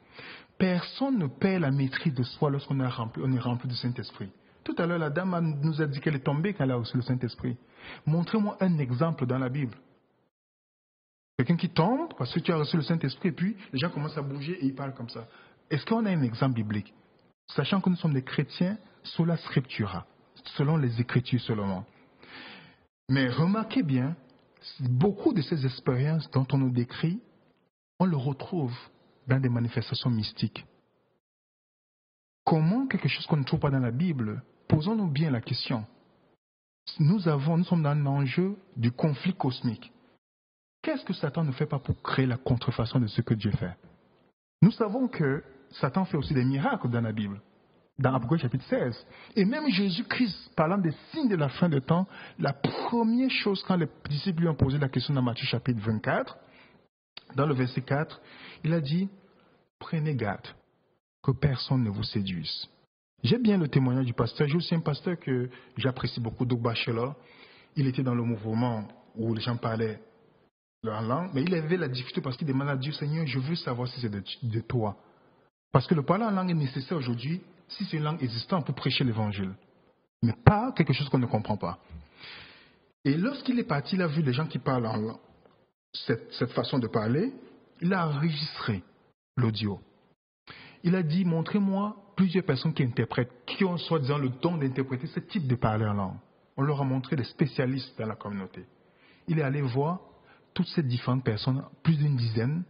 Personne ne perd la maîtrise de soi lorsqu'on est rempli du Saint-Esprit. Tout à l'heure, la dame nous a dit qu'elle est tombée quand elle a reçu le Saint-Esprit. Montrez-moi un exemple dans la Bible. Quelqu'un qui tombe parce que tu as reçu le Saint-Esprit et puis les gens commencent à bouger et ils parlent comme ça. Est-ce qu'on a un exemple biblique? Sachant que nous sommes des chrétiens sola scriptura, selon les Écritures seulement. Mais remarquez bien, beaucoup de ces expériences dont on nous décrit, on le retrouve dans des manifestations mystiques. comment quelque chose qu'on ne trouve pas dans la Bible? Posons-nous bien la question. Nous sommes dans un enjeu du conflit cosmique. Qu'est-ce que Satan ne fait pas pour créer la contrefaçon de ce que Dieu fait? Nous savons que Satan fait aussi des miracles dans la Bible, dans Apocalypse chapitre 16. Et même Jésus-Christ, parlant des signes de la fin des temps, la première chose quand les disciples lui ont posé la question dans Matthieu chapitre 24, dans le verset 4, il a dit, prenez garde que personne ne vous séduise. J'aime bien le témoignage du pasteur. J'ai aussi un pasteur que j'apprécie beaucoup, Doug Bachelor. Il était dans le mouvement où les gens parlaient en langue, mais il avait la difficulté parce qu'il demandait à Dieu, Seigneur, je veux savoir si c'est de toi. Parce que le parler en langue est nécessaire aujourd'hui si c'est une langue existante pour prêcher l'évangile. Mais pas quelque chose qu'on ne comprend pas. Et lorsqu'il est parti, il a vu les gens qui parlent en langue, cette façon de parler, il a enregistré l'audio. Il a dit, montrez-moi plusieurs personnes qui interprètent, qui ont soi-disant le don d'interpréter ce type de parler en langue. On leur a montré des spécialistes dans la communauté. Il est allé voir toutes ces différentes personnes, plus d'une dizaine,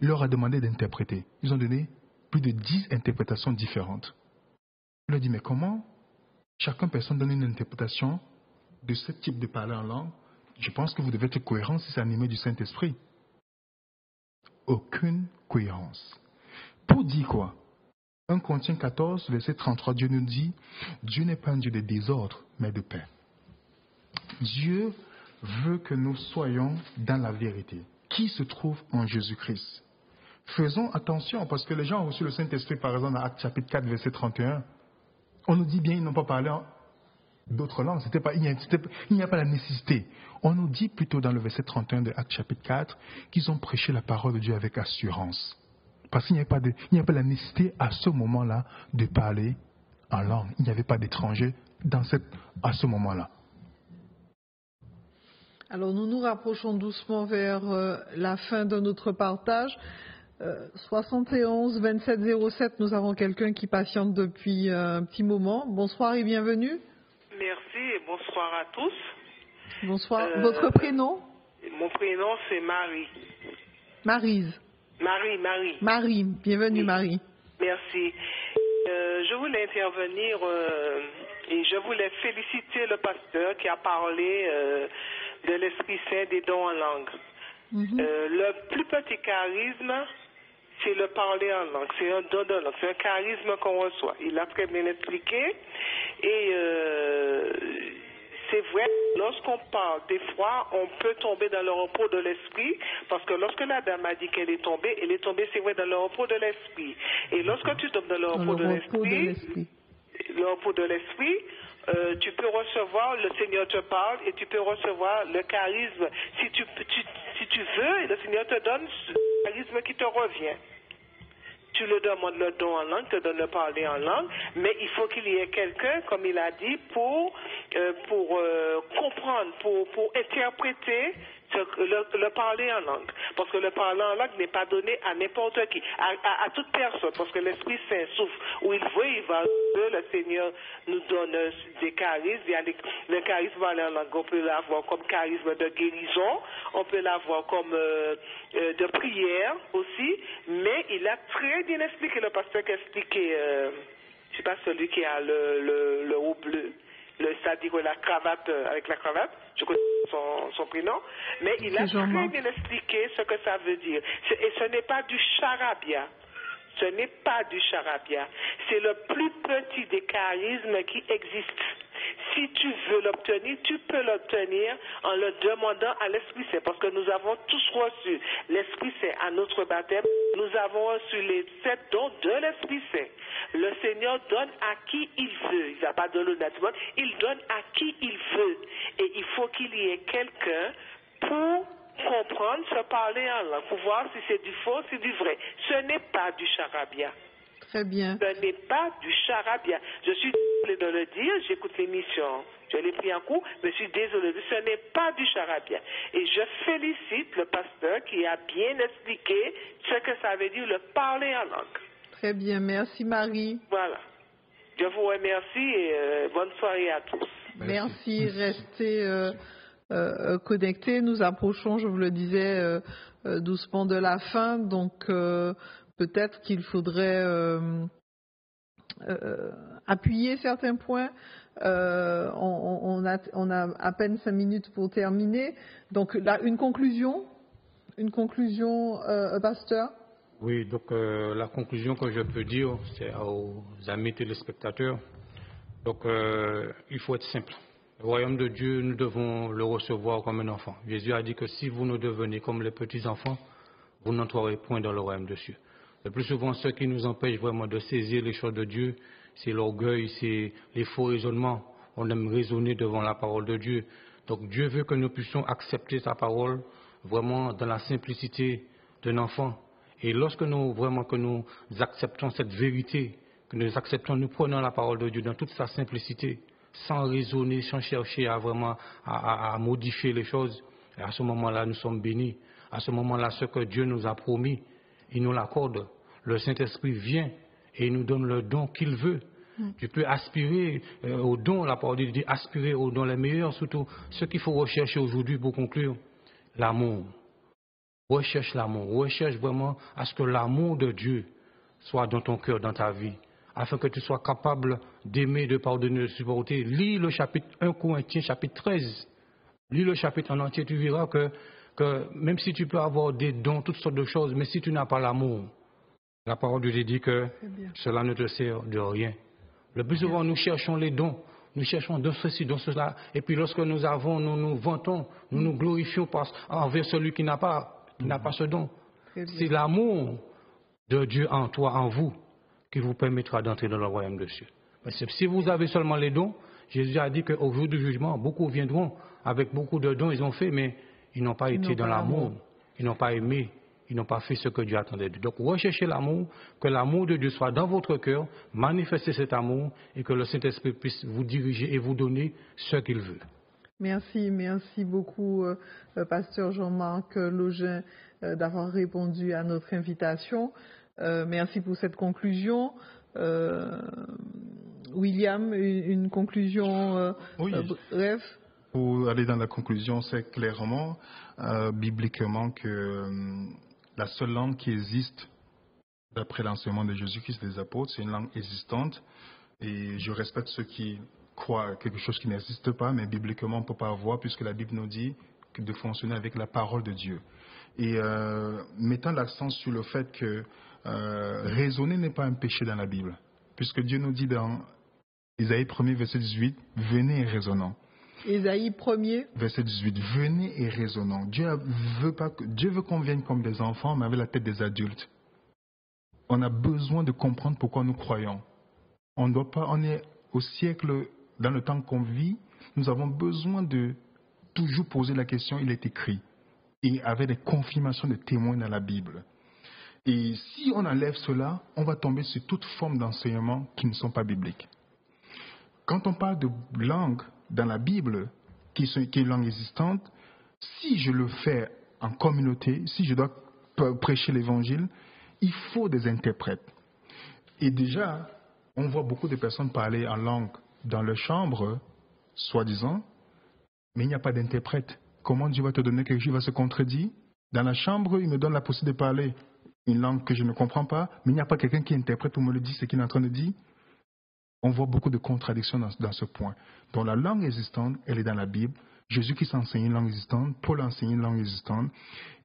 il leur a demandé d'interpréter. Ils ont donné plus de 10 interprétations différentes. Il a dit, mais comment personne donne une interprétation de ce type de parler en langue? Je pense que vous devez être cohérent si c'est animé du Saint-Esprit. Aucune cohérence. Pour dire quoi? 1 Corinthiens 14, verset 33, Dieu nous dit, Dieu n'est pas un Dieu de désordre, mais de paix. Dieu veut que nous soyons dans la vérité, qui se trouve en Jésus-Christ. Faisons attention, parce que les gens ont reçu le Saint-Esprit, par exemple, dans Actes chapitre 4, verset 31. On nous dit bien, ils n'ont pas parlé d'autres langues. Il n'y a pas la nécessité. On nous dit plutôt dans le verset 31 de Actes chapitre 4 qu'ils ont prêché la parole de Dieu avec assurance. Parce qu'il n'y a pas la nécessité à ce moment-là de parler en langue. Il n'y avait pas d'étrangers à ce moment-là. Alors nous nous rapprochons doucement vers la fin de notre partage. 71 27 07, nous avons quelqu'un qui patiente depuis un petit moment. Bonsoir et bienvenue. Merci et bonsoir à tous. Bonsoir. Votre prénom? Mon prénom c'est Marie. Maryse. Marie. Marie, bienvenue oui. Marie. Merci. Je voulais intervenir et je voulais féliciter le pasteur qui a parlé de l'Esprit Saint des dons en langue. Le plus petit charisme, c'est le parler en langue. C'est un don de langue. C'est un charisme qu'on reçoit. Il a très bien expliqué. Et c'est vrai, lorsqu'on parle, des fois, on peut tomber dans le repos de l'esprit, parce que lorsque la dame a dit qu'elle est tombée, c'est vrai, dans le repos de l'esprit. Et lorsque tu tombes dans le repos de l'esprit, tu peux recevoir, le Seigneur te parle et tu peux recevoir le charisme. Si tu veux, et le Seigneur te donne le charisme qui te revient. Tu le demandes le don en langue, te donne le parler en langue, mais il faut qu'il y ait quelqu'un, comme il a dit, pour comprendre, pour interpréter le parler en langue. Parce que le parler en langue n'est pas donné à n'importe qui, à toute personne, parce que l'Esprit Saint souffle où il veut, il va. Le Seigneur nous donne des charismes. Il y a le charisme parler en langue, on peut l'avoir comme charisme de guérison, on peut l'avoir comme de prière aussi, mais il a très bien expliqué, le pasteur qui a expliqué, je sais pas, celui qui a le haut bleu, c'est-à-dire la cravate, avec la cravate, je connais son prénom, mais il a très bien expliqué ce que ça veut dire. Et ce n'est pas du charabia. Ce n'est pas du charabia. C'est le plus petit des charismes qui existent. Si tu veux l'obtenir, tu peux l'obtenir en le demandant à l'Esprit Saint, parce que nous avons tous reçu l'Esprit Saint à notre baptême. Nous avons reçu les 7 dons de l'Esprit Saint. Le Seigneur donne à qui il veut. Il n'a pas donné naturellement. Il donne à qui il veut. Et il faut qu'il y ait quelqu'un pour comprendre, se parler en langue, pour voir si c'est du faux, si c'est du vrai. Ce n'est pas du charabia. Très bien. Ce n'est pas du charabia. Je suis désolée de le dire, j'écoute l'émission, je l'ai pris en cours, mais je suis désolée. Ce n'est pas du charabia. Et je félicite le pasteur qui a bien expliqué ce que ça veut dire le parler en langue. Très bien, merci Marie. Voilà. Je vous remercie et bonne soirée à tous. Merci. Restez connectés. Nous approchons, je vous le disais, doucement de la fin. Donc, peut-être qu'il faudrait appuyer certains points. On a à peine 5 minutes pour terminer. Donc là, une conclusion, pasteur. Oui, donc la conclusion que je peux dire, c'est aux amis téléspectateurs. Donc il faut être simple. Le royaume de Dieu, nous devons le recevoir comme un enfant. Jésus a dit que si vous ne devenez comme les petits enfants, vous n'entrerez point dans le royaume de Dieu. Le plus souvent, ce qui nous empêche vraiment de saisir les choses de Dieu, c'est l'orgueil, c'est les faux raisonnements. On aime raisonner devant la parole de Dieu. Donc Dieu veut que nous puissions accepter sa parole vraiment dans la simplicité d'un enfant. Et lorsque nous acceptons cette vérité, que nous acceptons, nous prenons la parole de Dieu dans toute sa simplicité, sans raisonner, sans chercher à modifier les choses, et à ce moment-là, nous sommes bénis. À ce moment-là, ce que Dieu nous a promis, il nous l'accorde. Le Saint-Esprit vient et il nous donne le don qu'il veut. Tu peux aspirer aux dons, la parole de Dieu dit aspirer aux dons les meilleurs, surtout ce qu'il faut rechercher aujourd'hui pour conclure, l'amour. Recherche l'amour, recherche vraiment à ce que l'amour de Dieu soit dans ton cœur, dans ta vie, afin que tu sois capable d'aimer, de pardonner, de supporter. Lis le chapitre 1 Corinthiens, chapitre 13. Lis le chapitre en entier, tu verras que même si tu peux avoir des dons, toutes sortes de choses, mais si tu n'as pas l'amour, la parole de Dieu dit que cela ne te sert de rien. Le plus souvent, nous cherchons les dons, nous cherchons de ceci, de cela, et puis lorsque nous avons, nous nous vantons, nous nous glorifions envers celui qui n'a pas ce don. C'est l'amour de Dieu en toi, en vous, qui vous permettra d'entrer dans le royaume de Dieu. Parce que si vous avez seulement les dons, Jésus a dit qu'au jour du jugement, beaucoup viendront avec beaucoup de dons, ils ont fait, mais ils n'ont pas été dans l'amour, ils n'ont pas aimé, ils n'ont pas fait ce que Dieu attendait d'eux. Donc recherchez l'amour, que l'amour de Dieu soit dans votre cœur, manifestez cet amour et que le Saint-Esprit puisse vous diriger et vous donner ce qu'il veut. Merci beaucoup, pasteur Jean-Marc Login, d'avoir répondu à notre invitation. Merci pour cette conclusion. William, une conclusion brève? Pour aller dans la conclusion, c'est clairement, bibliquement, que la seule langue qui existe, d'après l'enseignement de Jésus-Christ des apôtres, c'est une langue existante. Et je respecte ceux qui croient à quelque chose qui n'existe pas, mais bibliquement, on ne peut pas avoir, puisque la Bible nous dit de fonctionner avec la parole de Dieu. Et mettant l'accent sur le fait que raisonner n'est pas un péché dans la Bible, puisque Dieu nous dit dans Isaïe 1er, verset 18, « Venez et raisonnons ». Isaïe 1er. Verset 18, « Venez et raisonnons ». Dieu veut qu'on vienne comme des enfants, mais avec la tête des adultes. On a besoin de comprendre pourquoi nous croyons. On est au siècle, dans le temps qu'on vit, nous avons besoin de toujours poser la question, il est écrit, et avec des confirmations de témoins dans la Bible. Et si on enlève cela, on va tomber sur toute forme d'enseignement qui ne sont pas bibliques. Quand on parle de langue dans la Bible, qui est une langue existante, si je le fais en communauté, si je dois prêcher l'évangile, il faut des interprètes. Et déjà, on voit beaucoup de personnes parler en langue dans leur chambre, soi-disant, mais il n'y a pas d'interprète. Comment Dieu va te donner quelque chose qui va se contredire? Dans la chambre, il me donne la possibilité de parler une langue que je ne comprends pas, mais il n'y a pas quelqu'un qui interprète pour me le dire ce qu'il est en train de dire. On voit beaucoup de contradictions dans ce point. Donc la langue existante, elle est dans la Bible. Jésus-Christ enseigne une langue existante, Paul enseigne une langue existante.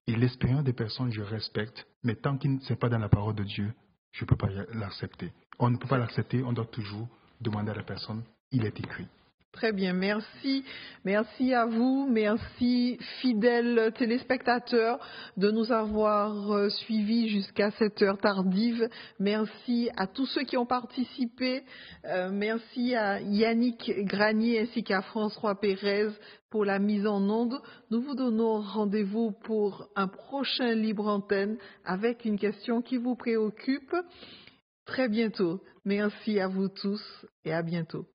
Et l'expérience des personnes, je respecte, mais tant qu'il n'est pas dans la parole de Dieu, je ne peux pas l'accepter. On ne peut pas l'accepter, on doit toujours demander à la personne, il est écrit. Très bien, merci. Merci à vous, merci fidèles téléspectateurs de nous avoir suivis jusqu'à cette heure tardive. Merci à tous ceux qui ont participé. Merci à Yannick Granier ainsi qu'à François Pérez pour la mise en onde. Nous vous donnons rendez-vous pour un prochain Libre Antenne avec une question qui vous préoccupe très bientôt. Merci à vous tous et à bientôt.